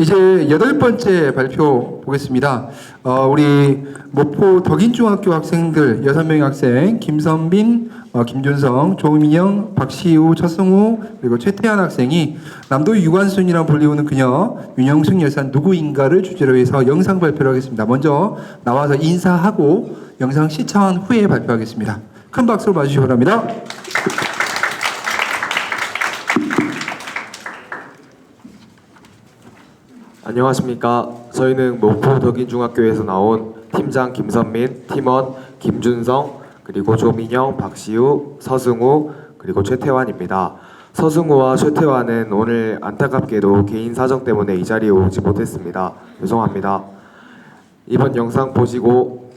이제 8번째 발표 보겠습니다. 우리 목포 덕인중학교 학생들 6명의 학생 김선빈, 김준성, 조민영, 박시우, 최승우 그리고 최태한 학생이 남도 유관순이랑 불리우는 그녀 윤영숙 여사 누구인가를 주제로 해서 영상 발표를 하겠습니다. 먼저 나와서 인사하고 영상 시청한 후에 발표하겠습니다. 큰 박수로 봐주시기 바랍니다. 안녕하십니까. 저희는 목포 덕인중학교에서 나온 팀장 김선민, 팀원 김준성, 그리고 조민영, 박시우, 서승우, 그리고 최태환입니다. 서승우와 최태환은 오늘 안타깝게도 개인 사정 때문에 이 자리에 오지 못했습니다. 죄송합니다. 이번 영상 보시고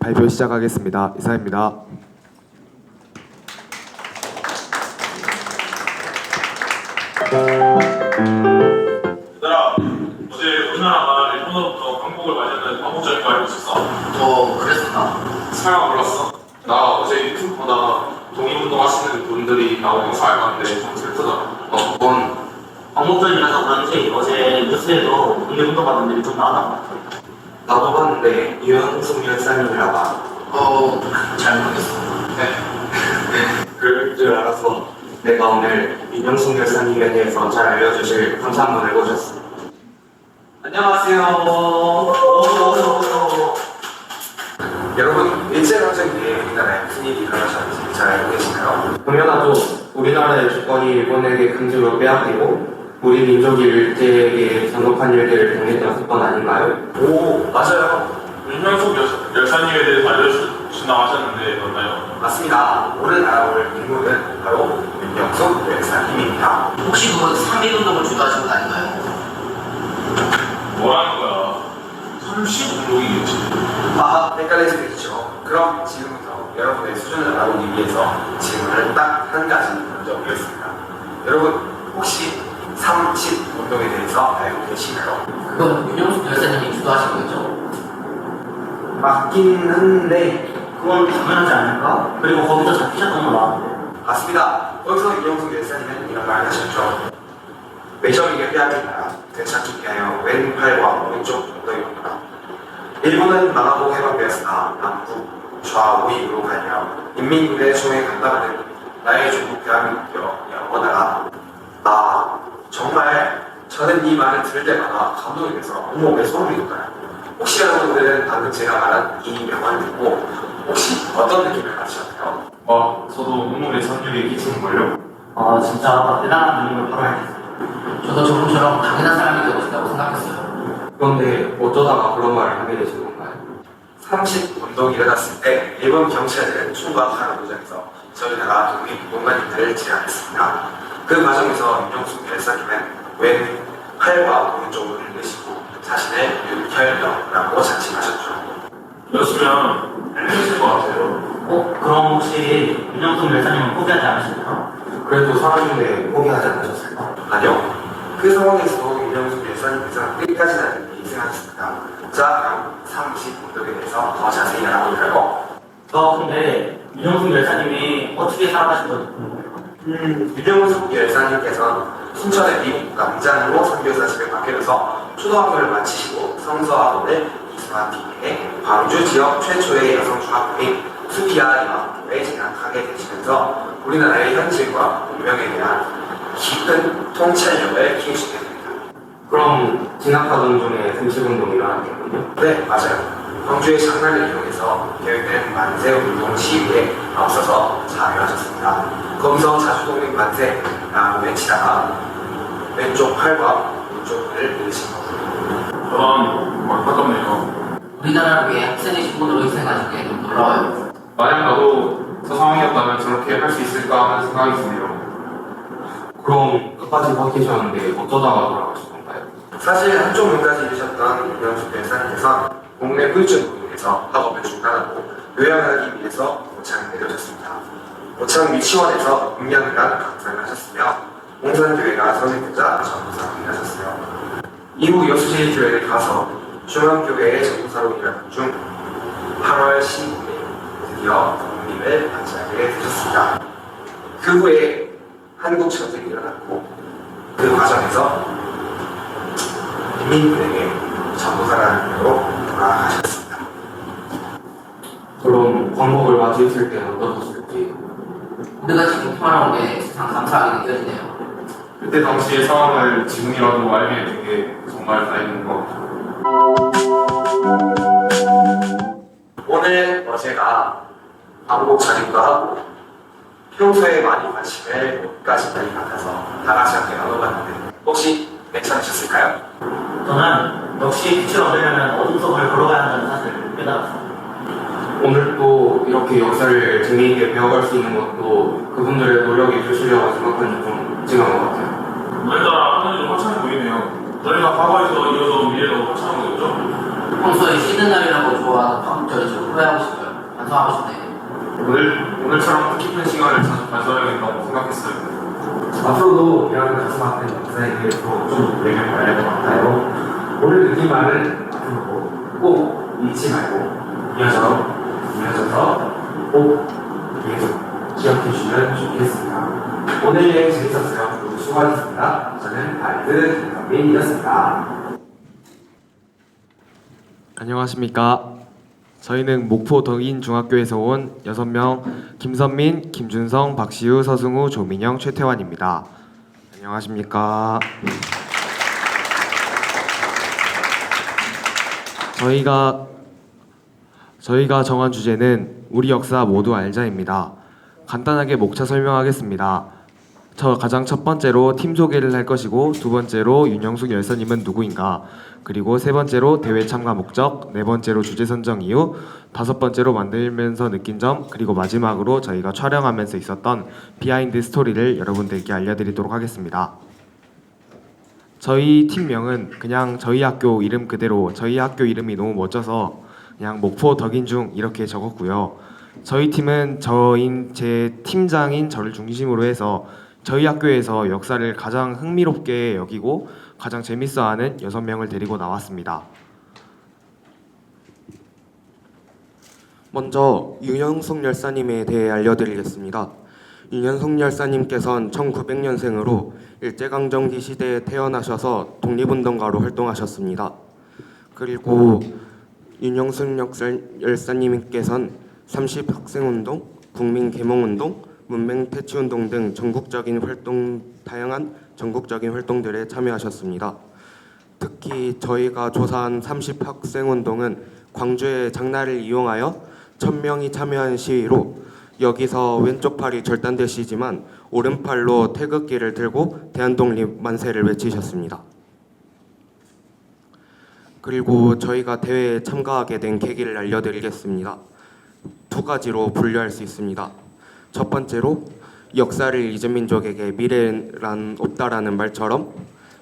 발표 시작하겠습니다. 이상입니다. 얘들아, 어제 우리나라가 일본으로부터 광복을 맞이하는 광복절인 거 알고 있었어? 그랬었나? 설마 몰랐어? 나 어제 유튜브 보다가 독립운동 하시는 분들이 나온 영상 알고 왔는데 좀 슬프더라. 그건 광복절이라서 그런지 어제 뉴스에도 독립운동가 분들이 좀 나왔던 것 같아. 나도 봤는데 유영숙 열사님이라고 잘 모르겠어. 그럴 줄 알아서 내가 오늘 유영숙 열사님에 대해서 잘 알려주실 감사한분을 모셨어. 안녕하세요. 여러분 일제강점기에 우리나라에 무슨 일이 일어나셨는지 잘 알고 계시나요? 당연하죠. 우리나라의 주권이 일본에게 강제로 빼앗기고 우리 민족이 일제에게 잔혹한 일들을 당했던 사건 아닌가요? 오, 맞아요. 윤명숙 열사님에 대해서 알려주신다고 하셨는데 맞나요? 맞습니다. 오늘 알아볼 인물은 바로 윤영숙 열사님입니다. 혹시 그건 3.1운동을 주도하신 건 아닌가요? 뭐라는 거야? 30운동이겠지. 헷갈릴 수도 있죠. 그럼 지금부터 여러분의 수준을 알아보기 위해서 질문을 딱 한 가지 먼저 보겠습니다. 여러분 혹시 30운동에 대해서 알고 계시나요? 그건 윤영숙 열사님이 주도하신 거죠? 맞긴 한데 그건 당연하지 않을까? 그리고 거기서 잡히셨던 거 나왔는데. 맞습니다. 거기서 이영숙 열사님은 이런 말을 하셨죠. 외적에게 빼앗긴 나라 되찾기 위하여 왼팔과 오른쪽 엉덩이입니다. 일본은 망하고 해방되었으나 남북 좌우익으로 가며 인민군의 총에 간다하는 나의 조국 대한민국이여 영원하라. 정말 저는 이 말을 들을 때마다 감동이 돼서 온몸에 소름이 돋아요. 혹시 여러분들은 방금 제가 말한 이 명언을 듣고 혹시 어떤 느낌을 받으셨나요? 저도 온몸에 선율이 끼치는걸요? 진짜 대단한 분인 걸 바로 알겠어요. 저도 저분처럼 당연한 사람이 되고 싶다고 생각했어요. 그런데 어쩌다가 그런 말을 하게 되신 건가요? 30운동이 일어났을 때 일본 경찰들은 총과 칼을 도장해서 저희 나라 독립운동가님들을 제압했습니다. 그 과정에서 윤영숙 열사님은 왼 팔과 오른쪽 눈을 내시고 자신의 윤혈병이라고 자칭하셨죠. 그렇으면 힘드실 것 같아요. 그럼 혹시 윤영숙 열사님은 포기하지 않으셨나요? 그래도 사람인데 포기하지 않으셨을까? 아니요. 그 상황에서 윤영숙 열사님께서 끝까지 나는 희생하셨습니다. 자, 그럼 30운동에 대해서 더 자세히 알아볼까요? 근데 윤영숙 열사님이 어떻게 살아가신 건지 궁금해요. 윤영숙 열사님께서는 순천의 미국 남장으로 선교사직을 맡겨져서 초등학교를 마치시고 성서학원을 이수한 뒤에 광주 지역 최초의 여성 중학교인 수피아 이마학교에 진학하게 되시면서 우리나라의 현실과 운명에 대한 깊은 통찰력을 키우시게 됩니다. 그럼 진학하던 중에 30운동이 일어났겠군요? 네, 맞아요. 광주의 장날을 이용해서 계획된 만세운동 시위에 앞서서 참여하셨습니다. 거기서 자주독립 만세라고 외치다가 왼쪽 팔과 오른쪽 눈을 잃으신 거군요. 저는 안타깝네요. 우리나라를 위해 학생의 신분으로 희생하신 게 너무 놀라워요. 만약 나도 저 상황이었다면 저렇게 할 수 있을까 하는 생각이 드네요. 그럼 끝까지 버티셨는데 어쩌다가 돌아가신 건가요? 사실 한쪽 눈까지 잃으셨던 윤영숙 열사님께서 국내 후유증으로 인해서 학업을 중단하고 요양하기 위해서 고창에 내려졌습니다. 고창 유치원에서 6년간 강사를 하셨으며 공산교회가 설립되자 전도사로 일하셨어요. 이후 여수제일교회를 가서 중앙교회의 전도사로 일하던 중 8월 15일 드디어 독립을 맞이하게 되셨습니다. 그 후에 한국 전쟁이 일어났고 그 과정에서 국민들에게 전도사라는 이름으로 돌아가셨습니다. 그럼 광복을 맞이했을 때는 어떠셨을지? 우리가 지금 통화한 게 세상 감사하게 느껴지네요. 그때 당시의 상황을 지금이라도 알게 된 게 정말 다행인 것 같아요. 오늘 제가 광복 자립도 하고 평소에 많이 관심을 못 가진 것 같아서 다 같이 함께 나눠봤는데 혹시 괜찮으셨을까요? 저는 역시 빛을 얻으려면 어둠 속을 걸어가야 한다는 사실을 깨달았습니다. 오늘 또 이렇게 역사를 재미있게 배워갈 수 있는 것도 그분들의 노력이 결실이라고 생각하니 좀 찡한 것 같아요. 오늘따라 하늘이 좀 화창해 보이네요. 저희가 과거에서 이어져온 미래도 화창한 거죠? 평소에 쉬는 날이라고 좋아하는 파국절이 좀 후회하고 싶어요. 반성하고 싶네요. 오늘처럼 뜻깊은 시간을 자주 가져야겠다고 생각했어요. 앞으로도 이런 가슴 아픈 역사에 대해서 좀 얘기를 해야 될 것 같아요. 오늘 느낀 말을 앞으로 꼭 잊지 말고 이어져서 꼭 계속 기억해 주시면 좋겠습니다. 오늘 여행 재밌었어요. 모두 수고하셨습니다. 저는 가이드 김선민이었습니다. 안녕하십니까. 저희는 목포 덕인중학교에서 온 6명 김선민, 김준성, 박시우, 서승우, 조민영, 최태환입니다. 안녕하십니까. 저희가 정한 주제는 우리 역사 모두 알자입니다. 간단하게 목차 설명하겠습니다. 가장 첫 번째로 팀 소개를 할 것이고, 두 번째로 윤영숙 열사님은 누구인가, 그리고 세 번째로 대회 참가 목적, 네 번째로 주제 선정 이유, 다섯 번째로 만들면서 느낀 점, 그리고 마지막으로 저희가 촬영하면서 있었던 비하인드 스토리를 여러분들께 알려드리도록 하겠습니다. 저희 팀명은 그냥 저희 학교 이름 그대로, 저희 학교 이름이 너무 멋져서 그냥 목포 덕인중 이렇게 적었고요. 저희 팀은 제 팀장인 저를 중심으로 해서 저희 학교에서 역사를 가장 흥미롭게 여기고 가장 재밌어하는 6명을 데리고 나왔습니다. 먼저 윤영숙 열사님에 대해 알려드리겠습니다. 윤영숙 열사님께서는 1900년생으로 일제강점기 시대에 태어나셔서 독립운동가로 활동하셨습니다. 그리고 윤영숙 열사님께서는 30학생운동, 국민개몽운동, 문맹퇴치운동 등 다양한 전국적인 활동들에 참여하셨습니다. 특히 저희가 조사한 30학생운동은 광주의 장날을 이용하여 1000명이 참여한 시위로, 여기서 왼쪽 팔이 절단되시지만 오른팔로 태극기를 들고 대한독립 만세를 외치셨습니다. 그리고 저희가 대회에 참가하게 된 계기를 알려드리겠습니다. 두 가지로 분류할 수 있습니다. 첫 번째로 역사를 잊은 민족에게 미래란 없다라는 말처럼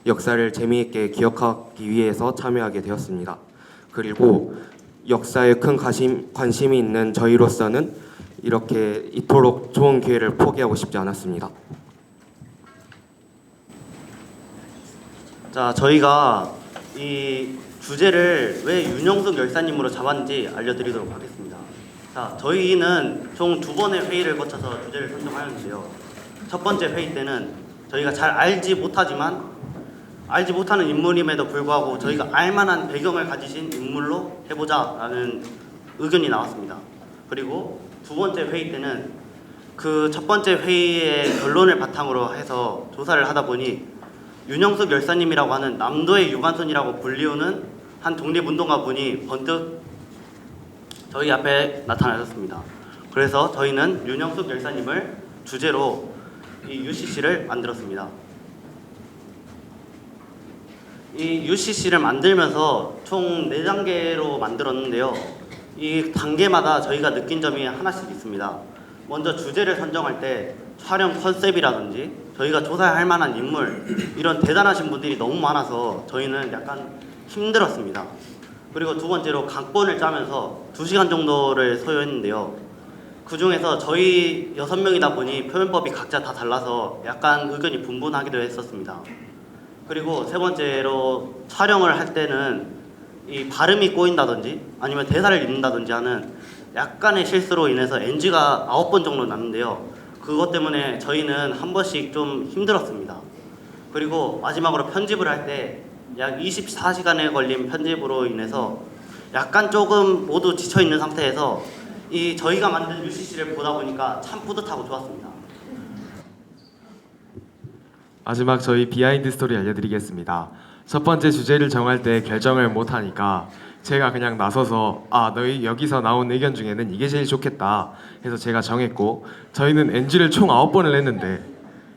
역사를 재미있게 기억하기 위해서 참여하게 되었습니다. 그리고 역사에 큰 관심이 있는 저희로서는 이토록 좋은 기회를 포기하고 싶지 않았습니다. 자, 저희가 이 주제를 왜 윤영숙 열사님으로 잡았는지 알려드리도록 하겠습니다. 자, 저희는 총 2번의 회의를 거쳐서 주제를 선정하였는데요. 첫 번째 회의 때는 저희가 잘 알지 못하는 인물임에도 불구하고 저희가 알만한 배경을 가지신 인물로 해보자라는 의견이 나왔습니다. 그리고 두 번째 회의 때는 그 첫 번째 회의의 결론을 바탕으로 해서 조사를 하다 보니 윤영숙 열사님이라고 하는 남도의 유관순이라고 불리우는 한 독립운동가 분이 번뜩 저희 앞에 나타나셨습니다. 그래서 저희는 윤영숙 열사님을 주제로 이 UCC를 만들었습니다. 이 UCC를 만들면서 총 4단계로 만들었는데요. 이 단계마다 저희가 느낀 점이 하나씩 있습니다. 먼저 주제를 선정할 때 촬영 컨셉이라든지 저희가 조사할 만한 인물, 이런 대단하신 분들이 너무 많아서 저희는 약간 힘들었습니다. 그리고 두 번째로 각본을 짜면서 2시간 정도를 소요했는데요. 그 중에서 저희 6명이다 보니 표현법이 각자 다 달라서 약간 의견이 분분하기도 했었습니다. 그리고 세 번째로 촬영을 할 때는 이 발음이 꼬인다든지 아니면 대사를 읽는다든지 하는 약간의 실수로 인해서 NG가 9번 정도 났는데요. 그것 때문에 저희는 한 번씩 좀 힘들었습니다. 그리고 마지막으로 편집을 할 때 약 24시간에 걸린 편집으로 인해서 약간 조금 모두 지쳐 있는 상태에서 이 저희가 만든 UCC를 보다 보니까 참 뿌듯하고 좋았습니다. 마지막 저희 비하인드 스토리 알려드리겠습니다. 첫 번째 주제를 정할 때 결정을 못하니까 제가 그냥 나서서 너희 여기서 나온 의견 중에는 이게 제일 좋겠다 해서 제가 정했고, 저희는 NG를 총 9번을 냈는데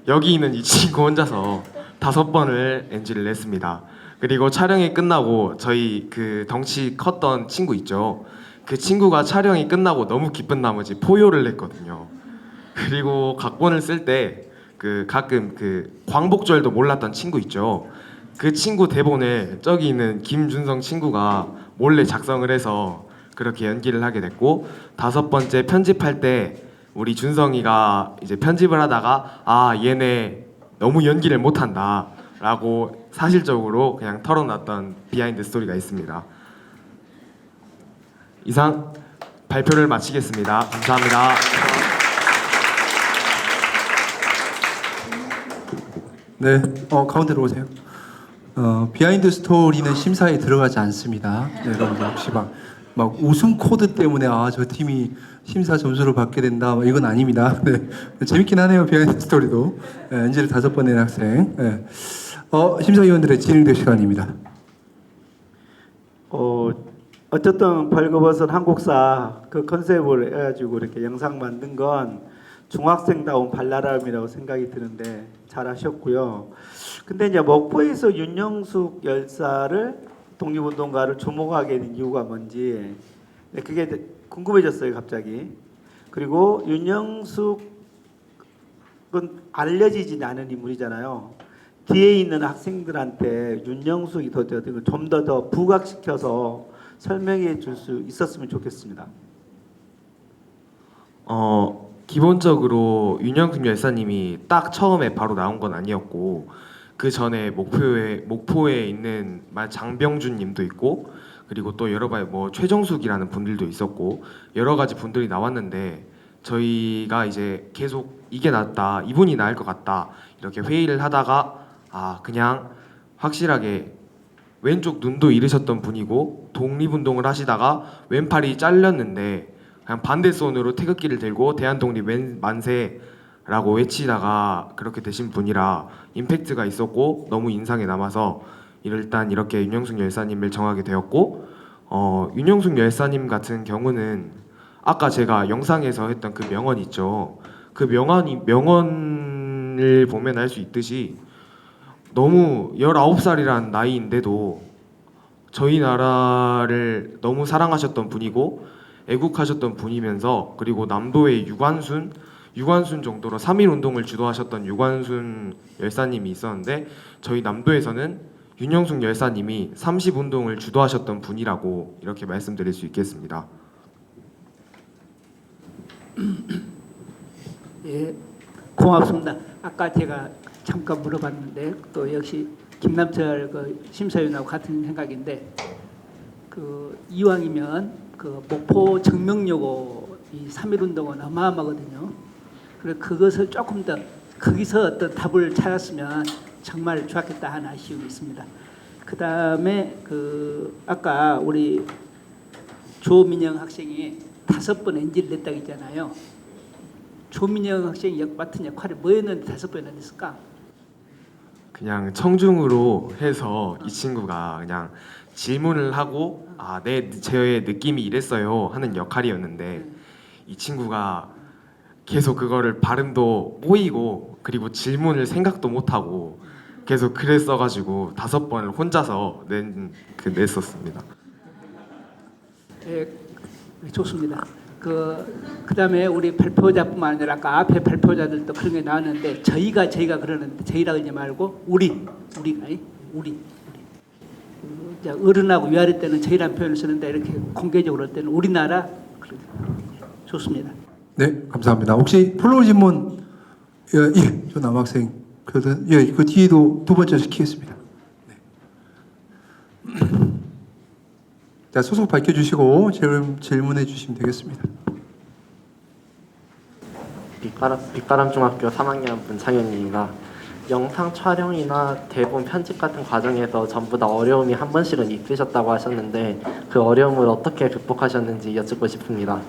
여기 있는 이 친구 혼자서 5번을 NG를 냈습니다. 그리고 촬영이 끝나고 저희 그 덩치 컸던 친구 있죠, 그 친구가 촬영이 끝나고 너무 기쁜 나머지 포효를 냈거든요. 그리고 각본을 쓸 때 가끔 광복절도 몰랐던 친구 있죠, 그 친구 대본에 저기 있는 김준성 친구가 몰래 작성을 해서 그렇게 연기를 하게 됐고, 5번째 편집할 때 우리 준성이가 이제 편집을 하다가 얘네 너무 연기를 못한다 라고 사실적으로 그냥 털어놨던 비하인드 스토리가 있습니다. 이상 발표를 마치겠습니다. 감사합니다. 네, 가운데로 오세요. 비하인드 스토리는 심사에 들어가지 않습니다. 네, 여러분들 혹시 막 웃음 코드 때문에 저 팀이 심사 점수를 받게 된다 이건 아닙니다. 네, 재밌긴 하네요. 비하인드 스토리도. 네, NG를 5번 낸 학생. 네. 심사위원들의 진행될 시간입니다. 어쨌든 벌거벗은 한국사 그 컨셉을 해가지고 이렇게 영상 만든 건 중학생다운 발랄함이라고 생각이 드는데 잘하셨고요. 근데 이제 목포에서 윤영숙 열사를 독립운동가를 주목하게 된 이유가 뭔지 그게 궁금해졌어요, 갑자기. 그리고 윤영숙은 알려지지 않은 인물이잖아요. 뒤에 있는 학생들한테 윤영숙이 좀 더 부각시켜서 설명해 줄 수 있었으면 좋겠습니다. 기본적으로 윤영숙 열사님이 딱 처음에 바로 나온 건 아니었고, 그 전에 목포에 있는 장병준 님도 있고, 그리고 또 여러 가지 최정숙이라는 분들도 있었고 여러 가지 분들이 나왔는데, 저희가 이제 계속 이게 낫다, 이분이 나을 것 같다 이렇게 회의를 하다가 그냥 확실하게 왼쪽 눈도 잃으셨던 분이고 독립운동을 하시다가 왼팔이 잘렸는데 그냥 반대손으로 태극기를 들고 대한독립 만세라고 외치다가 그렇게 되신 분이라 임팩트가 있었고 너무 인상에 남아서 일단 이렇게 윤영숙 열사님을 정하게 되었고, 윤영숙 열사님 같은 경우는 아까 제가 영상에서 했던 그 명언 있죠, 그 명언을 보면 알 수 있듯이 너무 19살이라는 나이인데도 저희 나라를 너무 사랑하셨던 분이고 애국하셨던 분이면서, 그리고 남도의 유관순 정도로 3.1운동을 주도하셨던 유관순 열사님이 있었는데, 저희 남도에서는 윤영숙 열사님이 30운동을 주도하셨던 분이라고 이렇게 말씀드릴 수 있겠습니다. 예, 고맙습니다. 아까 제가 잠깐 물어봤는데 또 역시 김남철 심사위원하고 같은 생각인데, 이왕이면 목포 정명요고 이 3.1운동은 어마어마하거든요. 그래서 그것을 조금 더 거기서 어떤 답을 찾았으면 정말 좋았겠다 하는 아쉬움이 있습니다. 그 다음에 아까 우리 조민영 학생이 5번 NG를 냈다고 했잖아요. 조민영 학생이 맡은 역할이 뭐였는데 5번이나 냈을까? 그냥 청중으로 해서 이 친구가 그냥 질문을 하고 저의 느낌이 이랬어요 하는 역할이었는데, 이 친구가 계속 그거를 발음도 꼬이고 그리고 질문을 생각도 못하고 계속 그랬어가지고 5번을 혼자서 냈었습니다. 예, 좋습니다. 그다음에 우리 발표자뿐만 아니라 아까 앞에 발표자들도 그런 게 나왔는데, 저희가 그러는데 저희라고 하지 말고 우리가 어른하고 위아래 때는 저희라는 표현을 쓰는데 이렇게 공개적으로 할 때는 우리나라. 좋습니다. 네, 감사합니다. 혹시 폴로우 질문 저 남학생 그 뒤에도 2번째 시키겠습니다. 네. 자, 소속 밝혀주시고 질문해 주시면 되겠습니다. 빛바람 중학교 3학년 문창현입니다. 영상 촬영이나 대본 편집 같은 과정에서 전부 다 어려움이 한 번씩은 있으셨다고 하셨는데 그 어려움을 어떻게 극복하셨는지 여쭙고 싶습니다.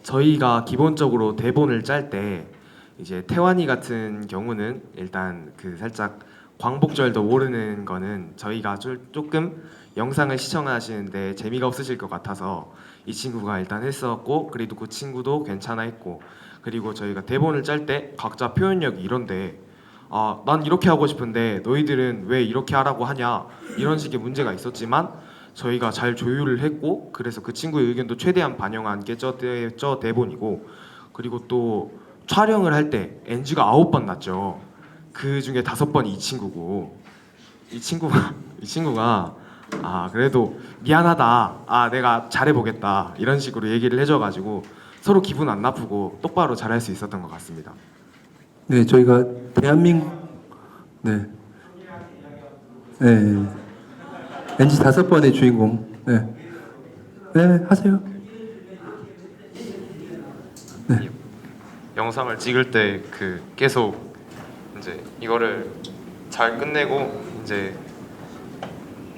저희가 기본적으로 대본을 짤 때 이제 태환이 같은 경우는 일단 그 살짝 광복절도 모르는 거는 저희가 조금 영상을 시청하시는데 재미가 없으실 것 같아서 이 친구가 일단 했었고, 그래도 그 친구도 괜찮아 했고, 그리고 저희가 대본을 짤 때 각자 표현력이 이런데 난 이렇게 하고 싶은데 너희들은 왜 이렇게 하라고 하냐, 이런 식의 문제가 있었지만 저희가 잘 조율을 했고, 그래서 그 친구의 의견도 최대한 반영한 게 저 대본이고, 그리고 또 촬영을 할 때 NG가 9번 났죠. 그 중에 5번이 이 친구고, 이 친구가 그래도 미안하다, 내가 잘해보겠다, 이런 식으로 얘기를 해줘가지고 서로 기분 안 나쁘고 똑바로 잘할 수 있었던 것 같습니다. 네, 저희가 대한민국 네 NG 5번의 주인공. 네, 하세요. 네. 영상을 찍을 때 계속 이제 이거를 잘 끝내고 이제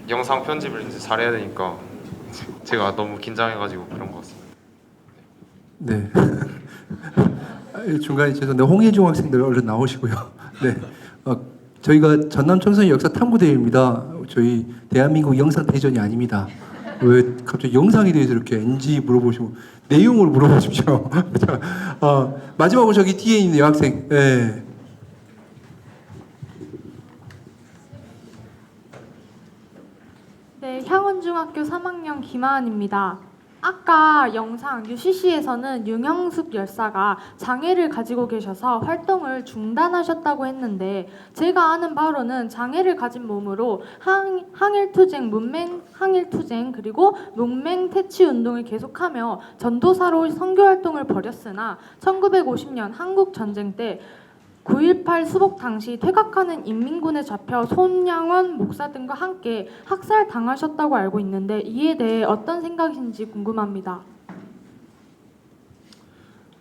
영상 편집을 이제 잘해야 되니까 제가 너무 긴장해가지고 그런 것 같습니다. 네. 중간에 죄송한데 홍예중 학생들 얼른 나오시고요. 네. 저희가 전남 청소년 역사 탐구대회입니다. 저희 대한민국 영상 대전이 아닙니다. 왜 갑자기 영상에 대해서 이렇게 NG 물어보시고 내용을 물어보십시오. 마지막으로 저기 뒤에 있는 여학생. 네. 네, 향원중학교 3학년 김하은입니다. 아까 영상 UCC에서는 윤형숙 열사가 장애를 가지고 계셔서 활동을 중단하셨다고 했는데, 제가 아는 바로는 장애를 가진 몸으로 항일투쟁, 문맹 항일투쟁, 그리고 문맹 퇴치 운동을 계속하며 전도사로 선교활동을 벌였으나 1950년 한국전쟁 때 9.18 수복 당시 퇴각하는 인민군에 잡혀 손양원 목사 등과 함께 학살당하셨다고 알고 있는데, 이에 대해 어떤 생각이신지 궁금합니다.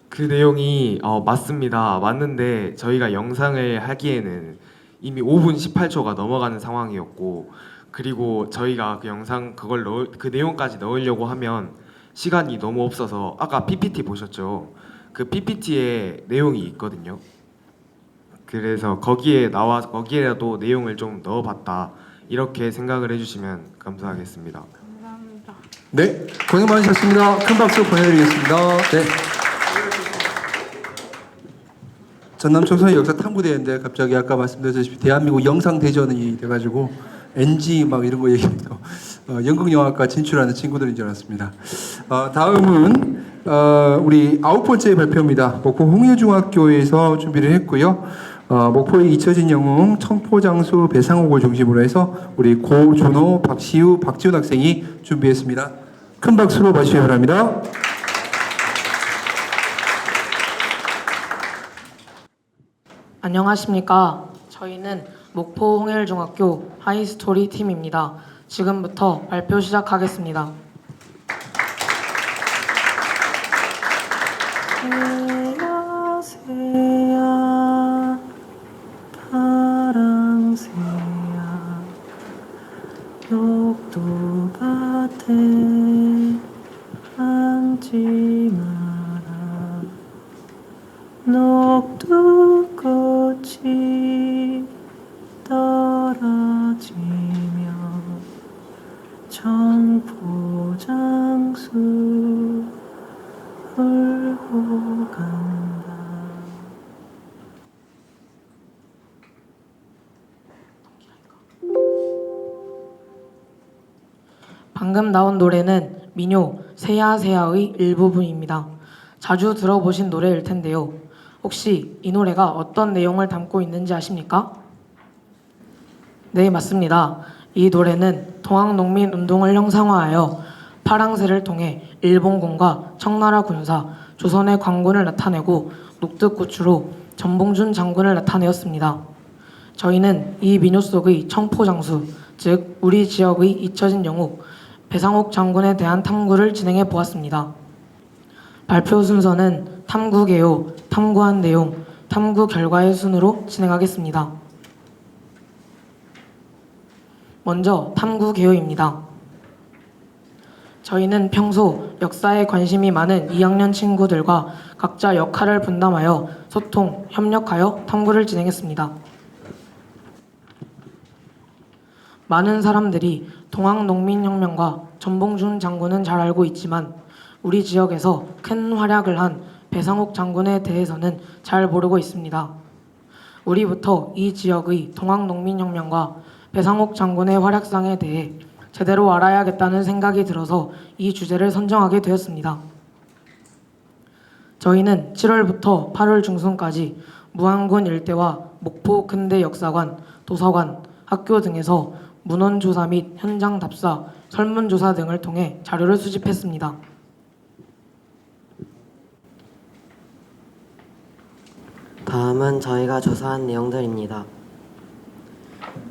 그 내용이 맞습니다. 맞는데 저희가 영상을 하기에는 이미 5분 18초가 넘어가는 상황이었고, 그리고 저희가 그 영상 그 내용까지 넣으려고 하면 시간이 너무 없어서, 아까 PPT 보셨죠? 그 PPT에 내용이 있거든요. 그래서 거기에라도 내용을 좀 넣어봤다, 이렇게 생각을 해주시면 감사하겠습니다. 감사합니다. 네, 고생 많으셨습니다. 큰 박수 보내드리겠습니다. 네. 전남 청소년 역사 탐구대회인데 갑자기 아까 말씀드렸다시피 대한민국 영상 대전이 돼가지고 NG 막 이런 거 얘기해서 연극영화과 진출하는 친구들인 줄 알았습니다. 다음은 우리 9번째 발표입니다. 목포 홍예중학교에서 준비를 했고요. 목포의 잊혀진 영웅 청포장수 배상옥을 중심으로 해서 우리 고준호, 박시우, 박지훈 학생이 준비했습니다. 큰 박수로 봐주시기 바랍니다. 안녕하십니까. 저희는 목포 홍일중학교 하이스토리 팀입니다. 지금부터 발표 시작하겠습니다. 새야 파랑새야 녹두밭에 앉지 마라. 녹두꽃이 떨어지며 청포장수 울고 간다. 방금 나온 노래는 민요 새야새야의 일부분입니다. 자주 들어보신 노래일 텐데요. 혹시 이 노래가 어떤 내용을 담고 있는지 아십니까? 네, 맞습니다. 이 노래는 동학농민운동을 형상화하여 파랑새를 통해 일본군과 청나라 군사, 조선의 관군을 나타내고 녹두꽃으로 전봉준 장군을 나타내었습니다. 저희는 이 민요 속의 청포장수, 즉 우리 지역의 잊혀진 영웅 배상옥 장군에 대한 탐구를 진행해 보았습니다. 발표 순서는 탐구 개요, 탐구한 내용, 탐구 결과의 순으로 진행하겠습니다. 먼저 탐구 개요입니다. 저희는 평소 역사에 관심이 많은 2학년 친구들과 각자 역할을 분담하여 소통, 협력하여 탐구를 진행했습니다. 많은 사람들이 동학농민혁명과 전봉준 장군은 잘 알고 있지만 우리 지역에서 큰 활약을 한 배상옥 장군에 대해서는 잘 모르고 있습니다. 우리부터 이 지역의 동학농민혁명과 배상옥 장군의 활약상에 대해 제대로 알아야겠다는 생각이 들어서 이 주제를 선정하게 되었습니다. 저희는 7월부터 8월 중순까지 무안군 일대와 목포 근대 역사관, 도서관, 학교 등에서 문헌조사 및 현장 답사, 설문조사 등을 통해 자료를 수집했습니다. 다음은 저희가 조사한 내용들입니다.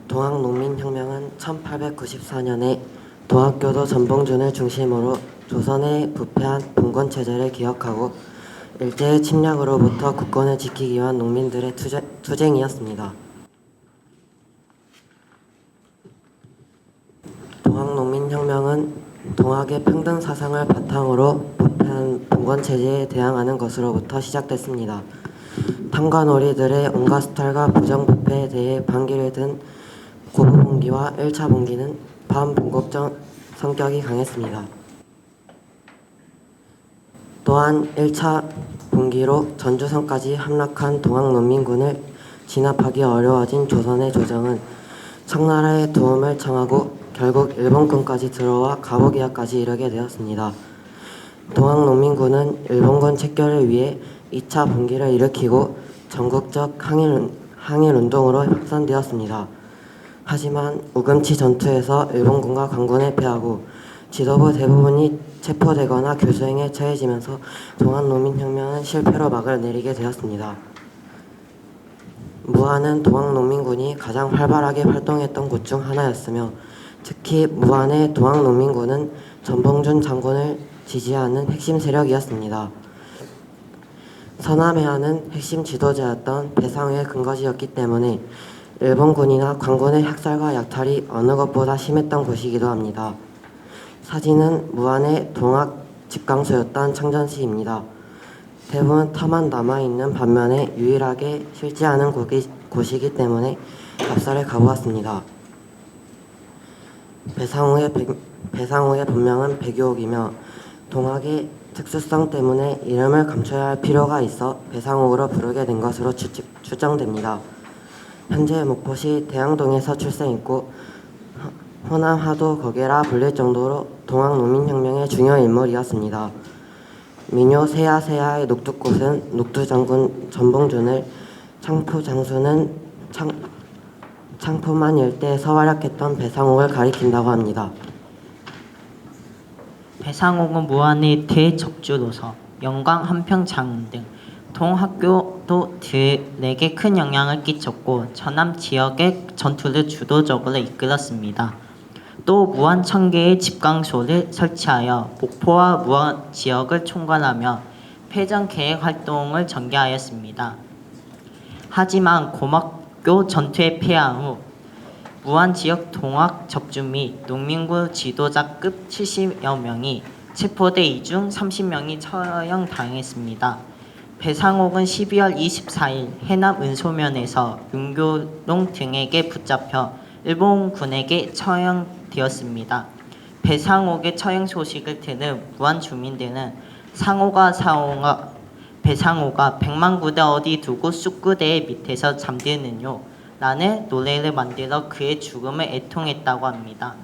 동학농민혁명은 1894년에 동학교도 전봉준을 중심으로 조선의 부패한 분권체제를 기억하고 일제의 침략으로부터 국권을 지키기 위한 농민들의 투쟁이었습니다. 동학농민혁명은 동학의 평등 사상을 바탕으로 부패한 분권체제에 대항하는 것으로부터 시작됐습니다. 탐관오리들의 온갖 수탈과 부정부패에 대해 반기를 든 고부분기와 1차 분기는 반분국적 성격이 강했습니다. 또한 1차 분기로 전주성까지 함락한 동학농민군을 진압하기 어려워진 조선의 조정은 청나라의 도움을 청하고 결국 일본군까지 들어와 가보기야까지 이르게 되었습니다. 동학농민군은 일본군 책결을 위해 2차 분기를 일으키고 전국적 항일운동으로 확산되었습니다. 하지만 우금치 전투에서 일본군과 관군에 패하고 지도부 대부분이 체포되거나 교수행에 처해지면서 동학농민혁명은 실패로 막을 내리게 되었습니다. 무안은 동학농민군이 가장 활발하게 활동했던 곳 중 하나였으며 특히 무안의 동학농민군은 전봉준 장군을 지지하는 핵심 세력이었습니다. 서남해안은 핵심 지도자였던 배상우의 근거지였기 때문에 일본군이나 관군의 학살과 약탈이 어느 것보다 심했던 곳이기도 합니다. 사진은 무안의 동학 집강소였던 창전시입니다. 대부분 터만 남아있는 반면에 유일하게 실지하는 곳이기 때문에 답사를 가보았습니다. 배상우의 본명은 백유옥이며 동학의 특수성 때문에 이름을 감춰야 할 필요가 있어 배상옥으로 부르게 된 것으로 추정됩니다. 현재 목포시 대양동에서 출생했고 호남 하도 거계라 불릴 정도로 동학농민혁명의 중요 인물이었습니다. 민요 세야세야의 녹두꽃은 녹두장군 전봉준을, 창포장수는 창포만 일대에서 활약했던 배상옥을 가리킨다고 합니다. 배상옥은 무안의 대적주로서 영광, 한평, 장흥 등 동학교도 들에게 큰 영향을 끼쳤고 전남 지역의 전투를 주도적으로 이끌었습니다. 또 무안 청계의 집강소를 설치하여 목포와 무안 지역을 총괄하며 패전 계획 활동을 전개하였습니다. 하지만 고막교 전투에 패한 후 무안 지역 동학 적주 및 농민구 지도자급 70여 명이 체포돼 이 중 30명이 처형당했습니다. 배상옥은 12월 24일 해남 은소면에서 윤교동 등에게 붙잡혀 일본군에게 처형되었습니다. 배상옥의 처형 소식을 들은 무안 주민들은 배상옥아 100만 구대 어디 두고 쑥구대 밑에서 잠드느뇨 라는 노래를 만들어 그의 죽음을 애통했다고 합니다.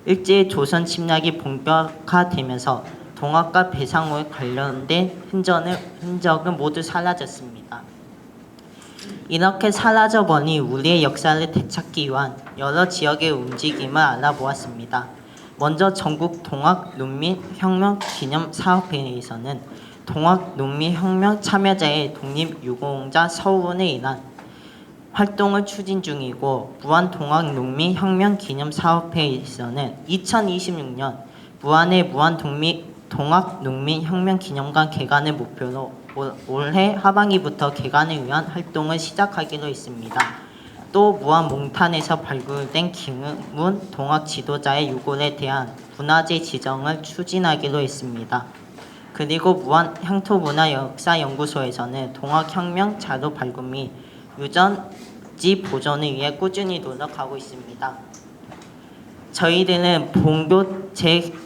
일제의 조선 침략이 본격화되면서 동학과 배상옥에 관련된 흔적은 모두 사라졌습니다. 이렇게 사라져버린 우리의 역사를 되찾기 위한 여러 지역의 움직임을 알아보았습니다. 먼저 전국 동학농민혁명 기념사업회에서는 동학농민혁명 참여자의 독립유공자 서훈에 의한 활동을 추진 중이고 무안 동학농민혁명 기념사업회에서는 2026년 무안의 무안 동학농민혁명기념관 개관을 목표로 올해 하반기부터 개관을 위한 활동을 시작하기로 했습니다. 또 무안 몽탄에서 발굴된 김은 동학 지도자의 유골에 대한 문화재 지정을 추진하기로 했습니다. 그리고 무안 향토문화역사연구소에서는 동학혁명 자료 발굴 및 유전지 보존을 위해 꾸준히 노력하고 있습니다. 저희들은 본교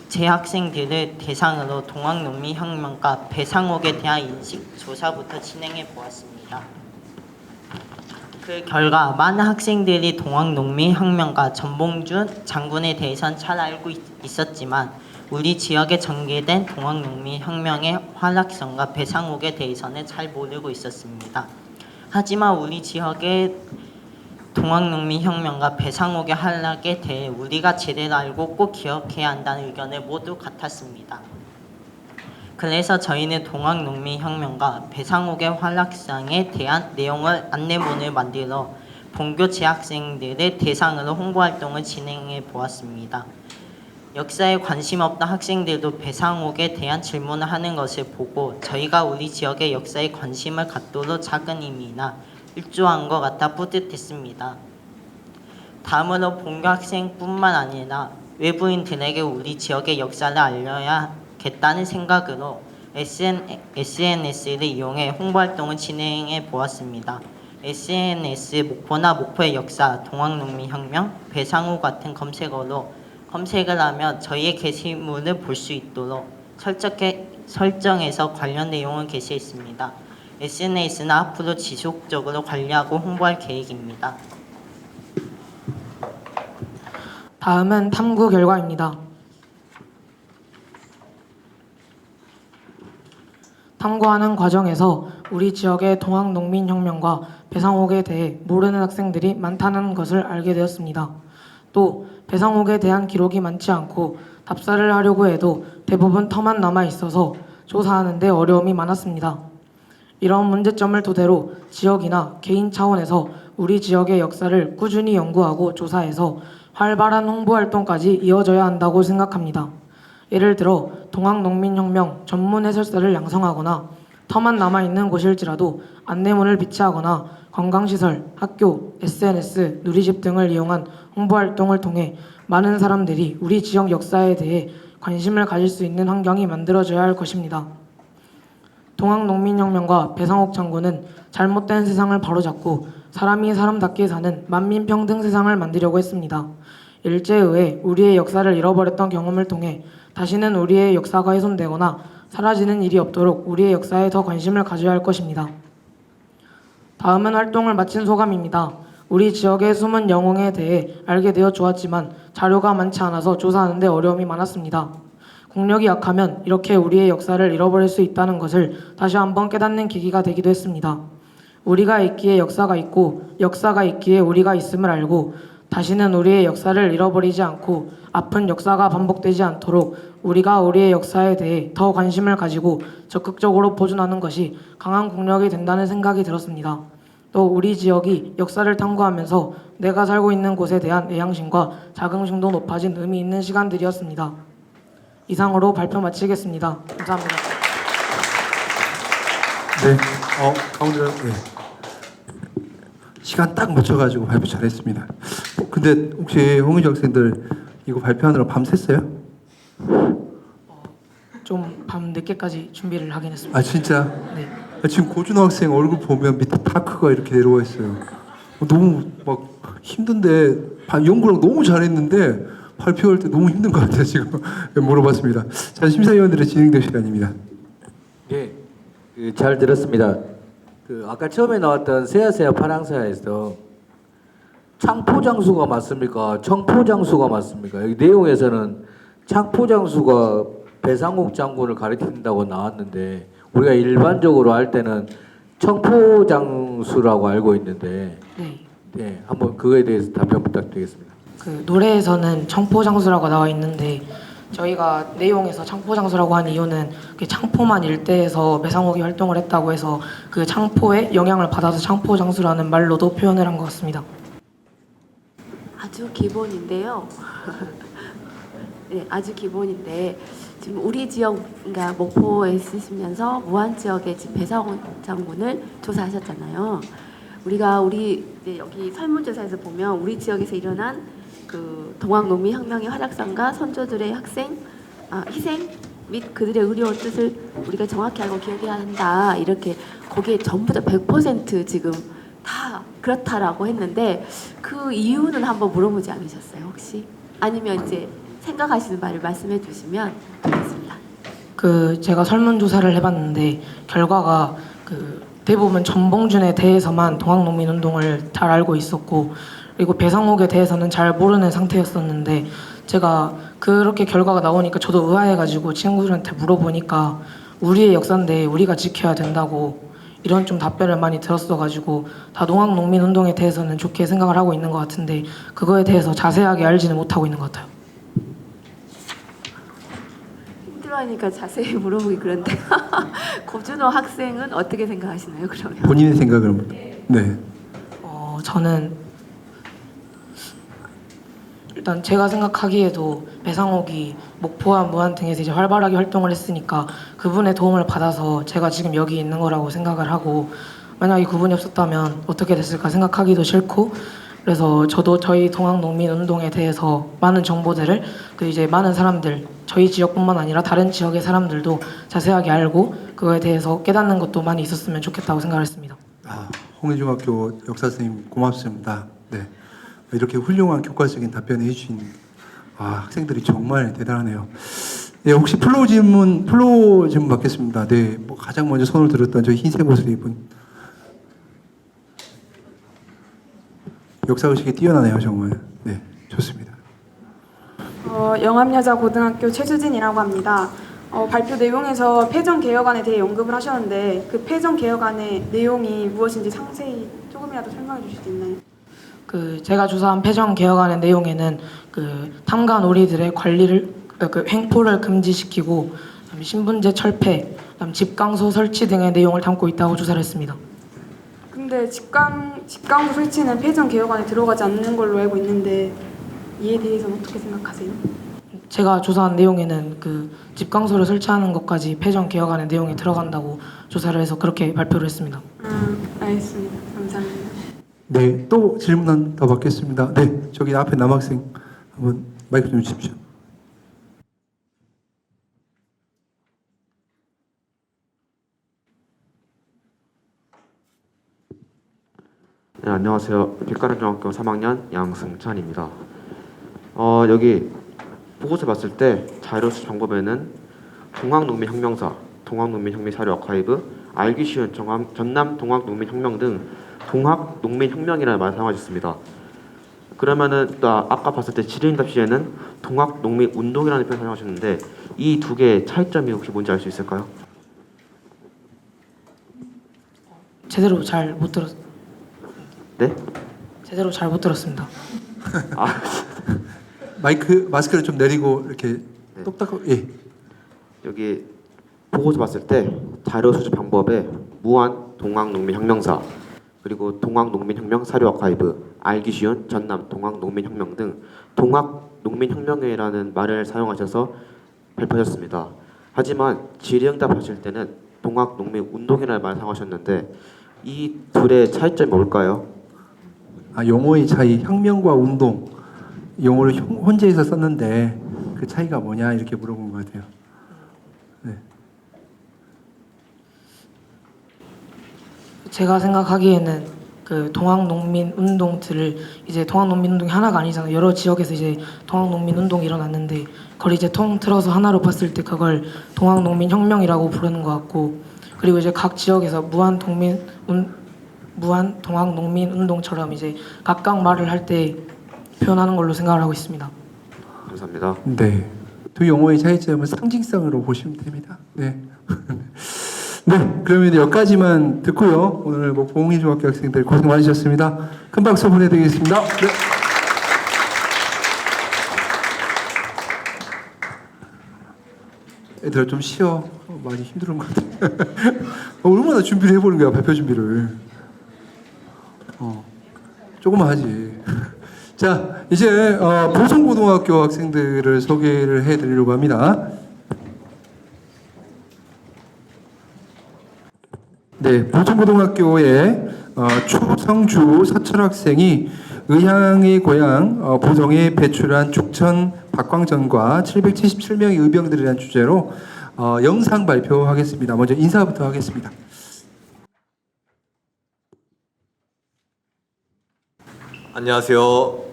재학생들을 대상으로 동학농민혁명과 배상옥에 대한 인식 조사부터 진행해 보았습니다. 그 결과 많은 학생들이 동학농민혁명과 전봉준 장군에 대해선 잘 알고 있었지만 우리 지역에 전개된 동학농민혁명의 활약성과 배상옥에 대해서는 잘 모르고 있었습니다. 하지만 우리 지역의 동학농민혁명과 배상옥의 활약에 대해 우리가 제대로 알고 꼭 기억해야 한다는 의견을 모두 같았습니다. 그래서 저희는 동학농민혁명과 배상옥의 활약상에 대한 내용을 안내문을 만들어 본교 재학생들의 대상으로 홍보활동을 진행해 보았습니다. 역사에 관심 없던 학생들도 배상옥에 대한 질문을 하는 것을 보고 저희가 우리 지역의 역사에 관심을 갖도록 작은 힘이나 일조한 것 같아 뿌듯했습니다. 다음으로 본교 학생뿐만 아니라 외부인들에게 우리 지역의 역사를 알려야겠다는 생각으로 SNS를 이용해 홍보활동을 진행해 보았습니다. SNS 목포나 목포의 역사, 동학농민혁명, 배상옥 같은 검색어로 검색을 하면 저희의 게시물을 볼 수 있도록 설정해서 관련 내용을 게시했습니다. SNS는 앞으로 지속적으로 관리하고 홍보할 계획입니다. 다음은 탐구 결과입니다. 탐구하는 과정에서 우리 지역의 동학농민혁명과 배상옥에 대해 모르는 학생들이 많다는 것을 알게 되었습니다. 또 배상옥에 대한 기록이 많지 않고 답사를 하려고 해도 대부분 터만 남아 있어서 조사하는 데 어려움이 많았습니다. 이런 문제점을 토대로 지역이나 개인 차원에서 우리 지역의 역사를 꾸준히 연구하고 조사해서 활발한 홍보활동까지 이어져야 한다고 생각합니다. 예를 들어 동학농민혁명 전문 해설사를 양성하거나 터만 남아있는 곳일지라도 안내문을 비치하거나 관광시설, 학교, SNS, 누리집 등을 이용한 홍보활동을 통해 많은 사람들이 우리 지역 역사에 대해 관심을 가질 수 있는 환경이 만들어져야 할 것입니다. 동학농민혁명과 배상옥 장군은 잘못된 세상을 바로잡고 사람이 사람답게 사는 만민평등 세상을 만들려고 했습니다. 일제에 의해 우리의 역사를 잃어버렸던 경험을 통해 다시는 우리의 역사가 훼손되거나 사라지는 일이 없도록 우리의 역사에 더 관심을 가져야 할 것입니다. 다음은 활동을 마친 소감입니다. 우리 지역의 숨은 영웅에 대해 알게 되어 좋았지만 자료가 많지 않아서 조사하는 데 어려움이 많았습니다. 국력이 약하면 이렇게 우리의 역사를 잃어버릴 수 있다는 것을 다시 한번 깨닫는 계기가 되기도 했습니다. 우리가 있기에 역사가 있고 역사가 있기에 우리가 있음을 알고 다시는 우리의 역사를 잃어버리지 않고 아픈 역사가 반복되지 않도록 우리가 우리의 역사에 대해 더 관심을 가지고 적극적으로 보존하는 것이 강한 국력이 된다는 생각이 들었습니다. 또 우리 지역이 역사를 탐구하면서 내가 살고 있는 곳에 대한 애향심과 자긍심도 높아진 의미 있는 시간들이었습니다. 이상으로 발표 마치겠습니다. 감사합니다. 네, 가운데로 시간 딱 맞춰가지고 발표 잘했습니다. 근데 혹시 홍은지 학생들 이거 발표하느라 밤샜어요? 좀 밤 늦게까지 준비를 하긴 했습니다. 아 진짜? 네. 지금 고준호 학생 얼굴 보면 밑에 다크가 이렇게 내려와 있어요. 너무 막 힘든데 연구랑 너무 잘했는데 발표할 때 너무 힘든 것 같아요. 지금 물어봤습니다. 자, 심사위원들의 진행될 시간입니다. 네, 잘 들었습니다. 아까 처음에 나왔던 세아세아 파랑사에서 창포장수가 맞습니까? 청포장수가 맞습니까? 여기 내용에서는 창포장수가 배상옥 장군을 가리킨다고 나왔는데 우리가 일반적으로 할 때는 청포장수라고 알고 있는데 네, 한번 그거에 대해서 답변 부탁드리겠습니다. 그 노래에서는 청포장수라고 나와 있는데 저희가 내용에서 창포장수라고 한 이유는 그 창포만 일대에서 배상옥이 활동을 했다고 해서 그 창포에 영향을 받아서 창포장수라는 말로도 표현을 한 것 같습니다. 아주 기본인데요. 네, 아주 기본인데 지금 우리 지역, 그러니까 목포에 있으시면서 무안 지역의 지금 배상호 장군을 조사하셨잖아요. 우리 이제 여기 설문조사에서 보면 우리 지역에서 일어난 그 동학농민혁명의 활약상과 선조들의 희생 및 그들의 의료운 뜻을 우리가 정확히 알고 기억해야 한다. 이렇게 거기에 전부 다 100% 지금 다 그렇다라고 했는데 그 이유는 한번 물어보지 않으셨어요, 혹시? 아니면 이제 생각하시는 바를 말씀해 주시면 좋겠습니다. 제가 설문조사를 해봤는데 결과가 대부분 전봉준에 대해서만 동학농민운동을 잘 알고 있었고, 그리고 배상옥에 대해서는 잘 모르는 상태였었는데, 제가 그렇게 결과가 나오니까 저도 의아해가지고 친구들한테 물어보니까 우리의 역사인데 우리가 지켜야 된다고 이런 좀 답변을 많이 들었어가지고 다 동학농민운동에 대해서는 좋게 생각을 하고 있는 것 같은데 그거에 대해서 자세하게 알지는 못하고 있는 것 같아요. 힘들어하니까 자세히 물어보기 그런데 고준호 학생은 어떻게 생각하시나요, 그러면? 본인의 생각을. 네. 저는 일단 제가 생각하기에도 배상옥이 목포와 무안 등에서 이제 활발하게 활동을 했으니까 그분의 도움을 받아서 제가 지금 여기 있는 거라고 생각을 하고, 만약에 그분이 없었다면 어떻게 됐을까 생각하기도 싫고, 그래서 저도 저희 동학농민운동에 대해서 많은 정보들을 이제 많은 사람들, 저희 지역뿐만 아니라 다른 지역의 사람들도 자세하게 알고 그거에 대해서 깨닫는 것도 많이 있었으면 좋겠다고 생각했습니다. 홍해중학교 역사 선생님 고맙습니다. 네. 이렇게 훌륭한 교과적인 답변을 해주신 학생들이 정말 대단하네요. 네, 혹시 플로 질문 받겠습니다. 네, 뭐 가장 먼저 손을 들었던 저 흰색 옷을 입은 역사의식이 뛰어나네요, 정말. 네, 좋습니다. 영암여자고등학교 최수진이라고 합니다. 발표 내용에서 패전개혁안에 대해 언급을 하셨는데 그 패전개혁안의 내용이 무엇인지 상세히 조금이라도 설명해 주실 수 있나요? 제가 조사한 패전개혁안의 내용에는 탐관 오리들의 관리를 횡포를 금지시키고 신분제 철폐, 집강소 설치 등의 내용을 담고 있다고 조사를 했습니다. 근데 집강소 설치는 패전개혁안에 들어가지 않는 걸로 알고 있는데 이에 대해서는 어떻게 생각하세요? 제가 조사한 내용에는 집강소를 설치하는 것까지 패전개혁안의 내용이 들어간다고 조사를 해서 그렇게 발표를 했습니다. 알겠습니다. 감사합니다. 네, 또 질문 더 받겠습니다. 네, 저기 앞에 남학생 한번 마이크 좀 주십시오. 네, 안녕하세요. 빛가른중학교 3학년 양승찬입니다. 여기 보고서 봤을 때 자료수 정보에는 동학농민혁명사, 동학농민혁명사료 아카이브, 알기 쉬운 전남 동학농민혁명 등 동학농민혁명이라는 말을 사용하셨습니다. 그러면은 또 아까 봤을 때 질의응답 시에는 동학농민운동이라는 표현을 사용하셨는데 이 두 개의 차이점이 혹시 뭔지 알 수 있을까요? 제대로 잘 못 들었. 네? 제대로 잘 못 들었습니다. 마스크를 좀 내리고 이렇게 똑딱하고. 예. 여기 보고서 봤을 때 자료 수집 방법에 무안 동학농민혁명사, 그리고 동학농민혁명 사료 아카이브, 알기 쉬운 전남 동학농민혁명 등 동학농민혁명이라는 말을 사용하셔서 발표하셨습니다. 하지만 질의응답 하실 때는 동학농민운동이라는 말을 사용하셨는데 이 둘의 차이점이 뭘까요? 용어의 차이, 혁명과 운동 용어를 혼재해서 썼는데 그 차이가 뭐냐 이렇게 물어본 것 같아요. 네. 제가 생각하기에는 동학농민운동들을 이제 동학농민운동이 하나가 아니잖아요. 여러 지역에서 이제 동학농민운동이 일어났는데 그걸 이제 통틀어서 하나로 봤을 때 그걸 동학농민혁명이라고 부르는 것 같고, 그리고 이제 각 지역에서 무한 동학농민운동처럼 이제 각각 말을 할 때 표현하는 걸로 생각을 하고 있습니다. 감사합니다. 네. 두 용어의 차이점은 상징성으로 보시면 됩니다. 네. 네, 그러면 여기까지만 듣고요. 오늘 홍해중학교 학생들 고생 많으셨습니다. 큰 박수 보내드리겠습니다. 네. 애들 좀 쉬어. 많이 힘든 것 같아. 얼마나 준비를 해보는 거야, 발표 준비를. 조금만 하지. 자, 이제 보성고등학교 학생들을 소개를 해드리려고 합니다. 네, 보성고등학교의 추성주 서철 학생이 의향의 고향 보성에 배출한 죽천 박광전과 777명의 의병들이라는 주제로 영상 발표하겠습니다. 먼저 인사부터 하겠습니다. 안녕하세요.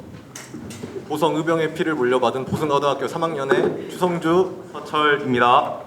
보성 의병의 피를 물려받은 보성고등학교 3학년의 추성주 서철입니다.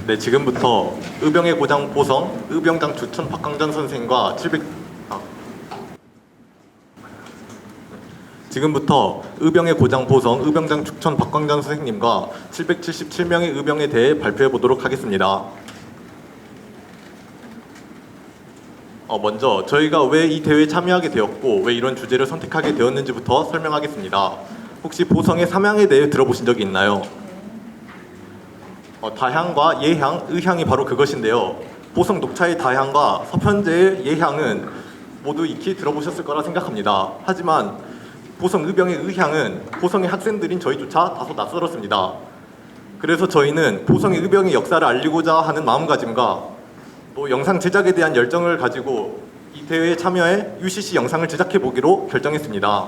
네, 지금부터 의병의 고장 보성 의병장 주천 박광전 선생과 지금부터 의병의 고장 보성 의병장 축천 박광전 선생님과 777명의 의병에 대해 발표해 보도록 하겠습니다. 먼저 저희가 왜 이 대회에 참여하게 되었고 왜 이런 주제를 선택하게 되었는지부터 설명하겠습니다. 혹시 보성의 삼향에 대해 들어보신 적이 있나요? 다향과 예향, 의향이 바로 그것인데요. 보성 녹차의 다향과 서편제의 예향은 모두 익히 들어보셨을 거라 생각합니다. 하지만 보성 의병의 의향은 보성의 학생들인 저희조차 다소 낯설었습니다. 그래서 저희는 보성의 의병의 역사를 알리고자 하는 마음가짐과 또 영상 제작에 대한 열정을 가지고 이 대회에 참여해 UCC 영상을 제작해 보기로 결정했습니다.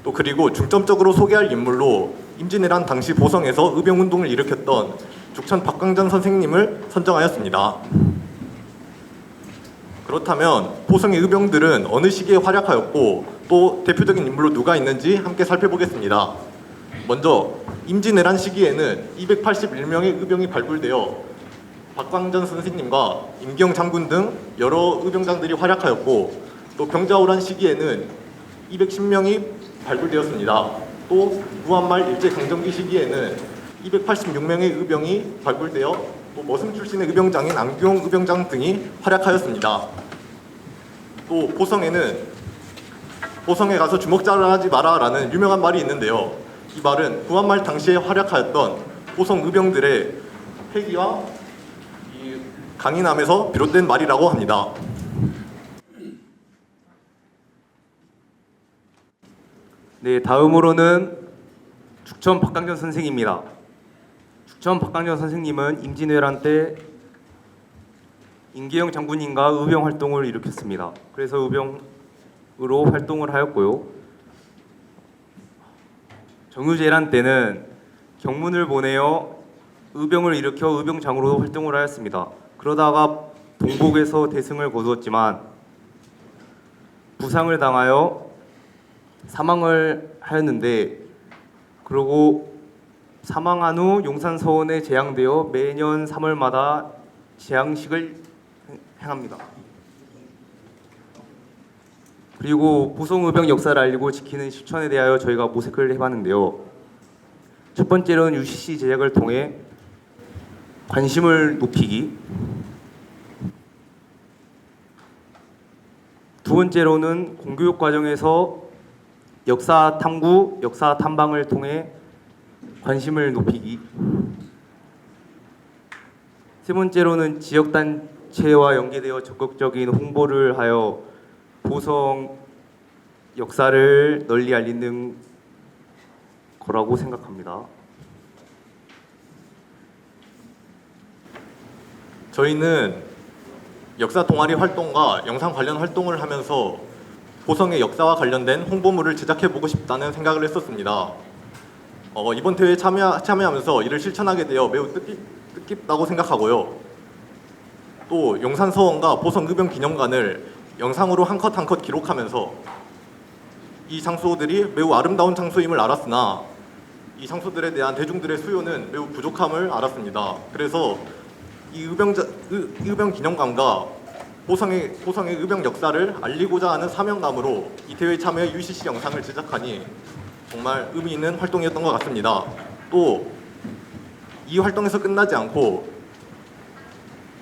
또 그리고 중점적으로 소개할 인물로 임진왜란 당시 보성에서 의병운동을 일으켰던 죽천 박광전 선생님을 선정하였습니다. 그렇다면 보성의 의병들은 어느 시기에 활약하였고 또 대표적인 인물로 누가 있는지 함께 살펴보겠습니다. 먼저 임진왜란 시기에는 281명의 의병이 발굴되어 박광전 선생님과 임기영 장군 등 여러 의병장들이 활약하였고 또 병자호란 시기에는 210명이 발굴되었습니다. 또 무한말 일제강점기 시기에는 286명의 의병이 발굴되어 또 머슴 출신의 의병장인 안규홍 의병장 등이 활약하였습니다. 또 보성에 가서 주먹자랑하지 마라라는 유명한 말이 있는데요. 이 말은 무한말 당시에 활약하였던 보성 의병들의 패기와 이 강인함에서 비롯된 말이라고 합니다. 네, 다음으로는 죽천 박강전 선생입니다. 죽천 박강전 선생님은 임진왜란 때 임기영 장군님과 의병 활동을 일으켰습니다. 그래서 의병으로 활동을 하였고요. 정유재란 때는 경문을 보내어 의병을 일으켜 의병장으로 활동을 하였습니다. 그러다가 동복에서 대승을 거두었지만 부상을 당하여 사망을 하였는데, 그리고 사망한 후 용산서원에 재향되어 매년 3월마다 재향식을 행합니다. 그리고 보성의병 역사를 알리고 지키는 실천에 대하여 저희가 모색을 해봤는데요. 첫 번째로는 UCC 제작을 통해 관심을 높이기, 두 번째로는 공교육 과정에서 역사 탐구, 역사 탐방을 통해 관심을 높이기, 세 번째로는 지역단체와 연계되어 적극적인 홍보를 하여 보성 역사를 널리 알리는 거라고 생각합니다. 저희는 역사 동아리 활동과 영상 관련 활동을 하면서 보성의 역사와 관련된 홍보물을 제작해보고 싶다는 생각을 했었습니다. 이번 대회에 참여하면서 이를 실천하게 되어 매우 뜻깊다고 생각하고요. 또 용산서원과 보성의병 기념관을 영상으로 한 컷 한 컷 기록하면서 이 장소들이 매우 아름다운 장소임을 알았으나 이 장소들에 대한 대중들의 수요는 매우 부족함을 알았습니다. 그래서 이 의병 기념관과 보성의 의병 역사를 알리고자 하는 사명감으로 이 대회에 참여해 UCC 영상을 제작하니 정말 의미 있는 활동이었던 것 같습니다. 또 이 활동에서 끝나지 않고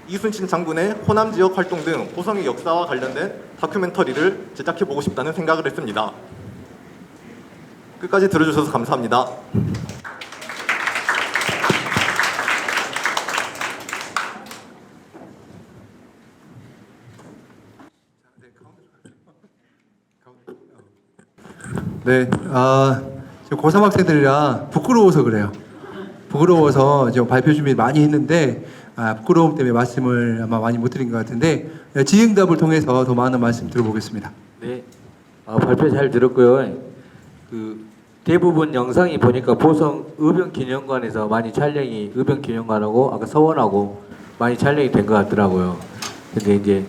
이순신 장군의 호남 지역 활동 등 보성의 역사와 관련된 다큐멘터리를 제작해보고 싶다는 생각을 했습니다. 끝까지 들어주셔서 감사합니다. 네, 지금 고3 학생들이라 부끄러워서 그래요. 부끄러워서 지금 발표 준비 많이 했는데 부끄러움 때문에 말씀을 아마 많이 못 드린 것 같은데 질의응답을 통해서 더 많은 말씀 들어보겠습니다. 네, 발표 잘 들었고요. 대부분 영상이 보니까 보성 의병기념관에서 많이 촬영이, 의병기념관하고 아까 서원하고 많이 촬영이 된 것 같더라고요. 근데 이제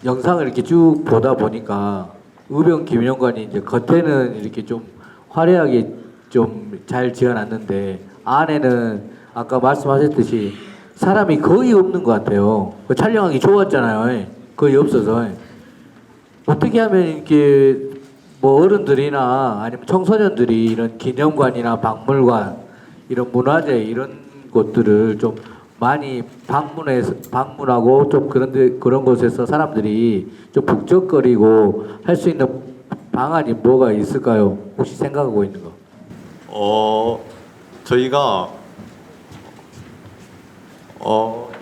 영상을 이렇게 쭉 보다 보니까 의병기념관이 이제 겉에는 이렇게 좀 화려하게 좀 잘 지어놨는데 안에는 아까 말씀하셨듯이 사람이 거의 없는 것 같아요. 촬영하기 좋았잖아요. 거의 없어서. 어떻게 하면 이렇게 뭐 어른들이나 아니면 청소년들이 이런 기념관이나 박물관, 이런 문화재 이런 곳들을 좀 많이 방문하고 좀 그런 곳에서 사람들이 좀 북적거리고 할 수 있는 방안이 뭐가 있을까요? 혹시 생각하고 있는 거? 저희가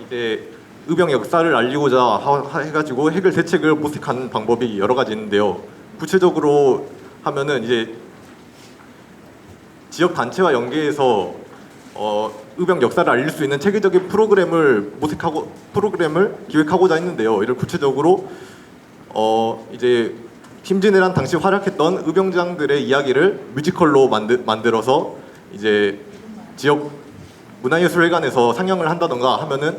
이제 의병 역사를 알리고자 해가지고 해결 대책을 모색한 방법이 여러 가지 있는데요. 구체적으로 하면은 이제 지역 단체와 연계해서 의병 역사를 알릴 수 있는 체계적인 프로그램을 기획하고자 했는데요. 이를 구체적으로 이제 김진애란 당시 활약했던 의병장들의 이야기를 뮤지컬로 만들어서 이제 지역 문화예술회관에서 상영을 한다던가 하면은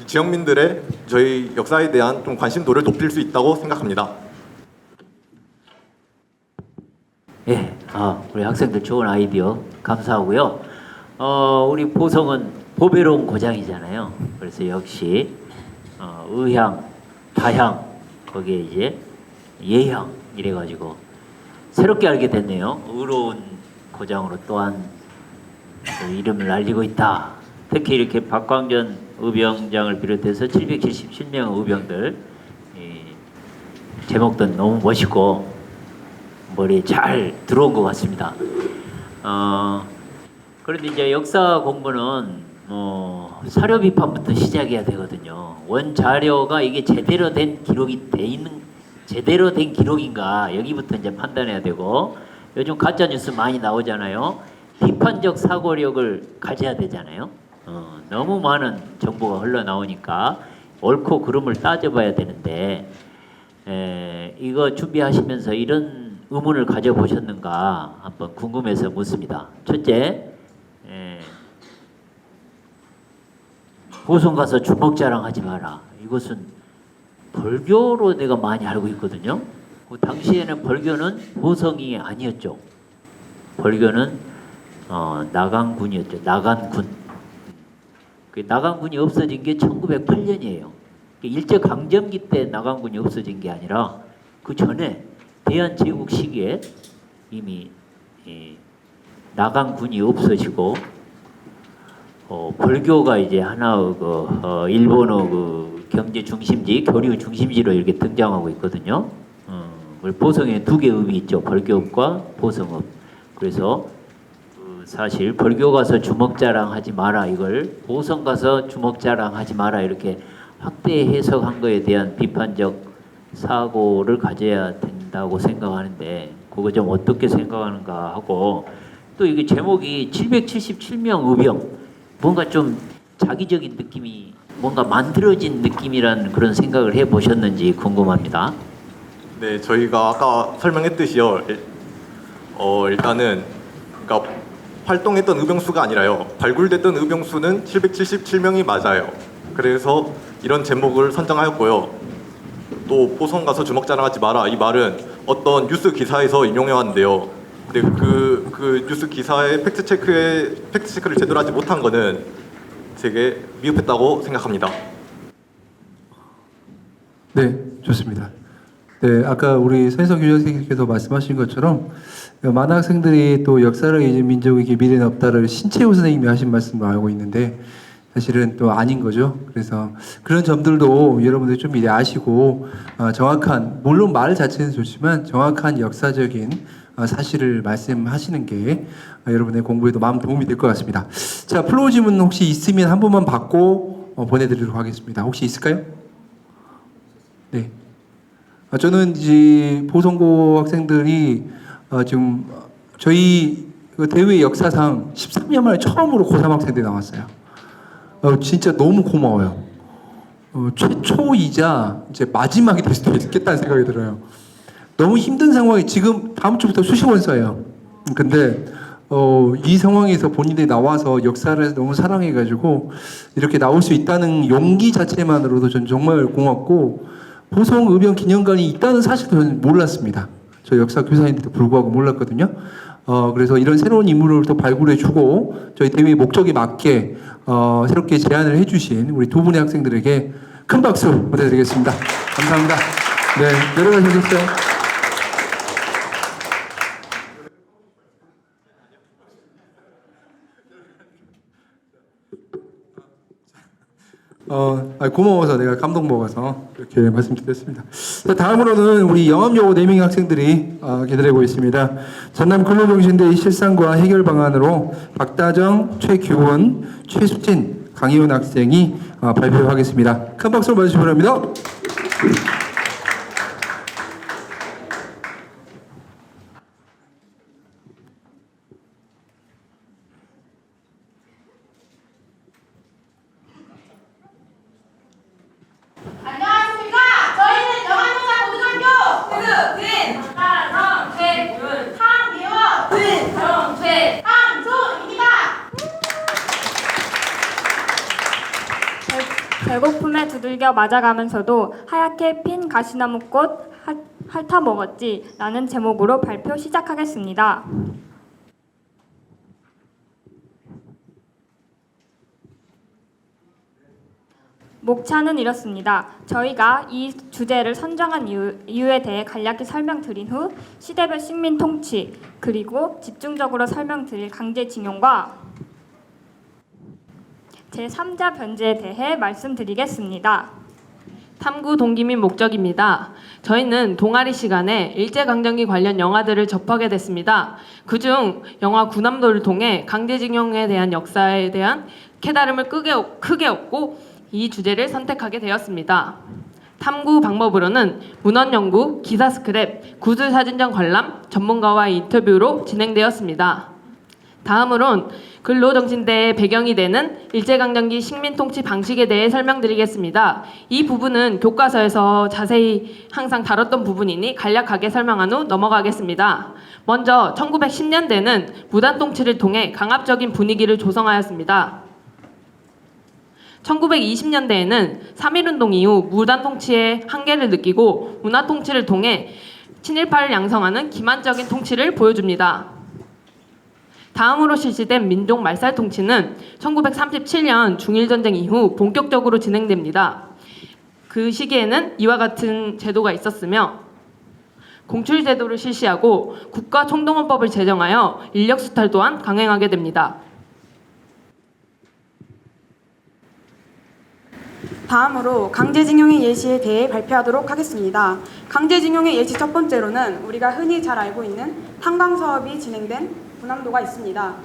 지역민들의 저희 역사에 대한 좀 관심도를 높일 수 있다고 생각합니다. 예, 우리 학생들 좋은 아이디어 감사하고요. 우리 보성은 보배로운 고장이잖아요. 그래서 역시 의향, 다향, 거기에 이제 예향 이래가지고 새롭게 알게 됐네요. 의로운 고장으로 또한 그 이름을 알리고 있다. 특히 이렇게 박광전 의병장을 비롯해서 777명 의병들 제목도 너무 멋있고 머리에 잘 들어온 것 같습니다. 그런데 이제 역사 공부는 사료 비판부터 시작해야 되거든요. 원 자료가 이게 제대로 된 기록이 돼 있는 제대로 된 기록인가 여기부터 이제 판단해야 되고 요즘 가짜 뉴스 많이 나오잖아요. 비판적 사고력을 가져야 되잖아요. 너무 많은 정보가 흘러나오니까 옳고 그름을 따져봐야 되는데 이거 준비하시면서 이런 의문을 가져보셨는가 한번 궁금해서 묻습니다. 첫째, 보성 가서 주먹 자랑하지 마라. 이것은 벌교로 내가 많이 알고 있거든요. 그 당시에는 벌교는 보성이 아니었죠. 벌교는 나간군이었죠. 나간군. 그 나간군이 없어진 게 1908년이에요. 일제강점기 때 나간군이 없어진 게 아니라 그 전에 대한제국 시기에 이미 나간군이 없어지고 벌교가 이제 하나의 일본의 그 경제 중심지, 교류 중심지로 이렇게 등장하고 있거든요. 보성에 두 개의 읍이 있죠. 벌교읍과 보성읍. 그래서 사실 벌교 가서 주먹 자랑하지 마라 이걸 보성 가서 주먹 자랑하지 마라 이렇게 확대 해석한 거에 대한 비판적 사고를 가져야 된다고 생각하는데 그거 좀 어떻게 생각하는가 하고 또 이게 제목이 777명 의병 뭔가 좀 자기적인 느낌이 뭔가 만들어진 느낌이라는 그런 생각을 해보셨는지 궁금합니다. 네, 저희가 아까 설명했듯이요. 일단은 그러니까 활동했던 의병수가 아니라요. 발굴됐던 의병수는 777명이 맞아요. 그래서 이런 제목을 선정하였고요. 또 보성 가서 주먹 자랑하지 마라 이 말은 어떤 뉴스 기사에서 인용해 왔는데요. 근데 그 뉴스 기사의 팩트 체크를 제대로 하지 못한 거는 되게 미흡했다고 생각합니다. 네, 좋습니다. 네, 아까 우리 서인석 교수님께서 말씀하신 것처럼 많은 학생들이 또 역사를 잊은 민족에게 미래는 없다를 신채호 선생님이 하신 말씀을 알고 있는데 사실은 또 아닌 거죠. 그래서 그런 점들도 여러분들 좀 미리 아시고 정확한 물론 말 자체는 좋지만 정확한 역사적인 사실을 말씀하시는 게 여러분의 공부에도 마음 도움이 될 것 같습니다. 자, 플로우 질문 혹시 있으면 한 번만 받고 보내드리도록 하겠습니다. 혹시 있을까요? 네. 저는 이제 보성고 학생들이 지금 저희 대회 역사상 13년 만에 처음으로 고3 학생들이 나왔어요. 진짜 너무 고마워요. 최초이자 이제 마지막이 될 수도 있겠다는 생각이 들어요. 너무 힘든 상황에 지금 다음 주부터 수시원 써요. 근데 이 상황에서 본인들이 나와서 역사를 너무 사랑해가지고 이렇게 나올 수 있다는 용기 자체만으로도 전 정말 고맙고 보성 의병 기념관이 있다는 사실도 저는 몰랐습니다. 저 역사 교사인데도 불구하고 몰랐거든요. 그래서 이런 새로운 인물을 또 발굴해주고 저희 대회 목적에 맞게 새롭게 제안을 해주신 우리 두 분의 학생들에게 큰 박수 보내드리겠습니다. 감사합니다. 네, 내려가시겠어요? 고마워서 내가 감동 먹어서 이렇게 말씀드렸습니다. 자, 다음으로는 우리 영암여고 4명의 학생들이 기다리고 있습니다. 전남 근로정신대 실상과 해결 방안으로 박다정, 최규원, 최수진, 강희훈 학생이 발표하겠습니다. 큰 박수로 맞으시기 바랍니다. 안녕하십니까? 저희는 영암여자고등학교 박다정, 최규훈, 강예원, 최항소입니다. 배고픔에 두들겨 맞아가면서도 하얗게 핀 가시나무꽃 핥아 먹었지 라는 제목으로 발표 시작하겠습니다. 목차는 이렇습니다. 저희가 이 주제를 선정한 이유에 대해 간략히 설명드린 후 시대별 식민 통치 그리고 집중적으로 설명드릴 강제징용과 제3자 변제에 대해 말씀드리겠습니다. 탐구 동기 및 목적입니다. 저희는 동아리 시간에 일제강점기 관련 영화들을 접하게 됐습니다. 그중 영화 군함도를 통해 강제징용에 대한 역사에 대한 깨달음을 크게 얻고 이 주제를 선택하게 되었습니다. 탐구 방법으로는 문헌 연구, 기사 스크랩, 구술 사진전 관람, 전문가와의 인터뷰로 진행되었습니다. 다음으론 근로정신대의 배경이 되는 일제강점기 식민통치 방식에 대해 설명드리겠습니다. 이 부분은 교과서에서 자세히 항상 다뤘던 부분이니 간략하게 설명한 후 넘어가겠습니다. 먼저 1910년대는 무단통치를 통해 강압적인 분위기를 조성하였습니다. 1920년대에는 3.1운동 이후 무단통치의 한계를 느끼고 문화통치를 통해 친일파를 양성하는 기만적인 통치를 보여줍니다. 다음으로 실시된 민족 말살 통치는 1937년 중일전쟁 이후 본격적으로 진행됩니다. 그 시기에는 이와 같은 제도가 있었으며 공출제도를 실시하고 국가총동원법을 제정하여 인력수탈 또한 강행하게 됩니다. 다음으로 강제징용의 예시에 대해 발표하도록 하겠습니다. 강제징용의 예시 첫 번째로는 우리가 흔히 잘 알고 있는 탄광 사업이 진행된 군함도가 있습니다.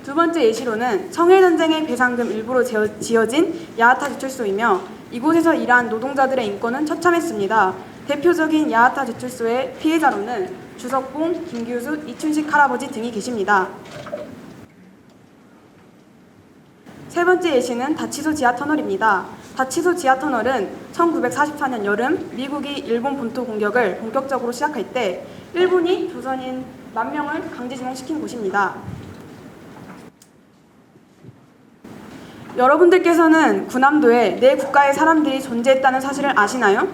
두 번째 예시로는 청일전쟁의 배상금 일부로 지어진 야하타 제출소이며 이곳에서 일한 노동자들의 인권은 처참했습니다. 대표적인 야하타 제출소의 피해자로는 주석봉, 김규수, 이춘식 할아버지 등이 계십니다. 세 번째 예시는 다치소 지하터널입니다. 다치소 지하터널은 1944년 여름 미국이 일본 본토 공격을 본격적으로 시작할 때 일본이 조선인 10,000명을 강제징용시킨 곳입니다. 여러분들께서는 군함도에 내 국가의 사람들이 존재했다는 사실을 아시나요?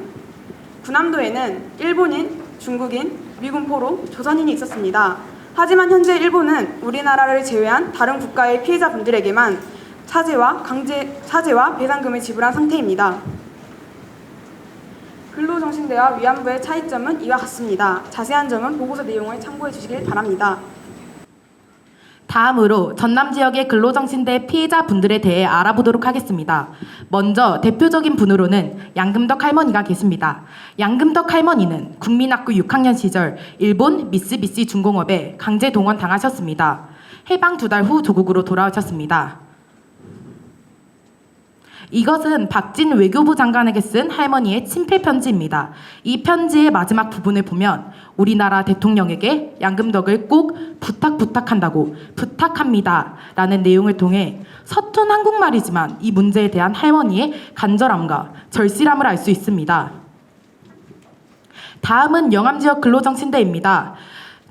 군함도에는 일본인, 중국인, 미군 포로, 조선인이 있었습니다. 하지만 현재 일본은 우리나라를 제외한 다른 국가의 피해자분들에게만 사죄와 배상금을 지불한 상태입니다. 근로정신대와 위안부의 차이점은 이와 같습니다. 자세한 점은 보고서 내용을 참고해 주시길 바랍니다. 다음으로 전남 지역의 근로정신대 피해자분들에 대해 알아보도록 하겠습니다. 먼저 대표적인 분으로는 양금덕 할머니가 계십니다. 양금덕 할머니는 국민학교 6학년 시절 일본 미쓰비시 중공업에 강제 동원 당하셨습니다. 해방 2달 후 조국으로 돌아오셨습니다. 이것은 박진 외교부 장관에게 쓴 할머니의 친필 편지입니다. 이 편지의 마지막 부분을 보면 우리나라 대통령에게 양금덕을 꼭 부탁한다고 부탁합니다 라는 내용을 통해 서툰 한국말이지만 이 문제에 대한 할머니의 간절함과 절실함을 알 수 있습니다. 다음은 영암지역 근로정신대입니다.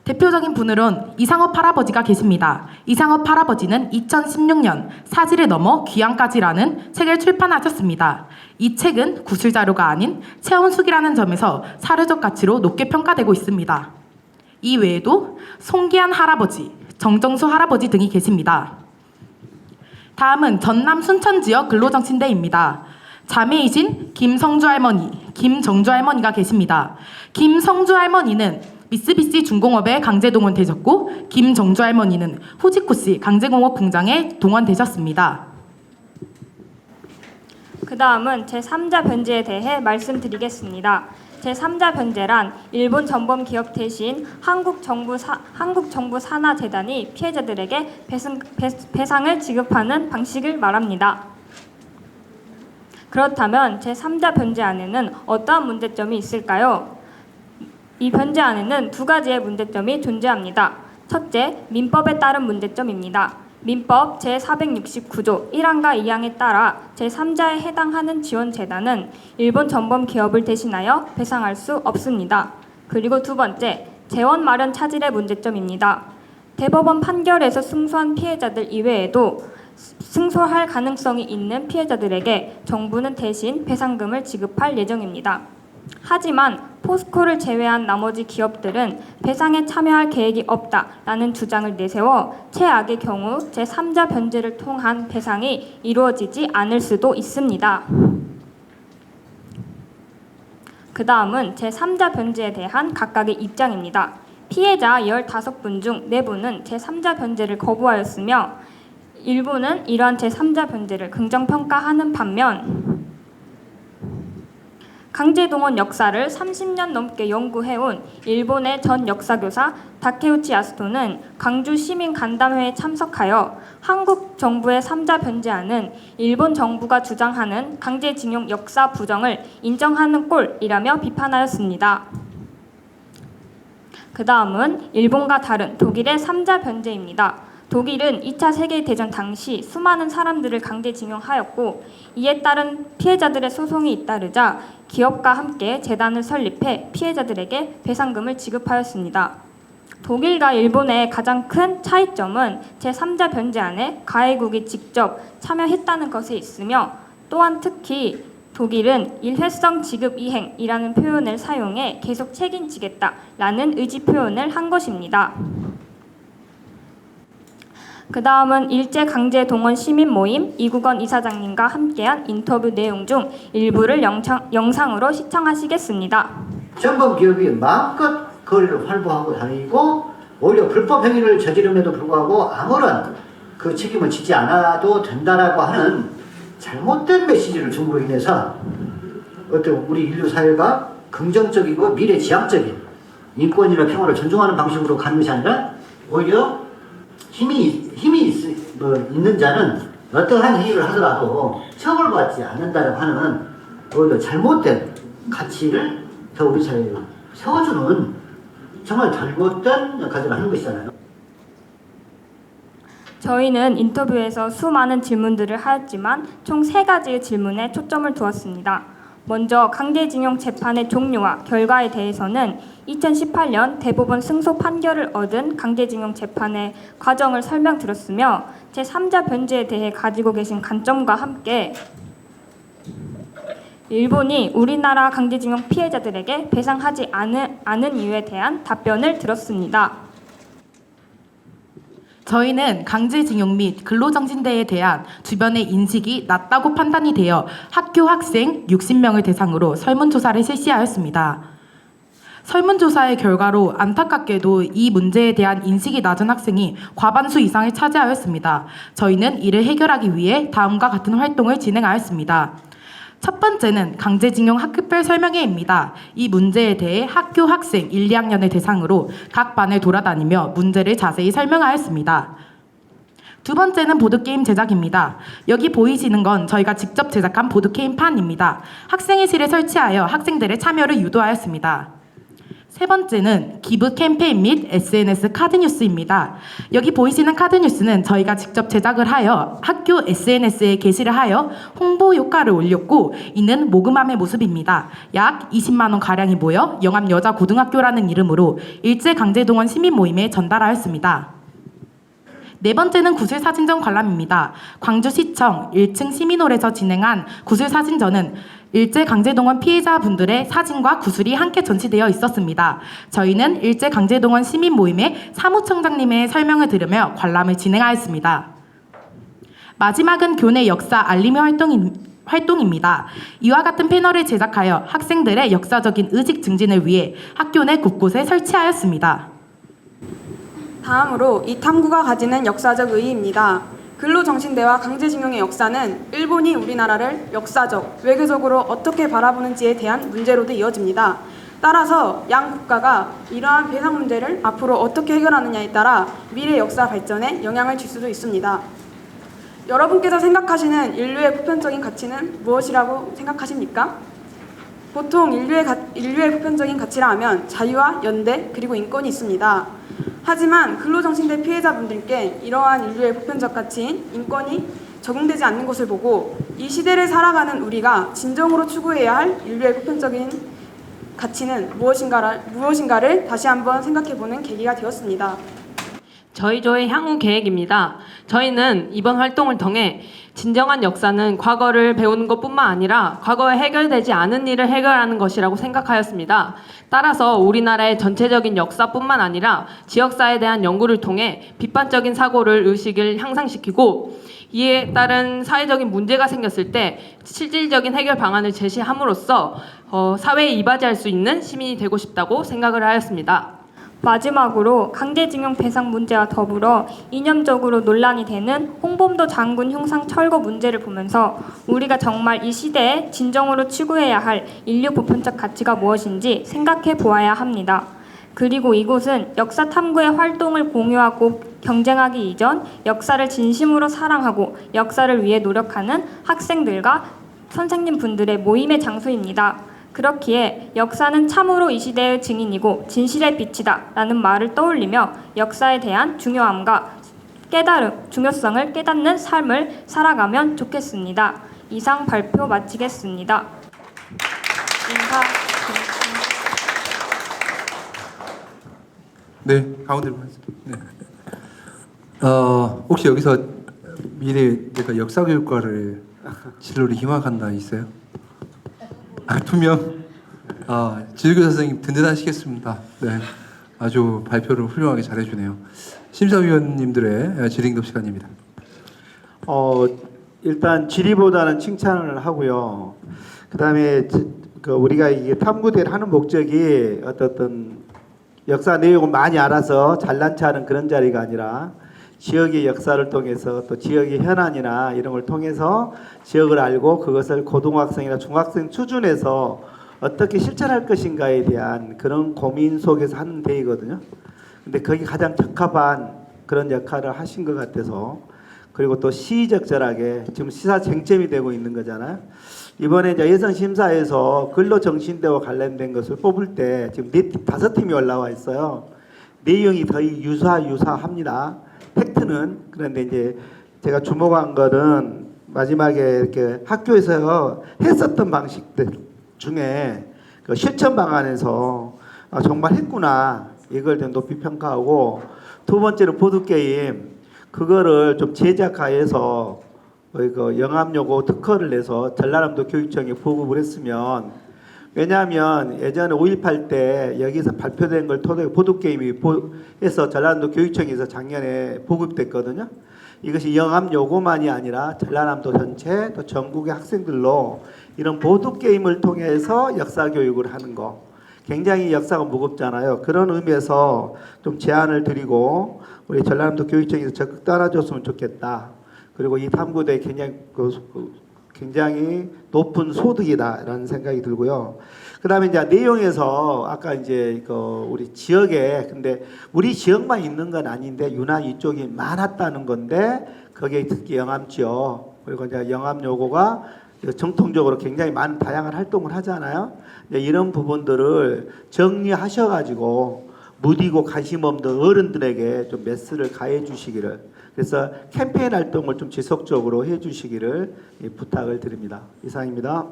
대표적인 분으로는 이상업 할아버지가 계십니다. 이상업 할아버지는 2016년 사지를 넘어 귀향까지라는 책을 출판하셨습니다. 이 책은 구술자료가 아닌 체험수기라는 점에서 사료적 가치로 높게 평가되고 있습니다. 이 외에도 송기한 할아버지, 정정수 할아버지 등이 계십니다. 다음은 전남 순천지역 근로정신대입니다. 자매이신 김성주 할머니, 김정주 할머니가 계십니다. 김성주 할머니는 미쓰비시 중공업에 강제 동원되셨고 김정주 할머니는 후지코시 강제공업 공장에 동원되셨습니다. 그 다음은 제3자 변제에 대해 말씀드리겠습니다. 제3자 변제란 일본 전범 기업 대신 한국정부 산하재단이 피해자들에게 배상을 지급하는 방식을 말합니다. 그렇다면 제3자 변제안에는 어떠한 문제점이 있을까요? 이 변제안에는 두 가지의 문제점이 존재합니다. 첫째, 민법에 따른 문제점입니다. 민법 제469조 1항과 2항에 따라 제3자에 해당하는 지원재단은 일본 전범 기업을 대신하여 배상할 수 없습니다. 그리고 두 번째, 재원 마련 차질의 문제점입니다. 대법원 판결에서 승소한 피해자들 이외에도 승소할 가능성이 있는 피해자들에게 정부는 대신 배상금을 지급할 예정입니다. 하지만 포스코를 제외한 나머지 기업들은 배상에 참여할 계획이 없다라는 주장을 내세워 최악의 경우 제3자 변제를 통한 배상이 이루어지지 않을 수도 있습니다. 그 다음은 제3자 변제에 대한 각각의 입장입니다. 피해자 15분 중 4분은 제3자 변제를 거부하였으며 일부는 이러한 제3자 변제를 긍정평가하는 반면 강제동원 역사를 30년 넘게 연구해온 일본의 전 역사교사 다케우치 야스토는 광주 시민 간담회에 참석하여 한국 정부의 3자 변제안은 일본 정부가 주장하는 강제징용 역사 부정을 인정하는 꼴이라며 비판하였습니다. 그 다음은 일본과 다른 독일의 3자 변제입니다. 독일은 2차 세계대전 당시 수많은 사람들을 강제징용하였고 이에 따른 피해자들의 소송이 잇따르자 기업과 함께 재단을 설립해 피해자들에게 배상금을 지급하였습니다. 독일과 일본의 가장 큰 차이점은 제3자 변제안에 가해국이 직접 참여했다는 것에 있으며 또한 특히 독일은 일회성 지급 이행이라는 표현을 사용해 계속 책임지겠다라는 의지 표현을 한 것입니다. 그 다음은 일제강제동원 시민모임 이국원 이사장님과 함께한 인터뷰 내용 중 일부를 영상으로 시청하시겠습니다. 전범 기업이 마음껏 거리를 활보하고 다니고 오히려 불법 행위를 저지름에도 불구하고 아무런 그 책임을 지지 않아도 된다라고 하는 잘못된 메시지를 줌으로 인해서 어떤 우리 인류 사회가 긍정적이고 미래지향적인 인권이나 평화를 존중하는 방식으로 가는 것이 아니라 오히려 힘이 있는 자는 어떠한 행위를 하더라도 처벌받지 않는다고 하는 오히려 잘못된 가치를 더 우리 사회에 세워주는 정말 잘못된 역할을 하는 것이잖아요. 저희는 인터뷰에서 수많은 질문들을 하였지만 총 3가지의 질문에 초점을 두었습니다. 먼저 강제징용 재판의 종류와 결과에 대해서는 2018년 대법원 승소 판결을 얻은 강제징용 재판의 과정을 설명드렸으며 제3자 변제에 대해 가지고 계신 관점과 함께 일본이 우리나라 강제징용 피해자들에게 배상하지 않은 이유에 대한 답변을 들었습니다. 저희는 강제징용 및 근로정신대에 대한 주변의 인식이 낮다고 판단이 되어 학교 학생 60명을 대상으로 설문조사를 실시하였습니다. 설문조사의 결과로 안타깝게도 이 문제에 대한 인식이 낮은 학생이 과반수 이상을 차지하였습니다. 저희는 이를 해결하기 위해 다음과 같은 활동을 진행하였습니다. 첫 번째는 강제징용 학급별 설명회입니다. 이 문제에 대해 학교 학생 1, 2학년을 대상으로 각 반을 돌아다니며 문제를 자세히 설명하였습니다. 두 번째는 보드게임 제작입니다. 여기 보이시는 건 저희가 직접 제작한 보드게임판입니다. 학생회실에 설치하여 학생들의 참여를 유도하였습니다. 세 번째는 기부 캠페인 및 SNS 카드뉴스입니다. 여기 보이시는 카드뉴스는 저희가 직접 제작을 하여 학교 SNS에 게시를 하여 홍보 효과를 올렸고 이는 모금함의 모습입니다. 약 20만 원 가량이 모여 영암여자고등학교라는 이름으로 일제강제동원 시민모임에 전달하였습니다. 네 번째는 구슬사진전 관람입니다. 광주시청 1층 시민홀에서 진행한 구슬사진전은 일제강제동원 피해자분들의 사진과 구슬이 함께 전시되어 있었습니다. 저희는 일제강제동원 시민모임의 사무청장님의 설명을 들으며 관람을 진행하였습니다. 마지막은 교내 역사 알림의 활동입니다. 이와 같은 패널을 제작하여 학생들의 역사적인 의식 증진을 위해 학교 내 곳곳에 설치하였습니다. 다음으로 이 탐구가 가지는 역사적 의의입니다. 근로정신대와 강제징용의 역사는 일본이 우리나라를 역사적, 외교적으로 어떻게 바라보는지에 대한 문제로도 이어집니다. 따라서 양 국가가 이러한 배상 문제를 앞으로 어떻게 해결하느냐에 따라 미래 역사 발전에 영향을 줄 수도 있습니다. 여러분께서 생각하시는 인류의 보편적인 가치는 무엇이라고 생각하십니까? 보통 인류의 보편적인 가치라 하면 자유와 연대 그리고 인권이 있습니다. 하지만 근로정신대 피해자분들께 이러한 인류의 보편적 가치인 인권이 적용되지 않는 것을 보고 이 시대를 살아가는 우리가 진정으로 추구해야 할 인류의 보편적인 가치는 무엇인가를 다시 한번 생각해보는 계기가 되었습니다. 저희 조의 향후 계획입니다. 저희는 이번 활동을 통해 진정한 역사는 과거를 배우는 것뿐만 아니라 과거에 해결되지 않은 일을 해결하는 것이라고 생각하였습니다. 따라서 우리나라의 전체적인 역사뿐만 아니라 지역사에 대한 연구를 통해 비판적인 사고를 의식을 향상시키고 이에 따른 사회적인 문제가 생겼을 때 실질적인 해결 방안을 제시함으로써 사회에 이바지할 수 있는 시민이 되고 싶다고 생각을 하였습니다. 마지막으로 강제징용 배상 문제와 더불어 이념적으로 논란이 되는 홍범도 장군 흉상 철거 문제를 보면서 우리가 정말 이 시대에 진정으로 추구해야 할 인류 보편적 가치가 무엇인지 생각해 보아야 합니다. 그리고 이곳은 역사 탐구의 활동을 공유하고 경쟁하기 이전 역사를 진심으로 사랑하고 역사를 위해 노력하는 학생들과 선생님 분들의 모임의 장소입니다. 그렇기에 역사는 참으로 이 시대의 증인이고 진실의 빛이다 라는 말을 떠올리며 역사에 대한 중요함과 중요성을 깨닫는 삶을 살아가면 좋겠습니다. 이상 발표 마치겠습니다. 네, 가운데로 가겠습니다. 네. 혹시 여기서 미래 내가 역사교육과를 진로를 희망한다 있어요? 두 명. 지도교사 선생님 든든하시겠습니다. 네, 아주 발표를 훌륭하게 잘해주네요. 심사위원님들의 질의응답 시간입니다. 일단 질의보다는 칭찬을 하고요. 그다음에 우리가 이게 탐구대를 하는 목적이 어떤 역사 내용을 많이 알아서 잘난 체하는 그런 자리가 아니라 지역의 역사를 통해서 또 지역의 현안이나 이런 걸 통해서 지역을 알고 그것을 고등학생이나 중학생 수준에서 어떻게 실천할 것인가에 대한 그런 고민 속에서 하는 대회거든요. 근데 거기 가장 적합한 그런 역할을 하신 것 같아서, 그리고 또 시의적절하게 지금 시사 쟁점이 되고 있는 거잖아요. 이번에 이제 예선심사에서 근로정신대와 관련된 것을 뽑을 때 지금 5팀이 올라와 있어요. 내용이 거의 유사합니다. 팩트는. 그런데 이제 제가 주목한 거는 마지막에 이렇게 학교에서 했었던 방식들 중에 그 실천 방안에서 정말 했구나 이걸 좀 높이 평가하고, 두 번째로 보드게임 그거를 좀 제작화해서 그 영암여고 특허를 내서 전라남도 교육청에 보급을 했으면, 왜냐하면 예전에 5.18 때 여기서 발표된 걸 토대로 보드게임이 해서 전라남도 교육청에서 작년에 보급됐거든요. 이것이 영암여고만이 아니라 전라남도 전체 또 전국의 학생들로 이런 보드게임을 통해서 역사교육을 하는 거, 굉장히 역사가 무겁잖아요. 그런 의미에서 좀 제안을 드리고 우리 전라남도 교육청에서 적극 따라줬으면 좋겠다. 그리고 이 탐구대 굉장히 높은 소득이다라는 생각이 들고요. 그다음에 이제 내용에서 아까 이제 우리 지역에, 근데 우리 지역만 있는 건 아닌데 유난 이쪽이 많았다는 건데 거기에 특히 영암 지역, 그리고 이제 영암여고가 정통적으로 굉장히 많은 다양한 활동을 하잖아요. 이런 부분들을 정리하셔가지고 무디고 관심 없는 어른들에게 좀 메스를 가해 주시기를, 그래서 캠페인 활동을 좀 지속적으로 해 주시기를 부탁을 드립니다. 이상입니다.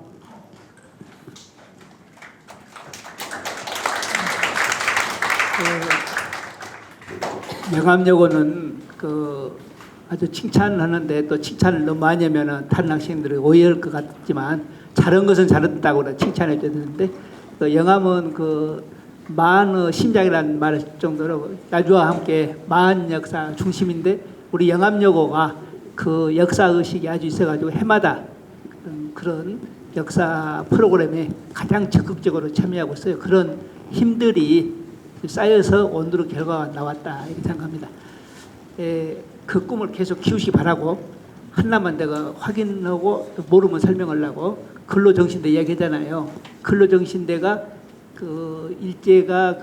영암여고는 아주 칭찬을 하는데 또 칭찬을 너무 많이 하면 다른 학생들이 오해할 것 같지만 잘한 것은 잘했다고 칭찬해 주는데, 영암은 마흔의 심장이라는 말 정도로 야주와 함께 마흔 역사 중심인데, 우리 영암여고가 그 역사 의식이 아주 있어가지고 해마다 그런 역사 프로그램에 가장 적극적으로 참여하고 있어요. 그런 힘들이 쌓여서 오늘의 결과가 나왔다 이렇게 생각합니다. 그 꿈을 계속 키우시기 바라고, 하나만 내가 확인하고 모르면 설명하려고 근로정신대 이야기하잖아요. 근로정신대가 일제가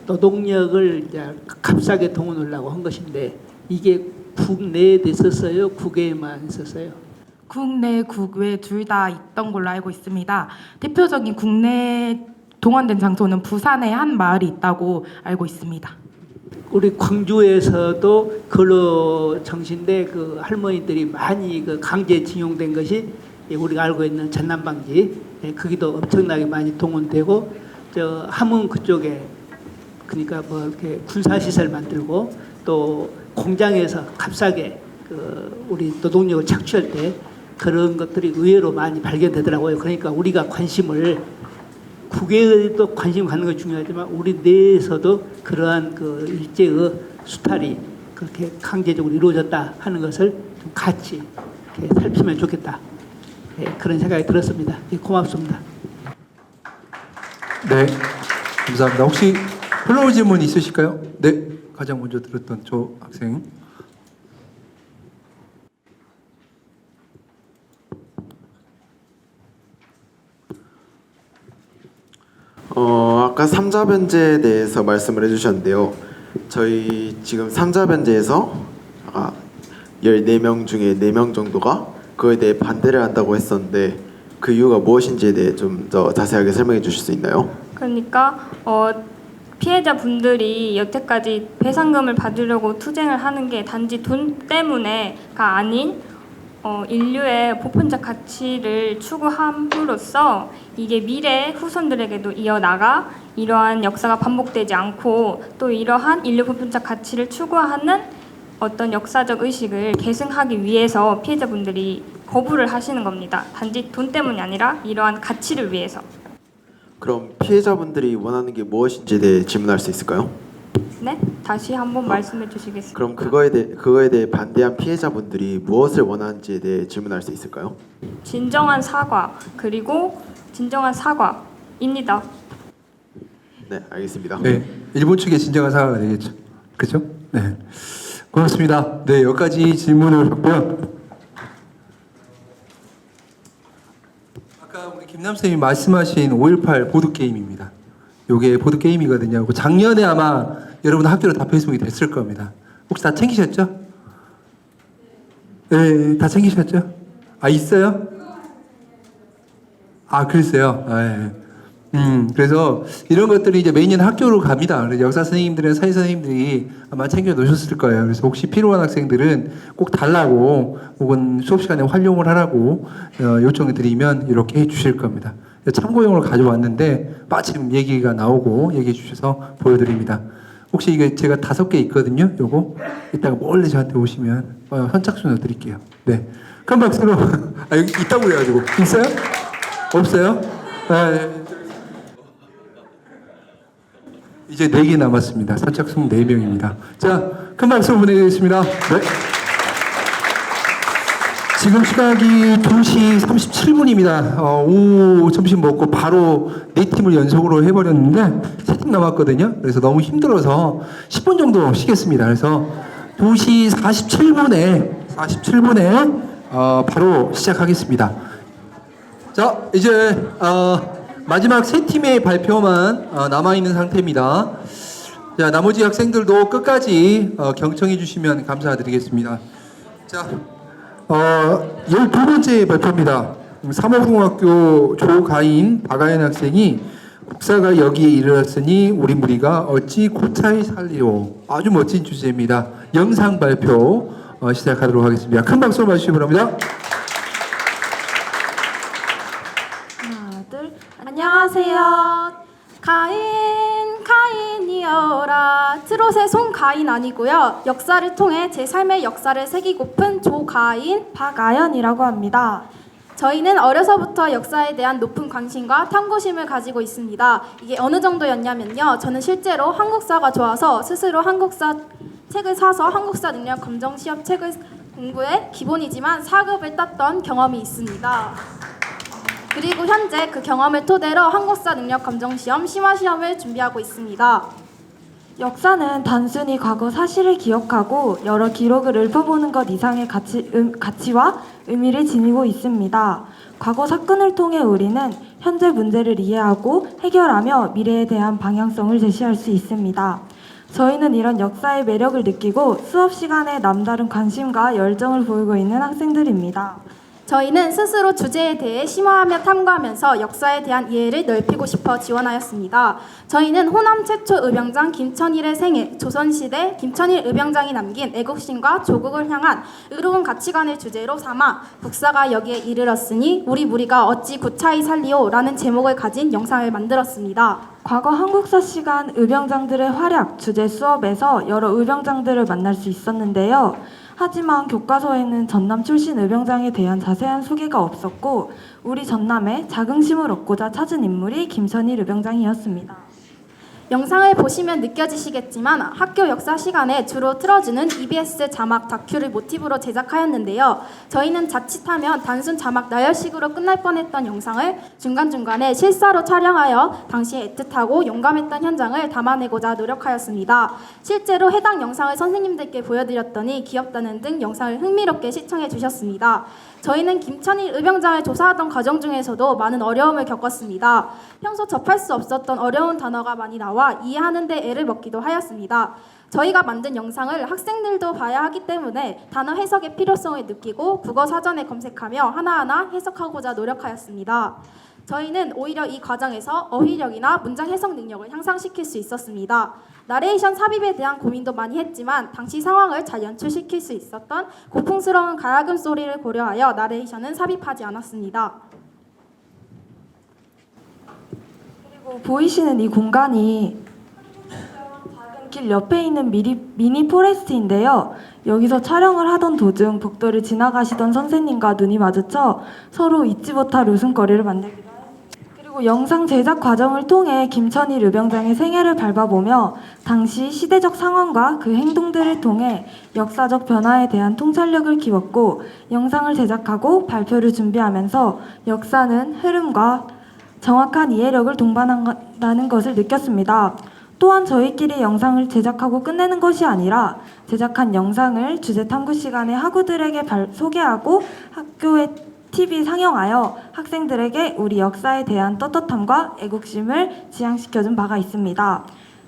노동력을 이제 값싸게 동원하려고 한 것인데, 이게 국내에 있었어요? 국외에만 있었어요? 국내, 국외 둘 다 있던 걸로 알고 있습니다. 대표적인 국내 동원된 장소는 부산에 한 마을이 있다고 알고 있습니다. 우리 광주에서도 근로정신대 할머니들이 많이 강제징용된 것이 우리가 알고 있는 전남방지, 거기도 엄청나게 많이 동원되고, 저 함흥 그쪽에 그러니까 이렇게 군사시설 만들고 또 공장에서 값싸게 그 우리 노동력을 착취할 때 그런 것들이 의외로 많이 발견되더라고요. 그러니까 우리가 관심을 국외에도 관심을 갖는 것이 중요하지만 우리 내에서도 그러한 그 일제의 수탈이 그렇게 강제적으로 이루어졌다 하는 것을 좀 같이 이렇게 살피면 좋겠다. 예, 그런 생각이 들었습니다. 예, 고맙습니다. 네, 감사합니다. 혹시 플로우 질문 있으실까요? 네, 가장 먼저 들었던 조 학생. 아까 삼자 변제에 대해서 말씀을 해주셨는데요. 저희 지금 삼자 변제에서 14명 중에 4명 정도가 그거에 대해 반대를 한다고 했었는데 그 이유가 무엇인지에 대해 좀 더 자세하게 설명해 주실 수 있나요? 그러니까 피해자분들이 여태까지 배상금을 받으려고 투쟁을 하는 게 단지 돈 때문에가 아닌 인류의 보편적 가치를 추구함으로써 이게 미래 후손들에게도 이어나가 이러한 역사가 반복되지 않고 또 이러한 인류 보편적 가치를 추구하는 어떤 역사적 의식을 계승하기 위해서 피해자분들이 거부를 하시는 겁니다. 단지 돈 때문이 아니라 이러한 가치를 위해서. 그럼 피해자분들이 원하는 게 무엇인지에 대해 질문할 수 있을까요? 네? 다시 한번 말씀해 주시겠습니까? 그럼 그거에 대해 반대한 피해자분들이 무엇을 원하는지에 대해 질문할 수 있을까요? 진정한 사과 그리고 진정한 사과입니다. 네, 알겠습니다. 네, 일본 측의 진정한 사과가 되겠죠. 그렇죠? 네, 고맙습니다. 네, 여기까지 질문을 했고요. 아까 우리 김남 선생님이 말씀하신 5.18 보드 게임입니다. 요게 보드 게임이거든요. 작년에 아마 여러분 학교로 다 배송이 됐을 겁니다. 혹시 다 챙기셨죠? 네, 다 챙기셨죠? 아, 있어요? 아, 글쎄요. 네. 그래서 이런 것들이 이제 매년 학교로 갑니다. 그래서 역사 선생님들이나 사회 선생님들이 아마 챙겨 놓으셨을 거예요. 그래서 혹시 필요한 학생들은 꼭 달라고 혹은 수업 시간에 활용을 하라고 요청을 드리면 이렇게 해 주실 겁니다. 참고용으로 가져왔는데 마침 얘기가 나오고 얘기해 주셔서 보여드립니다. 혹시 이게 제가 5개 있거든요. 요거 이따가 몰래 저한테 오시면 선착순으로 드릴게요. 네. 큰 박수로. 아, 여기 있다고 그래가지고. 있어요? 없어요? 네. 이제 4개 남았습니다. 선착순 4명입니다. 자, 큰 박수 보내드리겠습니다. 네. 지금 시각이 2시 37분입니다. 오후 점심 먹고 바로 4팀을 연속으로 해버렸는데 3팀 남았거든요. 그래서 너무 힘들어서 10분 정도 쉬겠습니다. 그래서 2시 47분에 바로 시작하겠습니다. 자, 이제 마지막 3팀의 발표만 남아있는 상태입니다. 자, 나머지 학생들도 끝까지 경청해 주시면 감사드리겠습니다. 자, 12번째 발표입니다. 삼호중학교 조가인 박아연 학생이 국사가 여기에 이르렀으니 우리 무리가 어찌 고차히 살리오. 아주 멋진 주제입니다. 영상 발표 시작하도록 하겠습니다. 큰 박수 맞으시기 바랍니다. 하나, 둘. 안녕하세요. 가인이여라. 트롯의 송가인 아니고요. 역사를 통해 제 삶의 역사를 새기고픈 조가인 박아연이라고 합니다. 저희는 어려서부터 역사에 대한 높은 관심과 탐구심을 가지고 있습니다. 이게 어느 정도였냐면요. 저는 실제로 한국사가 좋아서 스스로 한국사 책을 사서 한국사 능력 검정 시험 책을 공부해 기본이지만 4급을 땄던 경험이 있습니다. 그리고 현재 그 경험을 토대로 한국사 능력 검정 시험 심화 시험을 준비하고 있습니다. 역사는 단순히 과거 사실을 기억하고 여러 기록을 읊어보는 것 이상의 가치와 의미를 지니고 있습니다. 과거 사건을 통해 우리는 현재 문제를 이해하고 해결하며 미래에 대한 방향성을 제시할 수 있습니다. 저희는 이런 역사의 매력을 느끼고 수업 시간에 남다른 관심과 열정을 보이고 있는 학생들입니다. 저희는 스스로 주제에 대해 심화하며 탐구하면서 역사에 대한 이해를 넓히고 싶어 지원하였습니다. 저희는 호남 최초 의병장 김천일의 생애, 조선시대 김천일 의병장이 남긴 애국심과 조국을 향한 의로운 가치관을 주제로 삼아 국사가 여기에 이르렀으니 우리 무리가 어찌 구차히 살리오 라는 제목을 가진 영상을 만들었습니다. 과거 한국사 시간 의병장들의 활약 주제 수업에서 여러 의병장들을 만날 수 있었는데요. 하지만 교과서에는 전남 출신 의병장에 대한 자세한 소개가 없었고 우리 전남에 자긍심을 얻고자 찾은 인물이 김천일 의병장이었습니다. 영상을 보시면 느껴지시겠지만 학교 역사 시간에 주로 틀어주는 EBS 자막 다큐를 모티브로 제작하였는데요. 저희는 자칫하면 단순 자막 나열식으로 끝날 뻔했던 영상을 중간중간에 실사로 촬영하여 당시에 애틋하고 용감했던 현장을 담아내고자 노력하였습니다. 실제로 해당 영상을 선생님들께 보여드렸더니 귀엽다는 등 영상을 흥미롭게 시청해 주셨습니다. 저희는 김천일 의병장을 조사하던 과정 중에서도 많은 어려움을 겪었습니다. 평소 접할 수 없었던 어려운 단어가 많이 나와 이해하는 데 애를 먹기도 하였습니다. 저희가 만든 영상을 학생들도 봐야 하기 때문에 단어 해석의 필요성을 느끼고 국어 사전에 검색하며 하나하나 해석하고자 노력하였습니다. 저희는 오히려 이 과정에서 어휘력이나 문장 해석 능력을 향상시킬 수 있었습니다. 나레이션 삽입에 대한 고민도 많이 했지만 당시 상황을 잘 연출시킬 수 있었던 고풍스러운 가야금 소리를 고려하여 나레이션은 삽입하지 않았습니다. 그리고 보이시는 이 공간이 작은 길 옆에 있는 미니 포레스트인데요. 여기서 촬영을 하던 도중 복도를 지나가시던 선생님과 눈이 마주쳐 서로 잊지 못할 웃음거리를 만들기도 했습니다. 그리고 영상 제작 과정을 통해 김천일 의병장의 생애를 밟아보며 당시 시대적 상황과 그 행동들을 통해 역사적 변화에 대한 통찰력을 키웠고 영상을 제작하고 발표를 준비하면서 역사는 흐름과 정확한 이해력을 동반한다는 것을 느꼈습니다. 또한 저희끼리 영상을 제작하고 끝내는 것이 아니라 제작한 영상을 주제 탐구 시간에 학우들에게 소개하고 학교에 TV 상영하여 학생들에게 우리 역사에 대한 떳떳함과 애국심을 지향시켜준 바가 있습니다.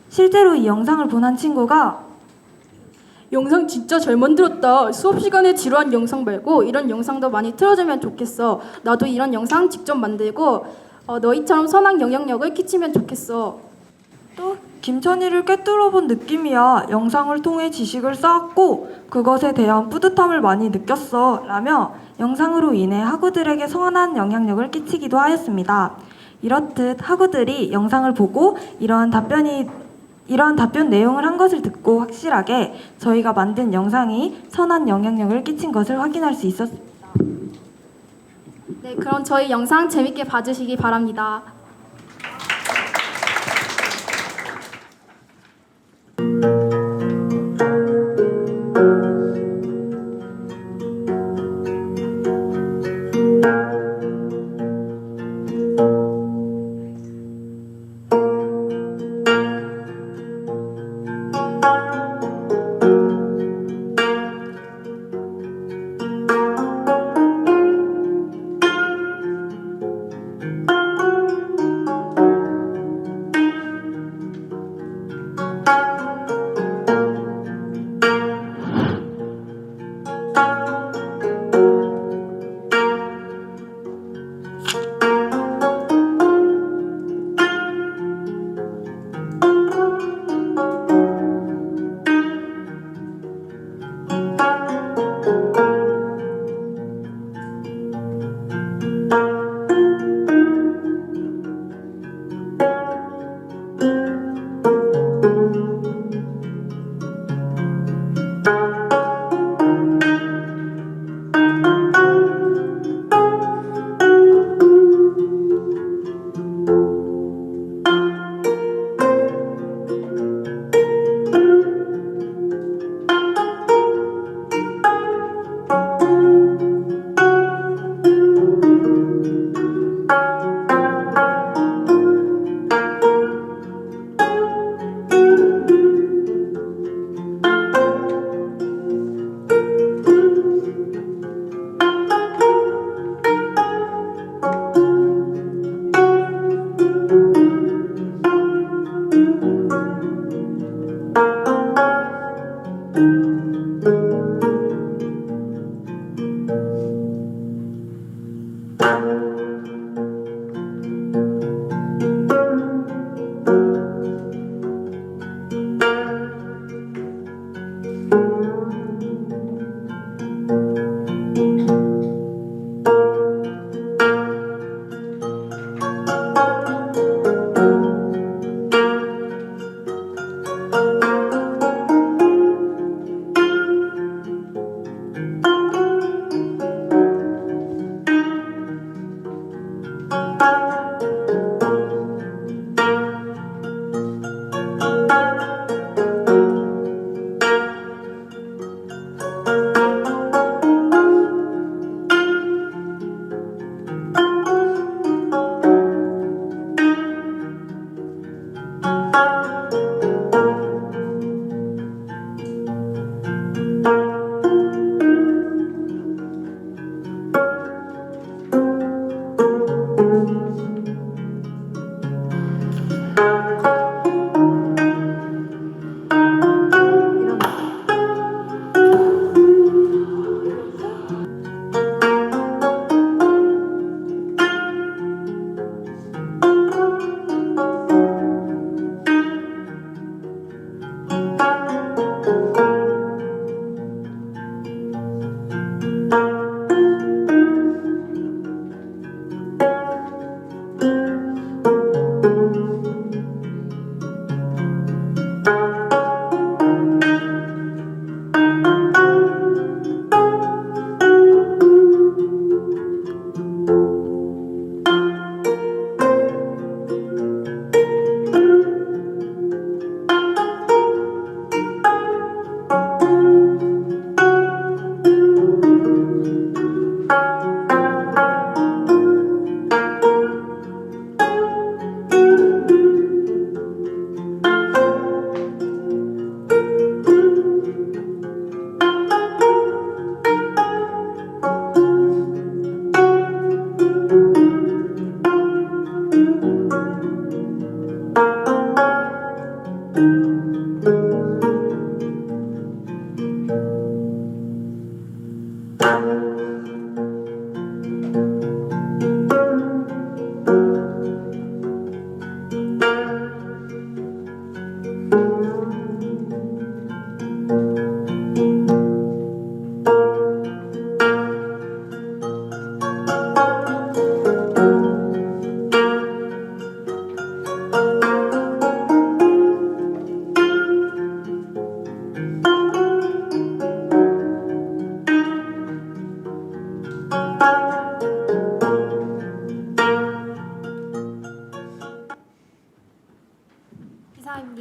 실제로 이 영상을 본 한 친구가 영상 진짜 잘 만들었다. 수업 시간에 지루한 영상 말고 이런 영상도 많이 틀어주면 좋겠어. 나도 이런 영상 직접 만들고 너희처럼 선한 영향력을 끼치면 좋겠어. 또 김천일을 꿰뚫어본 느낌이야. 영상을 통해 지식을 쌓았고 그것에 대한 뿌듯함을 많이 느꼈어 라며 영상으로 인해 학우들에게 선한 영향력을 끼치기도 하였습니다. 이렇듯 학우들이 영상을 보고 이러한 답변 내용을 한 것을 듣고 확실하게 저희가 만든 영상이 선한 영향력을 끼친 것을 확인할 수 있었습니다. 네, 그럼 저희 영상 재밌게 봐주시기 바랍니다.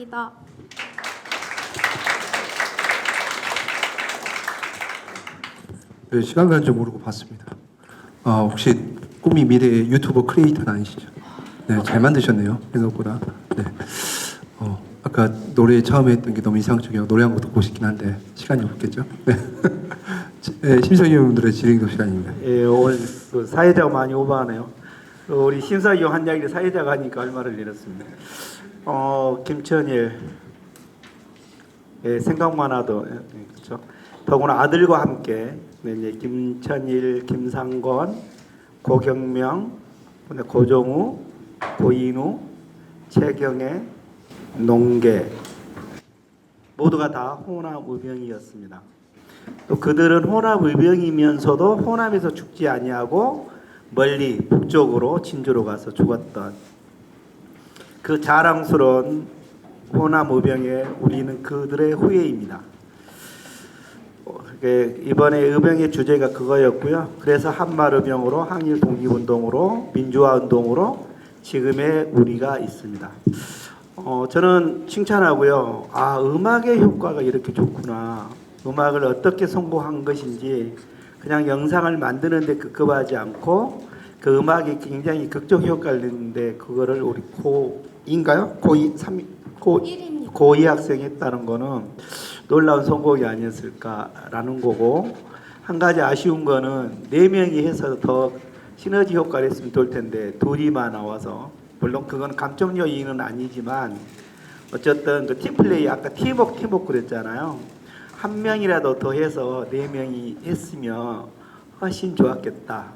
부탁드립니다. 네, 시간 가는 줄 모르고 봤습니다. 혹시 꿈이 미래 유튜버 크리에이터는 아니시죠? 네, 잘 만드셨네요. 생각보다. 네. 아까 노래 처음에 했던 게 너무 인상적이고 노래 한 곡 듣고 싶긴 한데 시간이 없겠죠? 네. 네, 심사위원들의 질의응답 시간입니다. 예, 오늘 그 사회자가 많이 오버하네요. 우리 심사위원 한 이야기를 사회자가 하니까 할 말을 잃었습니다. 김천일, 예, 생각만 하도, 예, 그렇죠. 더구나 아들과 함께 이제 김천일, 김상건, 고경명, 고종우, 고인우, 최경애, 농계 모두가 다 호남의병이었습니다. 또 그들은 호남의병이면서도 호남에서 죽지 아니하고 멀리 북쪽으로 진주로 가서 죽었던 그 자랑스러운 호남의병에 우리는 그들의 후예입니다. 이번에 의병의 주제가 그거였고요. 그래서 한말의병으로 항일 독립운동으로 민주화운동으로 지금의 우리가 있습니다. 저는 칭찬하고요. 음악의 효과가 이렇게 좋구나. 음악을 어떻게 성공한 것인지 그냥 영상을 만드는데 급급하지 않고 그 음악이 굉장히 극적 효과를 냈는데 그거를 우리 고2인가요? 고2 학생이 했다는 거는 놀라운 성공이 아니었을까라는 거고, 한 가지 아쉬운 거는 4명이 해서 더 시너지 효과를 했으면 좋을 텐데 둘이만 나와서, 물론 그건 감점 요인은 아니지만 어쨌든 그 팀플레이, 아까 팀워크 그랬잖아요. 한 명이라도 더 해서 4명이 했으면 훨씬 좋았겠다.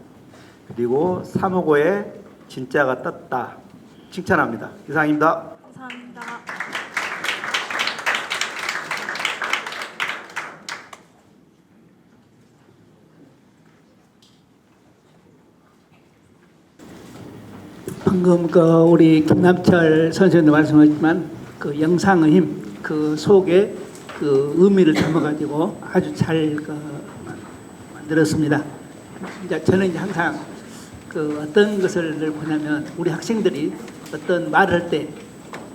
그리고 355에 진짜가 떴다. 칭찬합니다. 이상입니다. 감사합니다. 방금 우리 김남철 선생님도 말씀하셨지만 그 영상의 힘, 그 속에 그 의미를 담아가지고 아주 잘 만들었습니다. 이제 저는 이제 항상 그 어떤 것을 보냐면 우리 학생들이 어떤 말을 할 때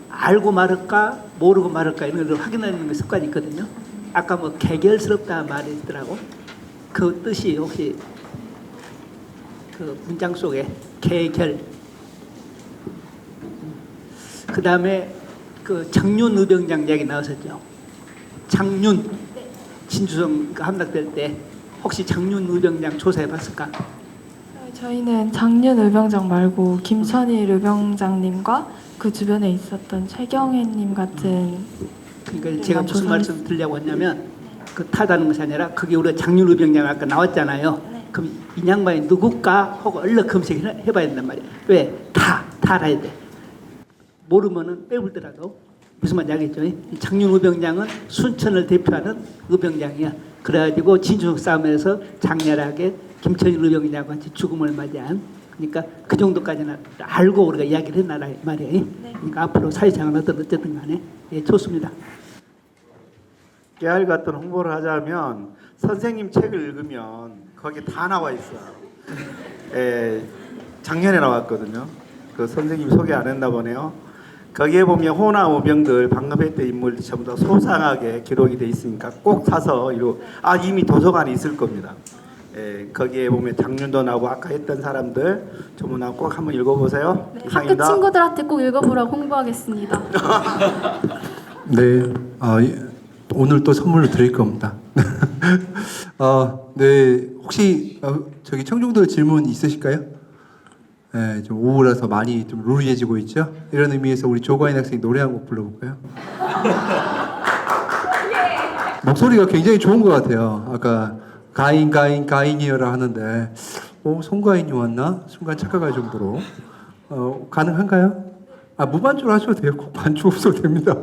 알고 말할까 모르고 말할까 이런 걸 확인하는 습관이 있거든요. 아까 뭐 개결스럽다 말이 있더라고. 그 뜻이 혹시 그 문장 속에 개결, 그 다음에 그 장윤 의병장 이야기 나왔었죠. 장윤, 진주성 함락될 때 혹시 장윤 의병장 조사해봤을까? 저희는 장윤 의병장 말고 김천일 의병장님과 그 주변에 있었던 최경애님 같은. 그러니까 제가 무슨 말씀 드리려고 했냐면 그 타다는 것이 아니라 그게 우리가 장윤 의병장 아까 나왔잖아요. 그럼 이 양반이 누굴까 하고 얼른 검색해봐야 된단 말이야. 왜? 다 알아야 돼. 모르면은 빼불더라도 무슨 말인지 알겠죠? 장윤 의병장은 순천을 대표하는 의병장이야. 그래가지고 진주성 싸움에서 장렬하게 김천일 의병장과 같이 죽음을 맞이한, 그러니까 그 정도까지는 알고 우리가 이야기를 했나 말이에요. 그러니까 앞으로 사회생활은 어쨌든 간에 예, 좋습니다. 깨알 같은 홍보를 하자면 선생님 책을 읽으면 거기 다 나와 있어요. 작년에 나왔거든요. 그 선생님 소개 안 했나 보네요. 거기에 보면 호남 의병들 방금 했던 인물들이 전부 다 소상하게 기록이 돼 있으니까 꼭 사서 이미 도서관에 있을 겁니다. 거기에 보면 장윤도 나오고 아까 했던 사람들 전부 나오고 꼭 한번 읽어보세요. 네, 학교 이상입니다. 친구들한테 꼭 읽어보라고 홍보하겠습니다. 네, 오늘 또 선물로 드릴 겁니다. 네, 혹시 저기 청중들 질문 있으실까요? 네, 좀 오후라서 많이 좀 루리해지고 있죠. 이런 의미에서 우리 조가인 학생이 노래 한 곡 불러볼까요? 목소리가 굉장히 좋은 것 같아요. 아까 가인이여라 하는데 송가인이 왔나? 순간 착각할 정도로 가능한가요? 무반주로 하셔도 돼요. 꼭 반주 없어도 됩니다.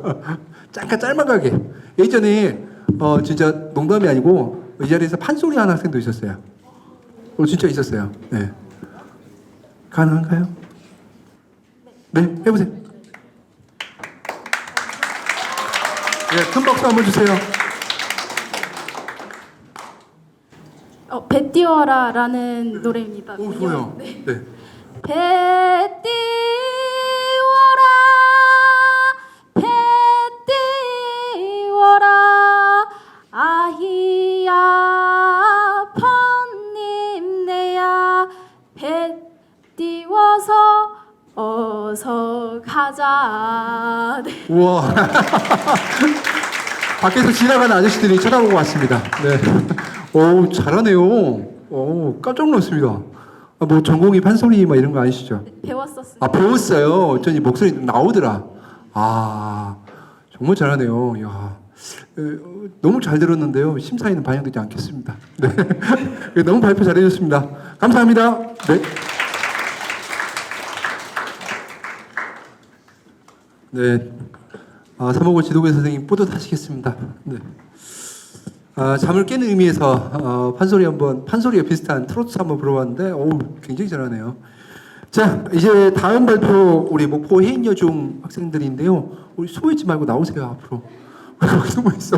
잠깐 짤막하게. 예전에 진짜 농담이 아니고 이 자리에서 판소리 하는 학생도 있었어요. 진짜 있었어요. 네. 가능한가요? 네, 해보세요. 네, 큰 박수 한번 주세요. 배 띄워라라는 노래입니다. 좋아요. 네. 네. 배 띄워라, 배 어서 가자. 네. 우와. 밖에서 지나가는 아저씨들이 쳐다보고 왔습니다. 네. 오, 잘하네요. 오, 깜짝 놀랐습니다. 아, 뭐 전공이 판소리 막 이런 거 아니시죠? 배웠었어요. 아, 배웠어요. 어쩐지 목소리 나오더라. 아, 정말 잘하네요. 야, 너무 잘 들었는데요. 심사위는 반영되지 않겠습니다. 네. 너무 발표 잘해주셨습니다. 감사합니다. 네. 네. 아, 3호고 지도부 선생님 뿌듯하시겠습니다. 네. 아, 잠을 깨는 의미에서 판소리와 비슷한 트로트 한번 불러봤는데, 어우, 굉장히 잘하네요. 자, 이제 다음 발표 우리 목포 해인여중 학생들인데요. 우리 숨어있지 말고 나오세요, 앞으로. 왜 거기 숨어있어?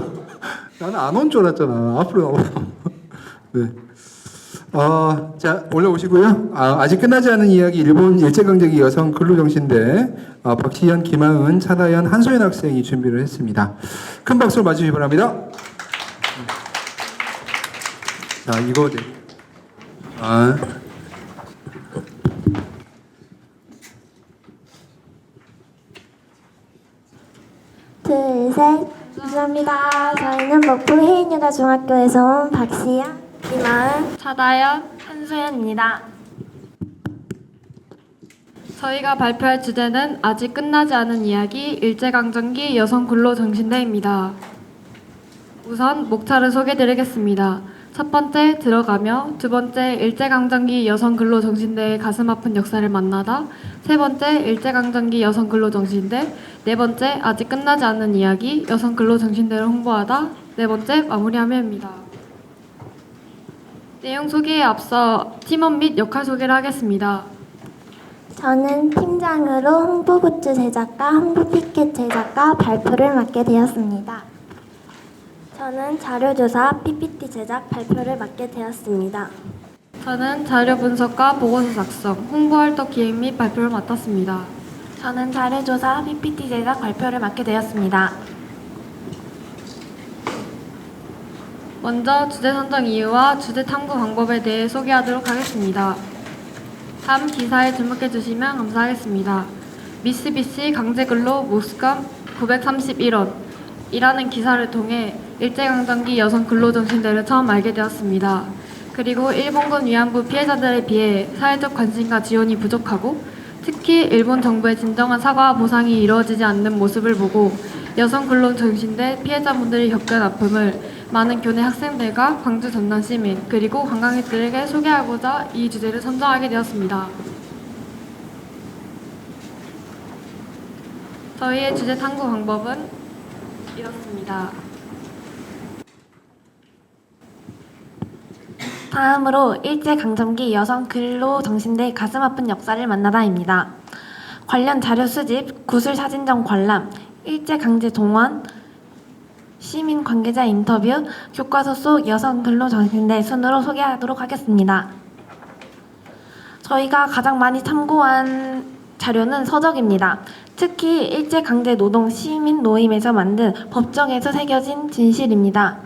나는 안 온 줄 알았잖아. 앞으로 나오세요. 네. 자, 올라오시고요. 아직 끝나지 않은 이야기 일본 일제강점기 여성 근로정신대 박시현, 김하은, 차다연, 한소연 학생이 준비를 했습니다. 큰 박수로 맞으시기 바랍니다. 자, 이거 둘, 셋. 감사합니다. 저희는 목포 해인여가 중학교에서 온 박시연, 김하은, 차다연, 한소연입니다. 저희가 발표할 주제는 아직 끝나지 않은 이야기 일제강점기 여성 근로정신대입니다. 우선 목차를 소개드리겠습니다. 첫 번째 들어가며, 두 번째 일제강점기 여성 근로정신대의 가슴 아픈 역사를 만나다, 세 번째 일제강점기 여성 근로정신대, 네 번째 아직 끝나지 않은 이야기 여성 근로정신대를 홍보하다, 네 번째 마무리하며입니다. 내용 소개에 앞서 팀원 및 역할 소개를 하겠습니다. 저는 팀장으로 홍보 굿즈 제작과 홍보 피켓 제작과 발표를 맡게 되었습니다. 저는 자료조사, PPT 제작, 발표를 맡게 되었습니다. 저는 자료 분석과 보고서 작성, 홍보활동 기획 및 발표를 맡았습니다. 저는 자료조사, PPT 제작, 발표를 맡게 되었습니다. 먼저 주제 선정 이유와 주제 탐구 방법에 대해 소개하도록 하겠습니다. 다음 기사에 주목해 주시면 감사하겠습니다. 미쓰비시 강제근로 모스감 931원 이라는 기사를 통해 일제강점기 여성 근로정신대를 처음 알게 되었습니다. 그리고 일본군 위안부 피해자들에 비해 사회적 관심과 지원이 부족하고 특히 일본 정부의 진정한 사과와 보상이 이루어지지 않는 모습을 보고 여성 근로정신대 피해자분들이 겪은 아픔을 많은 교내 학생들과 광주 전남 시민 그리고 관광객들에게 소개하고자 이 주제를 선정하게 되었습니다. 저희의 주제 탐구 방법은 이렇습니다. 다음으로 일제강점기 여성 근로정신대 가슴 아픈 역사를 만나다입니다. 관련 자료 수집, 구술 사진전 관람, 일제강제 동원, 시민 관계자 인터뷰, 교과서 속 여성 근로정신대 순으로 소개하도록 하겠습니다. 저희가 가장 많이 참고한 자료는 서적입니다. 특히 일제강제 노동 시민 모임에서 만든 법정에서 새겨진 진실입니다.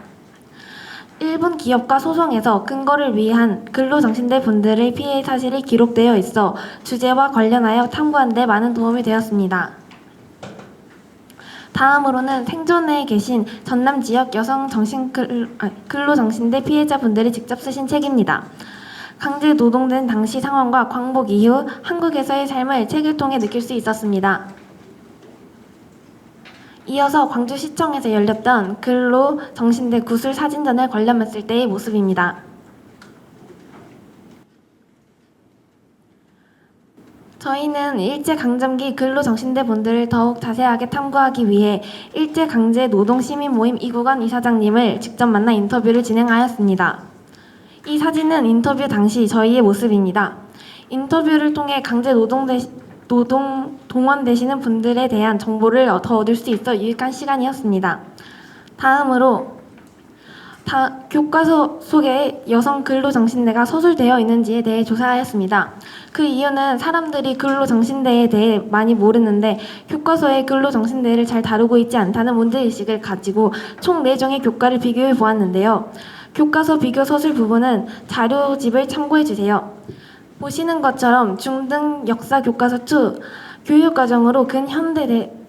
일본 기업과 소송에서 근거를 위한 근로정신대 분들의 피해 사실이 기록되어 있어 주제와 관련하여 탐구한 데 많은 도움이 되었습니다. 다음으로는 생존에 계신 전남 지역 여성 근로정신대 피해자분들이 직접 쓰신 책입니다. 강제 노동된 당시 상황과 광복 이후 한국에서의 삶을 책을 통해 느낄 수 있었습니다. 이어서 광주시청에서 열렸던 근로정신대 구술 사진전을 관람했을 때의 모습입니다. 저희는 일제강점기 근로정신대 분들을 더욱 자세하게 탐구하기 위해 일제강제노동시민 모임 이구관 이사장님을 직접 만나 인터뷰를 진행하였습니다. 이 사진은 인터뷰 당시 저희의 모습입니다. 인터뷰를 통해 동원되시는 분들에 대한 정보를 더 얻을 수 있어 유익한 시간이었습니다. 다음으로 교과서 속에 여성 근로정신대가 서술되어 있는지에 대해 조사하였습니다. 그 이유는 사람들이 근로정신대에 대해 많이 모르는데 교과서에 근로정신대를 잘 다루고 있지 않다는 문제의식을 가지고 총 4종의 교과를 비교해 보았는데요. 교과서 비교 서술 부분은 자료집을 참고해 주세요. 보시는 것처럼 중등 역사 교과서 2 교육과정으로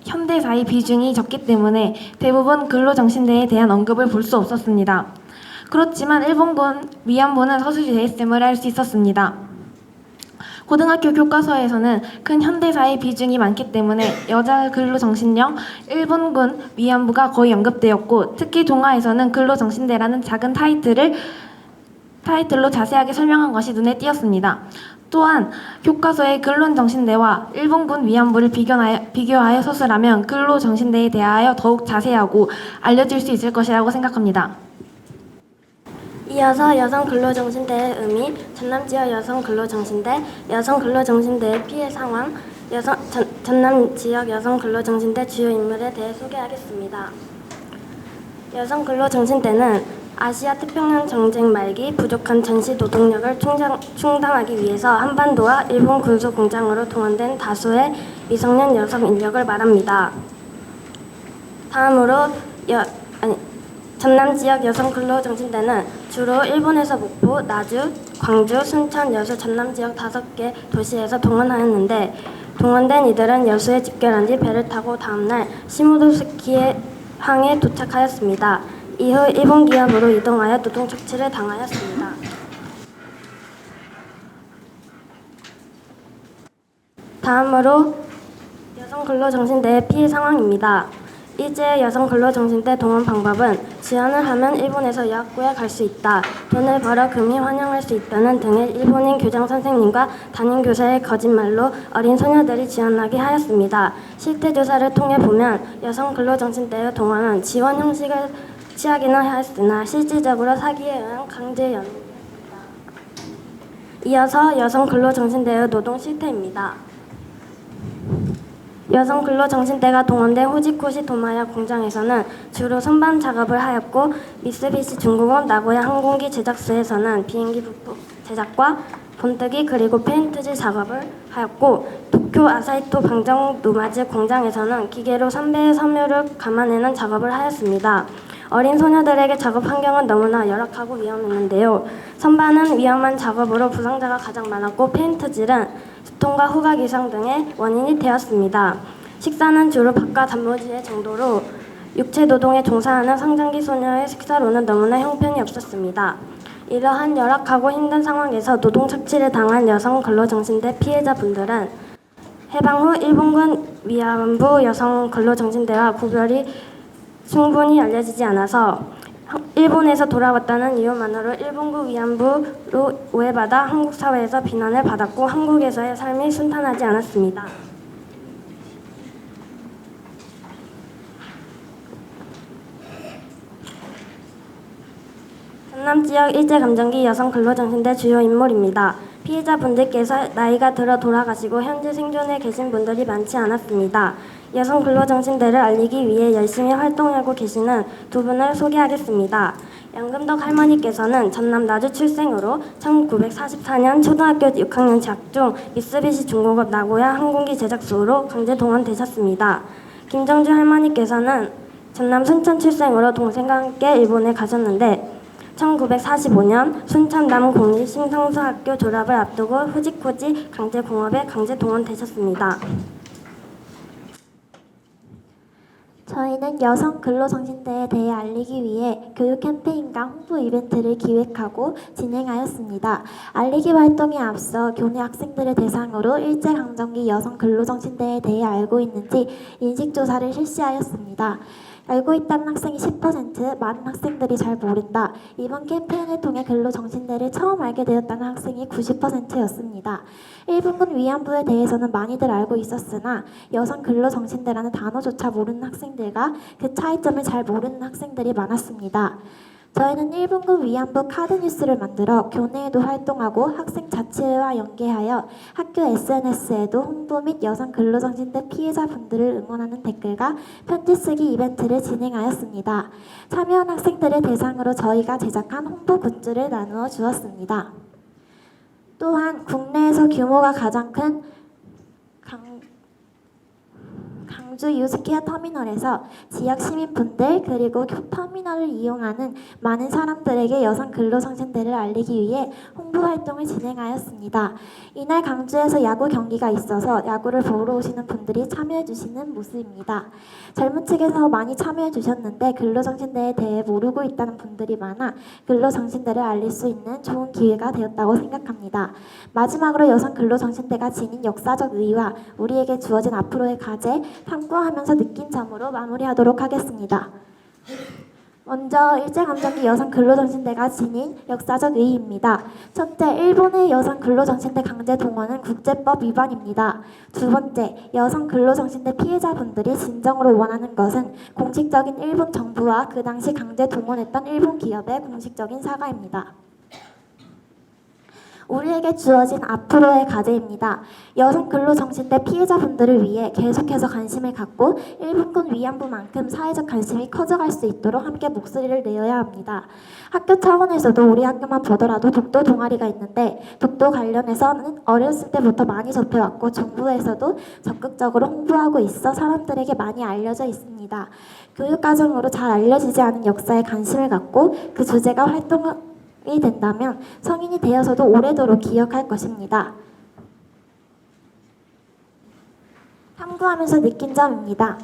현대사의 비중이 적기 때문에 대부분 근로정신대에 대한 언급을 볼 수 없었습니다. 그렇지만 일본군 위안부는 서술이 대했음을 알 수 있었습니다. 고등학교 교과서에서는 큰 현대사의 비중이 많기 때문에 여자 근로정신령 일본군 위안부가 거의 언급되었고, 특히 동화에서는 근로정신대라는 작은 타이틀로 자세하게 설명한 것이 눈에 띄었습니다. 또한 교과서의 근로정신대와 일본군 위안부를 비교하여 서술하면 근로정신대에 대하여 더욱 자세하고 알려질 수 있을 것이라고 생각합니다. 이어서 여성 근로정신대의 의미, 전남지역 여성 근로정신대, 여성 근로정신대의 피해 상황, 전남지역 여성 근로정신대 주요 인물에 대해 소개하겠습니다. 여성 근로정신대는 아시아 태평양 전쟁 말기 부족한 전시 노동력을 충당하기 위해서 한반도와 일본 군소 공장으로 동원된 다수의 미성년 여성 인력을 말합니다. 다음으로 전남 지역 여성 근로정신대는 주로 일본에서 목포, 나주, 광주, 순천, 여수, 전남 지역 5개 도시에서 동원하였는데, 동원된 이들은 여수에 집결한 뒤 배를 타고 다음날 시모노스키에 항에 도착하였습니다. 이후 일본 기업으로 이동하여 노동 착취를 당하였습니다. 다음으로 여성 근로정신대의 피해 상황입니다. 일제 여성 근로정신대 동원 방법은 지원을 하면 일본에서 여학교에 갈 수 있다, 돈을 벌어 금이 환영할 수 있다는 등의 일본인 교장 선생님과 담임교사의 거짓말로 어린 소녀들이 지원하게 하였습니다. 실태 조사를 통해 보면 여성 근로정신대의 동원은 지원 형식을 취하기는 하였으나 실질적으로 사기에 의한 강제 연입니다. 이어서 여성 근로정신대의 노동 실태입니다. 여성 근로정신대가 동원된 후지코시 도마야 공장에서는 주로 선반 작업을 하였고, 미쓰비시 중공업 나고야 항공기 제작소에서는 비행기 부품 제작과 본뜨기 그리고 페인트질 작업을 하였고, 도쿄 아사히토 방정 노마즈 공장에서는 기계로 선배의 섬유를 감아내는 작업을 하였습니다. 어린 소녀들에게 작업 환경은 너무나 열악하고 위험했는데요. 선반은 위험한 작업으로 부상자가 가장 많았고, 페인트질은 수통과 후각 이상 등의 원인이 되었습니다. 식사는 주로 밥과 단무지의 정도로 육체 노동에 종사하는 성장기 소녀의 식사로는 너무나 형편이 없었습니다. 이러한 열악하고 힘든 상황에서 노동 착취를 당한 여성 근로정신대 피해자분들은 해방 후 일본군 위안부 여성 근로정신대와 구별이 충분히 알려지지 않아서 일본에서 돌아왔다는 이유만으로 일본군 위안부로 오해받아 한국 사회에서 비난을 받았고, 한국에서의 삶이 순탄하지 않았습니다. 전남 지역 일제감정기 여성 근로정신대 주요 인물입니다. 피해자분들께서 나이가 들어 돌아가시고 현재 생존해 계신 분들이 많지 않았습니다. 여성 근로정신대를 알리기 위해 열심히 활동하고 계시는 두 분을 소개하겠습니다. 양금덕 할머니께서는 전남 나주 출생으로 1944년 초등학교 6학년 재학 중 미쓰비시 중공업 나고야 항공기 제작소로 강제 동원되셨습니다. 김정주 할머니께서는 전남 순천 출생으로 동생과 함께 일본에 가셨는데, 1945년 순천 남공립신성수학교 졸업을 앞두고 후지코지 강제공업에 강제 동원되셨습니다. 저희는 여성 근로정신대에 대해 알리기 위해 교육 캠페인과 홍보 이벤트를 기획하고 진행하였습니다. 알리기 활동에 앞서 교내 학생들을 대상으로 일제강점기 여성 근로정신대에 대해 알고 있는지 인식조사를 실시하였습니다. 알고 있다는 학생이 10%, 많은 학생들이 잘 모른다. 이번 캠페인을 통해 근로정신대를 처음 알게 되었다는 학생이 90%였습니다. 일본군 위안부에 대해서는 많이들 알고 있었으나 여성 근로정신대라는 단어조차 모르는 학생들과 그 차이점을 잘 모르는 학생들이 많았습니다. 저희는 일본군 위안부 카드 뉴스를 만들어 교내에도 활동하고 학생 자치회와 연계하여 학교 SNS에도 홍보 및 여성 근로정신대 피해자분들을 응원하는 댓글과 편지 쓰기 이벤트를 진행하였습니다. 참여한 학생들을 대상으로 저희가 제작한 홍보 굿즈를 나누어 주었습니다. 또한 국내에서 규모가 가장 큰 광주 유스케어 터미널에서 지역 시민분들 그리고 터미널을 이용하는 많은 사람들에게 여성 근로정신대를 알리기 위해 홍보 활동을 진행하였습니다. 이날 광주에서 야구 경기가 있어서 야구를 보러 오시는 분들이 참여해 주시는 모습입니다. 젊은 층에서 많이 참여해 주셨는데 근로정신대에 대해 모르고 있다는 분들이 많아 근로정신대를 알릴 수 있는 좋은 기회가 되었다고 생각합니다. 마지막으로 여성 근로정신대가 지닌 역사적 의의와 우리에게 주어진 앞으로의 과제, 탐구하면서 느낀 점으로 마무리하도록 하겠습니다. 먼저 일제강점기 여성 근로정신대가 지닌 역사적 의의입니다. 첫째, 일본의 여성 근로정신대 강제 동원은 국제법 위반입니다. 두 번째, 여성 근로정신대 피해자분들이 진정으로 원하는 것은 공식적인 일본 정부와 그 당시 강제 동원했던 일본 기업의 공식적인 사과입니다. 우리에게 주어진 앞으로의 과제입니다. 여성 근로정신대 피해자분들을 위해 계속해서 관심을 갖고 일본군 위안부만큼 사회적 관심이 커져갈 수 있도록 함께 목소리를 내어야 합니다. 학교 차원에서도 우리 학교만 보더라도 독도 동아리가 있는데 독도 관련해서는 어렸을 때부터 많이 접해왔고 정부에서도 적극적으로 홍보하고 있어 사람들에게 많이 알려져 있습니다. 교육과정으로 잘 알려지지 않은 역사에 관심을 갖고 그 주제가 활동이 된다면 성인이 되어서도 오래도록 기억할 것입니다. 탐구하면서 느낀 점입니다.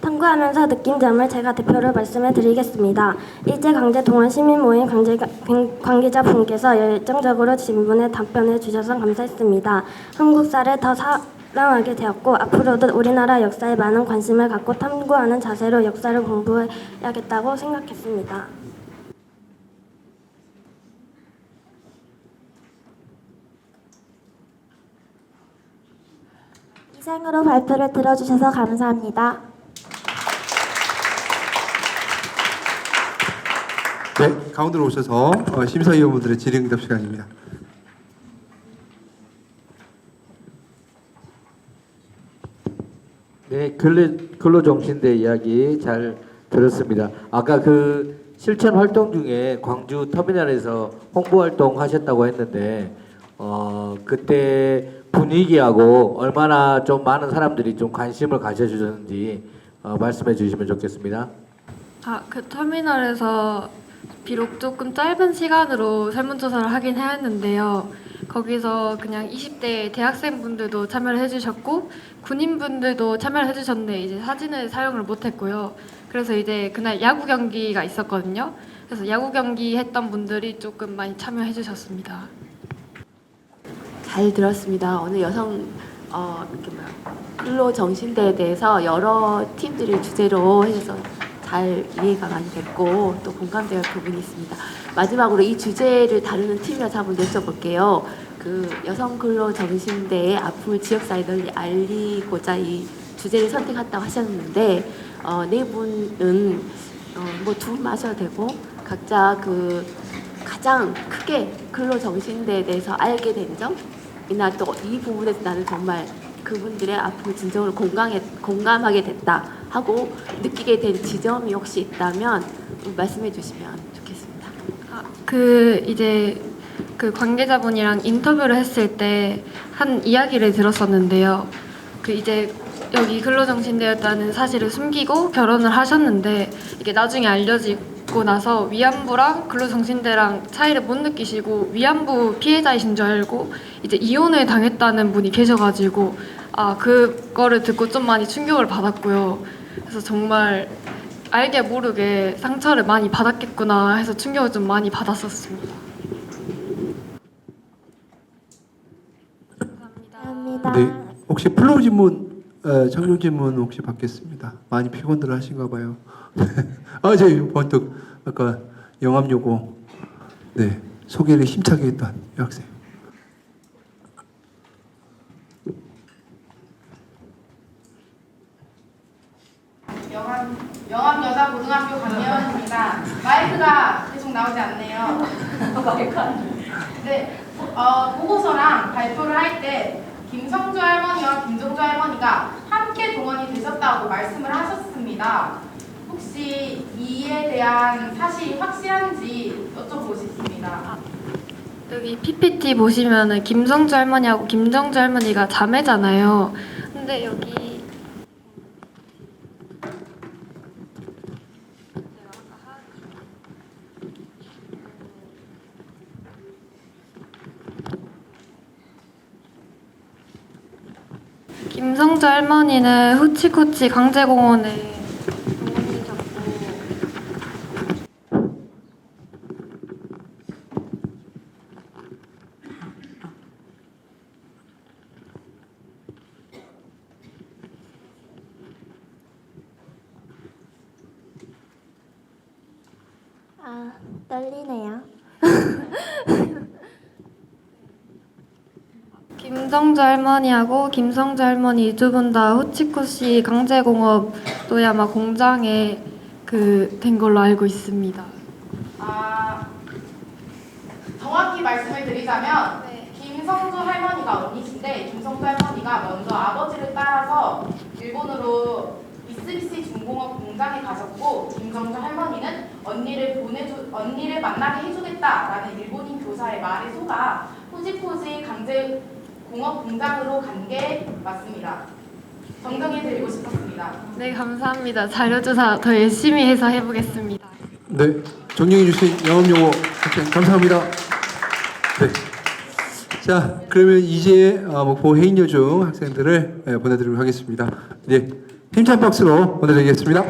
탐구하면서 느낀 점을 제가 대표로 말씀해 드리겠습니다. 일제강제 동원 시민모임 관계자분께서 열정적으로 질문에 답변해 주셔서 감사했습니다. 한국사를 더 사랑하게 되었고 앞으로도 우리나라 역사에 많은 관심을 갖고 탐구하는 자세로 역사를 공부해야겠다고 생각했습니다. 이상으로 발표를 들어주셔서 감사합니다. 네, 가운데로 오셔서 심사위원분들의 질의응답 시간입니다. 네, 근로정신대 이야기 잘 들었습니다. 아까 그 실천 활동 중에 광주 터미널에서 홍보 활동 하셨다고 했는데 그때 분위기하고 얼마나 좀 많은 사람들이 좀 관심을 가져주셨는지 말씀해 주시면 좋겠습니다. 그 터미널에서 비록 조금 짧은 시간으로 설문조사를 하긴 했는데요. 거기서 그냥 20대 대학생분들도 참여를 해주셨고 군인분들도 참여를 해주셨는데 이제 사진을 사용을 못했고요. 그래서 이제 그날 야구 경기가 있었거든요. 그래서 야구 경기 했던 분들이 조금 많이 참여해주셨습니다. 잘 들었습니다. 오늘 여성 근로정신대에 대해서 여러 팀들이 주제로 해서 잘 이해가 많이 됐고 또 공감될 부분이 있습니다. 마지막으로 이 주제를 다루는 팀이라서 한번 여쭤볼게요. 그 여성 근로정신대의 아픔을 지역사회에 널리 알리고자 이 주제를 선택했다고 하셨는데 네 분은 뭐 두 분 마셔도 되고 각자 그 가장 크게 근로정신대에 대해서 알게 된 점이나 또 이 부분에서 나는 정말 그분들의 아픔을 진정으로 공감하게 됐다 하고 느끼게 된 지점이 혹시 있다면 말씀해 주시면 좋겠습니다. 이제 그 관계자분이랑 인터뷰를 했을 때 한 이야기를 들었었는데요. 이제 여기 근로정신대였다는 사실을 숨기고 결혼을 하셨는데 이게 나중에 알려지고 나서 위안부랑 근로정신대랑 차이를 못 느끼시고 위안부 피해자이신 줄 알고 이제 이혼을 당했다는 분이 계셔가지고 그거를 듣고 좀 많이 충격을 받았고요. 그래서 정말 알게 모르게 상처를 많이 받았겠구나 해서 충격을 좀 많이 받았었습니다. 감사합니다. 네, 혹시 플로우 질문, 청룡 질문 혹시 받겠습니다. 많이 피곤들 하신가 봐요. 저희 번뜩 아까 영암 요고 소개를 힘차게 했던 여학생. 영암여자고등학교 강예원입니다. 마이크가 계속 나오지 않네요. 네, 보고서랑 발표를 할 때 김성주 할머니와 김종주 할머니가 함께 동원이 되셨다고 말씀을 하셨습니다. 혹시 이에 대한 사실이 확실한지 여쭤보겠습니다. 여기 PPT 보시면은 김성주 할머니하고 김정주 할머니가 자매잖아요. 근데 여기 김성주 할머니는 후치코치 강제공원에 아, 떨리네요. 김성주 할머니하고 김성주 할머니 두 분 다 후치코시 강제공업 노야마 공장에 된 걸로 알고 있습니다. 정확히 말씀을 드리자면 김성주 할머니가 언니신데 김성주 할머니가 먼저 아버지를 따라서 일본으로 미쓰비시 중공업 공장에 가셨고 김성주 할머니는 언니를 만나게 해주겠다라는 일본인 교사의 말에 속아 후지코시 강제공업 공장으로 간 게 맞습니다. 정정해드리고 싶었습니다. 네, 감사합니다. 자료조사 더 열심히 해서 해보겠습니다. 네, 정리해 주신 영업용어 학생 감사합니다. 네. 자, 그러면 이제 목포 해인여중 학생들을 보내드리도록 하겠습니다. 네, 힘찬 박수로 보내드리겠습니다.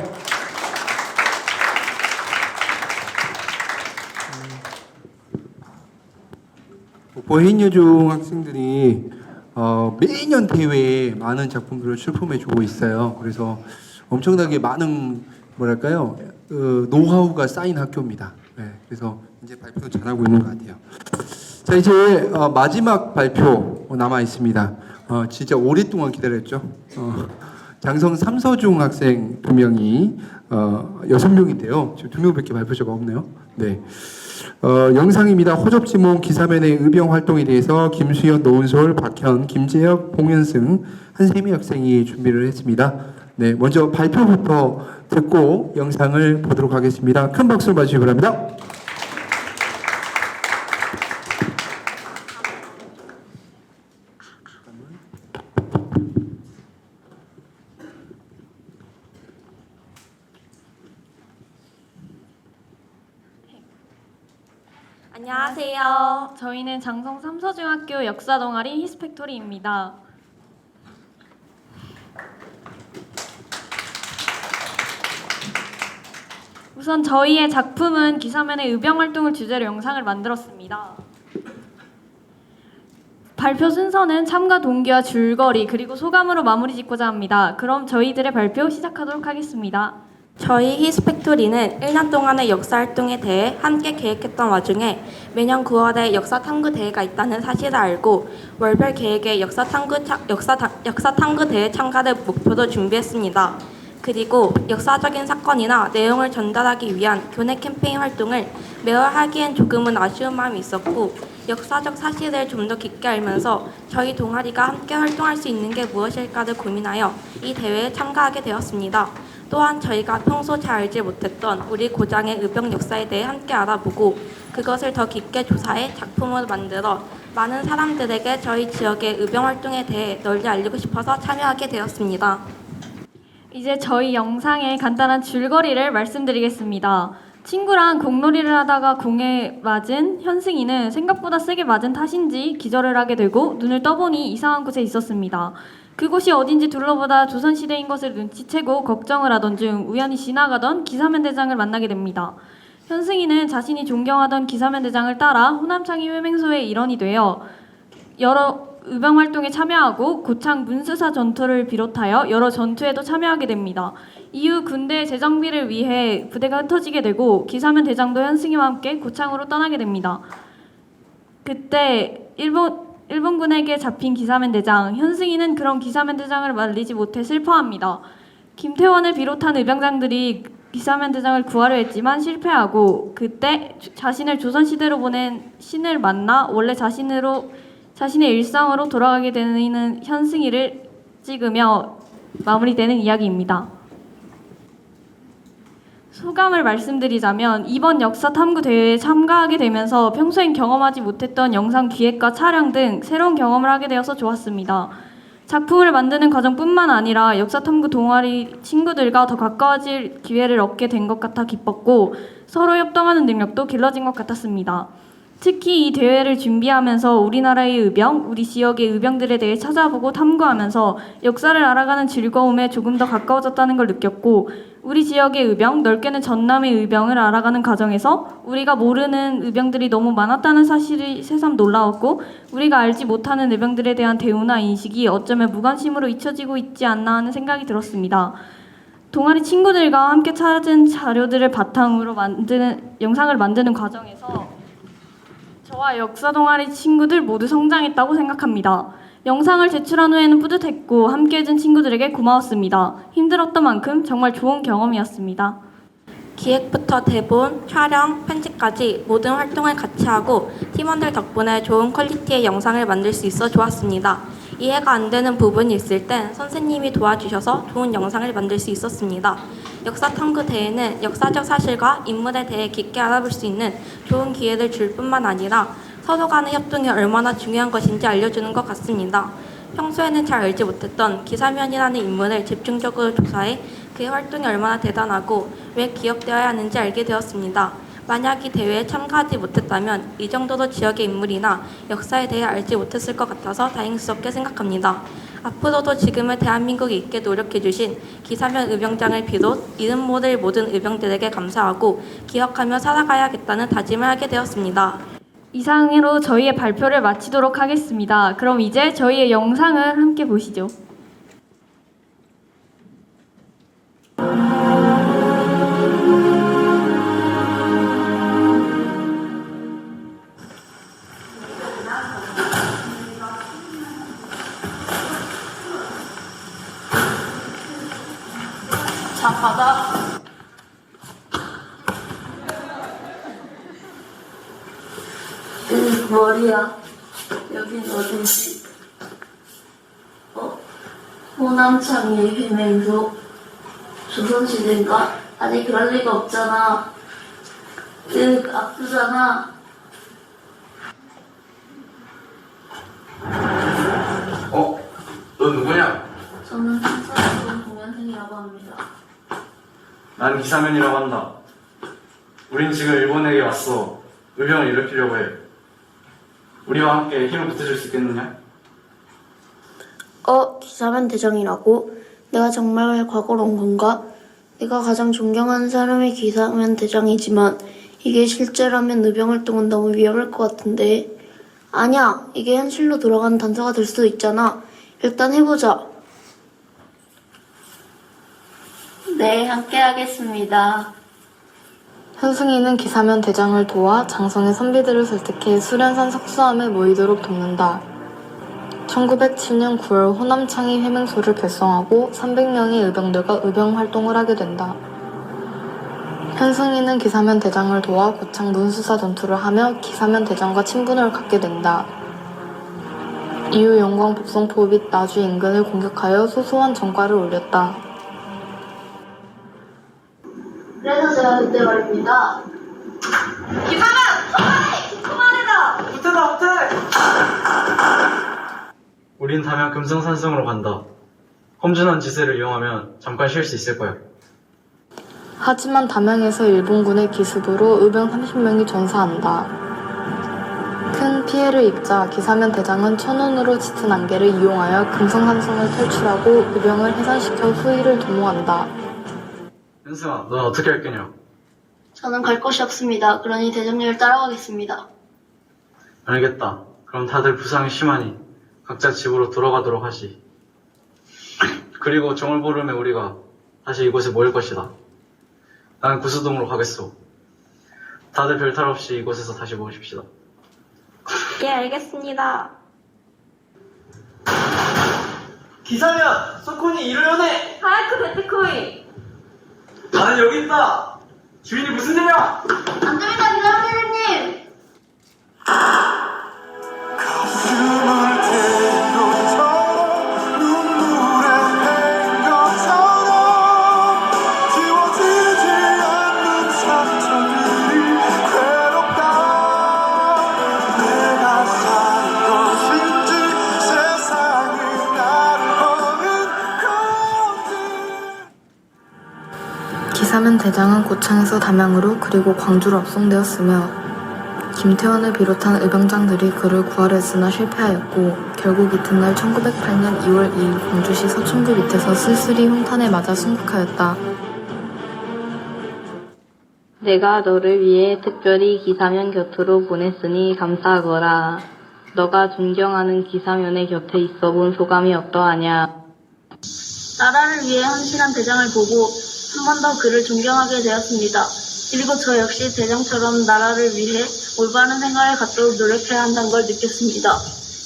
목포 해인여중 학생들이 매년 대회에 많은 작품들을 출품해주고 있어요. 그래서 엄청나게 많은 뭐랄까요 노하우가 쌓인 학교입니다. 네, 그래서 이제 발표도 잘하고 있는 것 같아요. 자, 이제 마지막 발표 남아 있습니다. 진짜 오랫동안 기다렸죠. 장성 삼서중 학생 2명이 6명인데요. 지금 2명밖에 발표자가 없네요. 네. 영상입니다. 호접지몽 기사면의 의병 활동에 대해서 김수현, 노은솔, 박현, 김재혁, 봉현승 한 3명 학생이 준비를 했습니다. 네, 먼저 발표부터 듣고 영상을 보도록 하겠습니다. 큰 박수를 맞으시기 바랍니다. 안녕하세요. 저희는 장성 삼서중학교 역사 동아리 히스팩토리입니다. 우선 저희의 작품은 기사면의 의병 활동을 주제로 영상을 만들었습니다. 발표 순서는 참가 동기와 줄거리 그리고 소감으로 마무리 짓고자 합니다. 그럼 저희들의 발표 시작하도록 하겠습니다. 저희 히스팩토리는 1년 동안의 역사 활동에 대해 함께 계획했던 와중에 매년 9월에 역사 탐구 대회가 있다는 사실을 알고 월별 계획의 역사 탐구 대회 참가를 목표로 준비했습니다. 그리고 역사적인 사건이나 내용을 전달하기 위한 교내 캠페인 활동을 매월 하기엔 조금은 아쉬운 마음이 있었고 역사적 사실을 좀 더 깊게 알면서 저희 동아리가 함께 활동할 수 있는 게 무엇일까를 고민하여 이 대회에 참가하게 되었습니다. 또한 저희가 평소 잘 알지 못했던 우리 고장의 의병 역사에 대해 함께 알아보고 그것을 더 깊게 조사해 작품을 만들어 많은 사람들에게 저희 지역의 의병 활동에 대해 널리 알리고 싶어서 참여하게 되었습니다. 이제 저희 영상의 간단한 줄거리를 말씀드리겠습니다. 친구랑 공놀이를 하다가 공에 맞은 현승이는 생각보다 세게 맞은 탓인지 기절을 하게 되고 눈을 떠보니 이상한 곳에 있었습니다. 그곳이 어딘지 둘러보다 조선시대인 것을 눈치채고 걱정을 하던 중 우연히 지나가던 기사면 대장을 만나게 됩니다. 현승이는 자신이 존경하던 기사면 대장을 따라 호남창이 회맹소의 일원이 되어 여러 의병 활동에 참여하고 고창 문수사 전투를 비롯하여 여러 전투에도 참여하게 됩니다. 이후 군대의 재정비를 위해 부대가 흩어지게 되고 기사면 대장도 현승이와 함께 고창으로 떠나게 됩니다. 그때 일본군에게 잡힌 기사면 대장, 현승이는 그런 기사면 대장을 말리지 못해 슬퍼합니다. 김태원을 비롯한 의병장들이 기사면 대장을 구하려 했지만 실패하고 그때 자신을 조선시대로 보낸 신을 만나 원래 자신의 일상으로 돌아가게 되는 현승이를 찍으며 마무리되는 이야기입니다. 소감을 말씀드리자면 이번 역사 탐구 대회에 참가하게 되면서 평소엔 경험하지 못했던 영상 기획과 촬영 등 새로운 경험을 하게 되어서 좋았습니다. 작품을 만드는 과정뿐만 아니라 역사 탐구 동아리 친구들과 더 가까워질 기회를 얻게 된 것 같아 기뻤고 서로 협동하는 능력도 길러진 것 같았습니다. 특히 이 대회를 준비하면서 우리나라의 의병, 우리 지역의 의병들에 대해 찾아보고 탐구하면서 역사를 알아가는 즐거움에 조금 더 가까워졌다는 걸 느꼈고, 우리 지역의 의병, 넓게는 전남의 의병을 알아가는 과정에서 우리가 모르는 의병들이 너무 많았다는 사실이 새삼 놀라웠고, 우리가 알지 못하는 의병들에 대한 대우나 인식이 어쩌면 무관심으로 잊혀지고 있지 않나 하는 생각이 들었습니다. 동아리 친구들과 함께 찾은 자료들을 바탕으로 영상을 만드는 과정에서 저와 역사 동아리 친구들 모두 성장했다고 생각합니다. 영상을 제출한 후에는 뿌듯했고 함께 해준 친구들에게 고마웠습니다. 힘들었던 만큼 정말 좋은 경험이었습니다. 기획부터 대본, 촬영, 편집까지 모든 활동을 같이 하고 팀원들 덕분에 좋은 퀄리티의 영상을 만들 수 있어 좋았습니다. 이해가 안 되는 부분이 있을 땐 선생님이 도와주셔서 좋은 영상을 만들 수 있었습니다. 역사 탐구 대회는 역사적 사실과 인물에 대해 깊게 알아볼 수 있는 좋은 기회를 줄 뿐만 아니라 서로 간의 협동이 얼마나 중요한 것인지 알려주는 것 같습니다. 평소에는 잘 알지 못했던 기사면이라는 인물을 집중적으로 조사해 그의 활동이 얼마나 대단하고 왜 기억되어야 하는지 알게 되었습니다. 만약 이 대회에 참가하지 못했다면 이 정도로 지역의 인물이나 역사에 대해 알지 못했을 것 같아서 다행스럽게 생각합니다. 앞으로도 지금의 대한민국이 있게 노력해주신 기사면 의병장을 비롯 이름 모를 모든 의병들에게 감사하고 기억하며 살아가야겠다는 다짐을 하게 되었습니다. 이상으로 저희의 발표를 마치도록 하겠습니다. 그럼 이제 저희의 영상을 함께 보시죠. 자, 받아. 머리야. 여긴 어디지? 호남창의 휘맹도 조선시대인가? 아니 그럴 리가 없잖아. 아프잖아. 넌 누구냐? 저는 한사람 동년생이라고 합니다. 난 기사면이라고 한다. 우린 지금 일본에게 왔어. 의병을 일으키려고 해. 우리와 함께 힘을 보태줄 수 있겠느냐? 기사면 대장이라고? 내가 정말 과거로 온 건가? 내가 가장 존경하는 사람이 기사면 대장이지만 이게 실제라면 의병활동은 너무 위험할 것 같은데. 아니야, 이게 현실로 돌아가는 단서가 될 수도 있잖아. 일단 해보자. 네, 함께 하겠습니다. 현승이는 기사면 대장을 도와 장성의 선비들을 설득해 수련산 석수함에 모이도록 돕는다. 1907년 9월 호남창의 회맹소를 결성하고 300명의 의병들과 의병 활동을 하게 된다. 현승이는 기사면 대장을 도와 고창 문수사 전투를 하며 기사면 대장과 친분을 갖게 된다. 이후 영광 복성포 및 나주 인근을 공격하여 소소한 전과를 올렸다. 그래서 제가 그때 말입니다. 기사면! 그만해라! 후퇴! 우린 다면 금성산성으로 간다. 험준한 지세를 이용하면 잠깐 쉴 수 있을 거야. 하지만 담양에서 일본군의 기습으로 의병 30명이 전사한다. 큰 피해를 입자 기사면 대장은 천운으로 짙은 안개를 이용하여 금성산성을 탈출하고 의병을 해산시켜 후위를 도모한다. 현승아, 넌 어떻게 할 거냐? 저는 갈 곳이 없습니다. 그러니 대장님을 따라가겠습니다. 알겠다. 그럼 다들 부상이 심하니 각자 집으로 돌아가도록 하시. 그리고 정을 부르면 우리가 다시 이곳에 모일 것이다. 난 구수동으로 가겠소. 다들 별탈 없이 이곳에서 다시 모십시다. 예, 알겠습니다. 기사면! 소콘이 이르려네! 하이크 배트코인! 나는 여기 있다! 주인이 무슨 일이야! 안 됩니다, 기사면 대장님! 기사면 대장은 고창에서 담양으로 그리고 광주로 압송되었으며 김태원을 비롯한 의병장들이 그를 구하랬으나 실패하였고 결국 이튿날 1908년 2월 2일 광주시 서천구 밑에서 쓸쓸히 흉탄에 맞아 순국하였다. 내가 너를 위해 특별히 기사면 곁으로 보냈으니 감사하거라. 너가 존경하는 기사면의 곁에 있어 본 소감이 어떠하냐? 나라를 위해 헌신한 대장을 보고 한 번 더 그를 존경하게 되었습니다. 그리고 저 역시 대장처럼 나라를 위해 올바른 생각을 갖도록 노력해야 한다는 걸 느꼈습니다.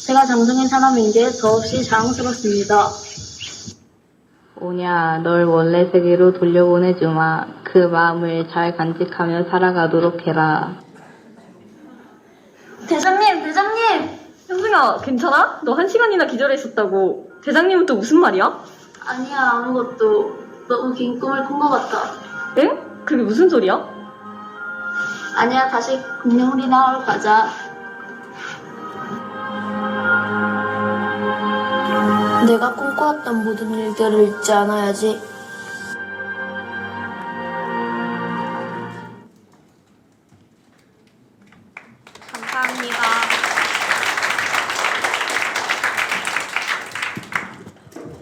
제가 장성인 사람인 게 더없이 자랑스럽습니다. 오냐, 널 원래 세계로 돌려보내주마. 그 마음을 잘 간직하며 살아가도록 해라. 대장님! 현승아, 괜찮아? 너 1시간이나 기절해 있었다고. 대장님은 또 무슨 말이야? 아니야, 아무것도. 너무 긴 꿈을 꾼 것 같아. 응? 그게 무슨 소리야? 아니야, 다시 공룡놀이나 하러 가자. 내가 꿈꿔왔던 모든 일들을 잊지 않아야지. 감사합니다.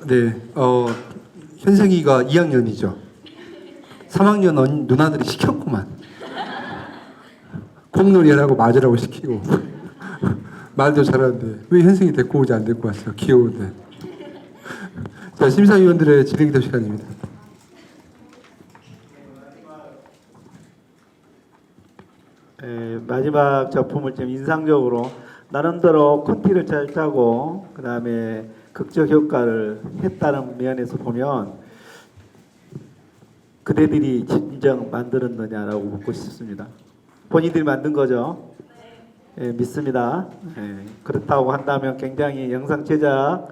네, 현승이가 2학년이죠. 3학년 누나들이 시켰구만. 콩놀이 하라고 맞으라고 시키고. 말도 잘하는데 왜 현승이 데리고 오지 안 데리고 왔어? 귀여운데. 자, 심사위원들의 질의응답 시간입니다. 마지막 작품을 좀 인상적으로 나름대로 콘티를 잘 짜고 그 다음에 극적 효과를 했다는 면에서 보면 그대들이 진정 만들었느냐라고 묻고 싶습니다. 본인들이 만든 거죠? 예, 믿습니다. 예, 그렇다고 한다면 굉장히 영상 제작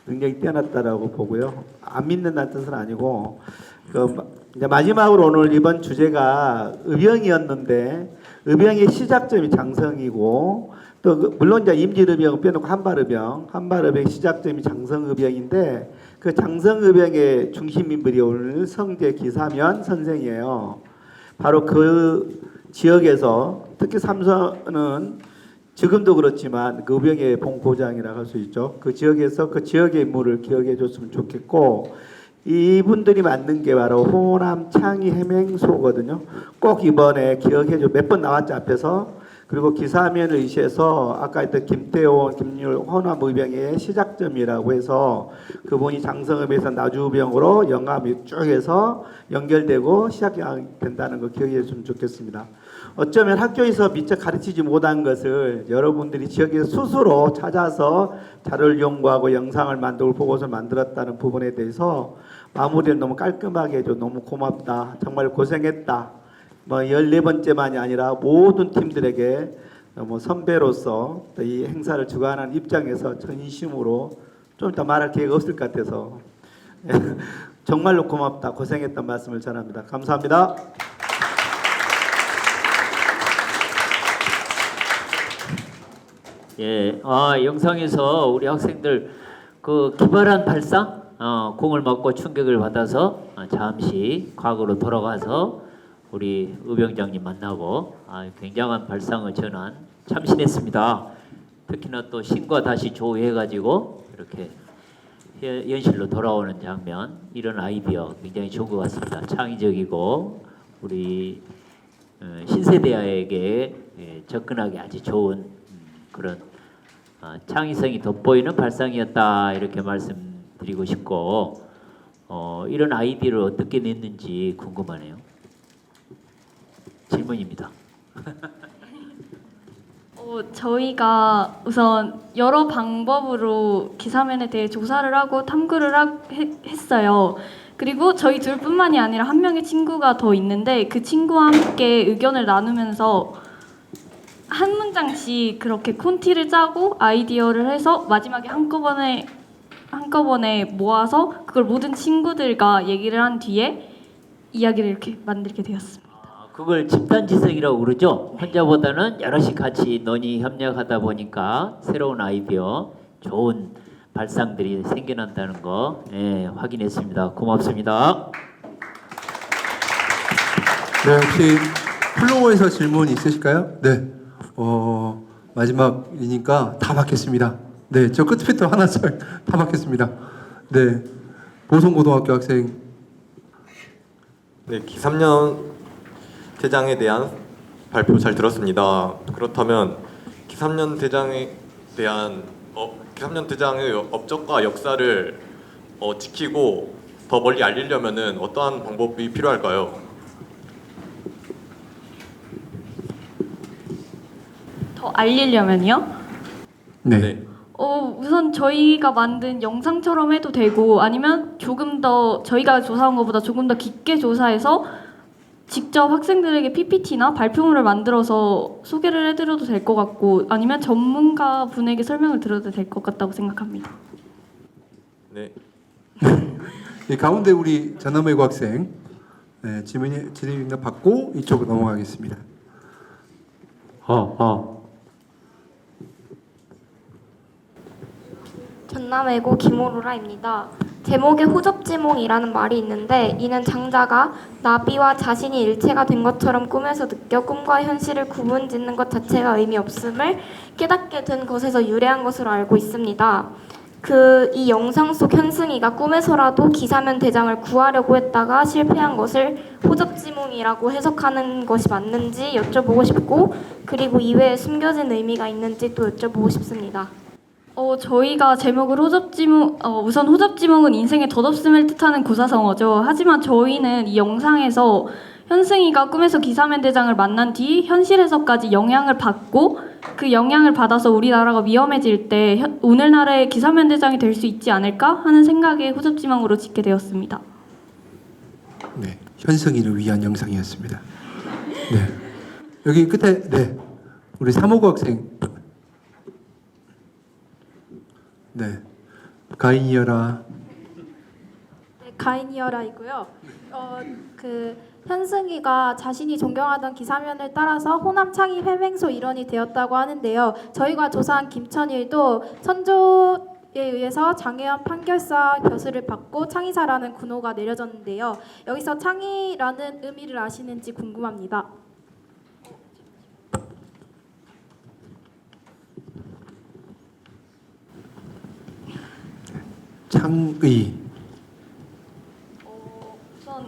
능력이 뛰어났다라고 보고요. 안 믿는다는 뜻은 아니고 이제 마지막으로 오늘 이번 주제가 의병이었는데 의병의 시작점이 장성이고 또 물론 이제 임진의병 빼놓고 한발의병 시작점이 장성의병인데 그 장성의병의 중심인물이 오늘 성제 기사면 선생이에요. 바로 그 지역에서 특히 삼선은 지금도 그렇지만 그 의병의 본고장이라고 할 수 있죠. 그 지역에서 그 지역의 인물을 기억해 줬으면 좋겠고 이분들이 만든 게 바로 호남 창의 해맹소거든요. 꼭 이번에 기억해 줘. 몇 번 나왔죠 앞에서. 그리고 기사면을 의시해서 아까 했던 김태원, 김율, 호남 의병의 시작점이라고 해서 그분이 장성읍에서 나주병으로 영암이 쭉 해서 연결되고 시작된다는 거 기억해 줬으면 좋겠습니다. 어쩌면 학교에서 미처 가르치지 못한 것을 여러분들이 지역에서 스스로 찾아서 자료를 연구하고 영상을 만들고 보고서를 만들었다는 부분에 대해서 마무리를 너무 깔끔하게 해줘. 너무 고맙다. 정말 고생했다. 14번째만이 아니라 모든 팀들에게 선배로서 이 행사를 주관하는 입장에서 전심으로 좀 이따 말할 기회가 없을 것 같아서 정말로 고맙다. 고생했다는 말씀을 전합니다. 감사합니다. 예, 영상에서 우리 학생들 그 기발한 발상, 공을 맞고 충격을 받아서 잠시 과거로 돌아가서 우리 의병장님 만나고 굉장한 발상을 전한 참신했습니다. 특히나 또 신과 다시 조회해가지고 이렇게 현실로 돌아오는 장면, 이런 아이디어 굉장히 좋은 것 같습니다. 창의적이고 우리 신세대에게 접근하기 아주 좋은 그런 창의성이 돋보이는 발상이었다, 이렇게 말씀드리고 싶고 이런 아이디어를 어떻게 냈는지 궁금하네요. 질문입니다. 저희가 우선 여러 방법으로 기사면에 대해 조사를 하고 탐구를 했어요. 그리고 저희 둘뿐만이 아니라 한 명의 친구가 더 있는데 그 친구와 함께 의견을 나누면서 한 문장씩 그렇게 콘티를 짜고 아이디어를 해서 마지막에 한꺼번에 모아서 그걸 모든 친구들과 얘기를 한 뒤에 이야기를 이렇게 만들게 되었습니다. 그걸 집단지성이라고 그러죠. 혼자보다는 여럿이 같이 논의 협력하다 보니까 새로운 아이디어, 좋은 발상들이 생겨난다는 거 확인했습니다. 고맙습니다. 네, 혹시 플로어에서 질문 있으실까요? 네. 마지막이니까 다 받겠습니다. 네, 저 끝부터 하나씩 다 받겠습니다. 네, 보성고등학교 학생. 네, 기삼년 대장에 대한 발표 잘 들었습니다. 그렇다면 기삼년 대장에 대한 기삼년 대장의 업적과 역사를 지키고 더 멀리 알리려면은 어떠한 방법이 필요할까요? 더 알리려면요? 네. 우선 저희가 만든 영상처럼 해도 되고 아니면 조금 더 저희가 조사한 것보다 조금 더 깊게 조사해서 직접 학생들에게 PPT나 발표물을 만들어서 소개를 해드려도 될 것 같고 아니면 전문가 분에게 설명을 들어도 될 것 같다고 생각합니다. 네. 이 가운데 우리 전남외고 학생 질의응답 받고 이쪽으로 넘어가겠습니다. 전남외고 김오로라입니다. 제목에 호접지몽이라는 말이 있는데 이는 장자가 나비와 자신이 일체가 된 것처럼 꿈에서 느껴 꿈과 현실을 구분짓는 것 자체가 의미 없음을 깨닫게 된 것에서 유래한 것으로 알고 있습니다. 이 영상 속 현승이가 꿈에서라도 기사면 대장을 구하려고 했다가 실패한 것을 호접지몽이라고 해석하는 것이 맞는지 여쭤보고 싶고 그리고 이외에 숨겨진 의미가 있는지 또 여쭤보고 싶습니다. 저희가 제목을 우선 호접지몽은 인생의 덧없음을 뜻하는 고사성어죠. 하지만 저희는 이 영상에서 현승이가 꿈에서 기사면 대장을 만난 뒤 현실에서까지 영향을 받고 그 영향을 받아서 우리나라가 위험해질 때 오늘날의 기사면 대장이 될 수 있지 않을까 하는 생각에 호접지몽으로 짓게 되었습니다. 네, 현승이를 위한 영상이었습니다. 네, 여기 끝에 우리 3호고 학생. 네, 가인이어라. 네, 가인이어라이고요. 현승이가 자신이 존경하던 기사면을 따라서 호남 창의 회맹소 일원이 되었다고 하는데요. 저희가 조사한 김천일도 선조에 의해서 장애원 판결사 벼슬을 받고 창의사라는 군호가 내려졌는데요. 여기서 창의라는 의미를 아시는지 궁금합니다. 창의. 우선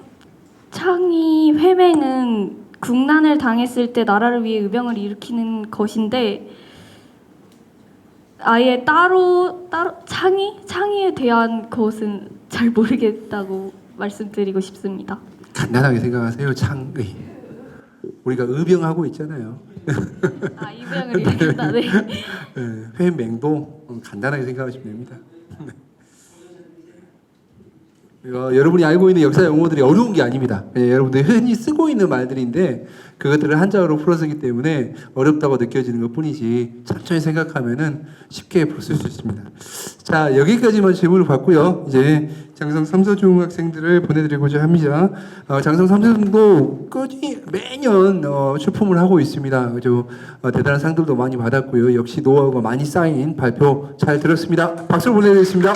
창의 회맹은 국난을 당했을 때 나라를 위해 의병을 일으키는 것인데 아예 따로 창의에 대한 것은 잘 모르겠다고 말씀드리고 싶습니다. 간단하게 생각하세요. 창의. 우리가 의병하고 있잖아요. 의병을 일으킨다. 네. 회맹도 간단하게 생각하시면 됩니다. 여러분이 알고 있는 역사 용어들이 어려운 게 아닙니다. 여러분들이 흔히 쓰고 있는 말들인데 그것들을 한자어로 풀어쓰기 때문에 어렵다고 느껴지는 것뿐이지 천천히 생각하면은 쉽게 풀 수 있습니다. 자, 여기까지만 질문을 받고요. 이제 장성 3서 중학생들을 보내드리고자 합니다. 장성 3서도 꾸준히 매년 출품을 하고 있습니다. 아주 대단한 상들도 많이 받았고요. 역시 노하우가 많이 쌓인 발표 잘 들었습니다. 박수를 보내드리겠습니다.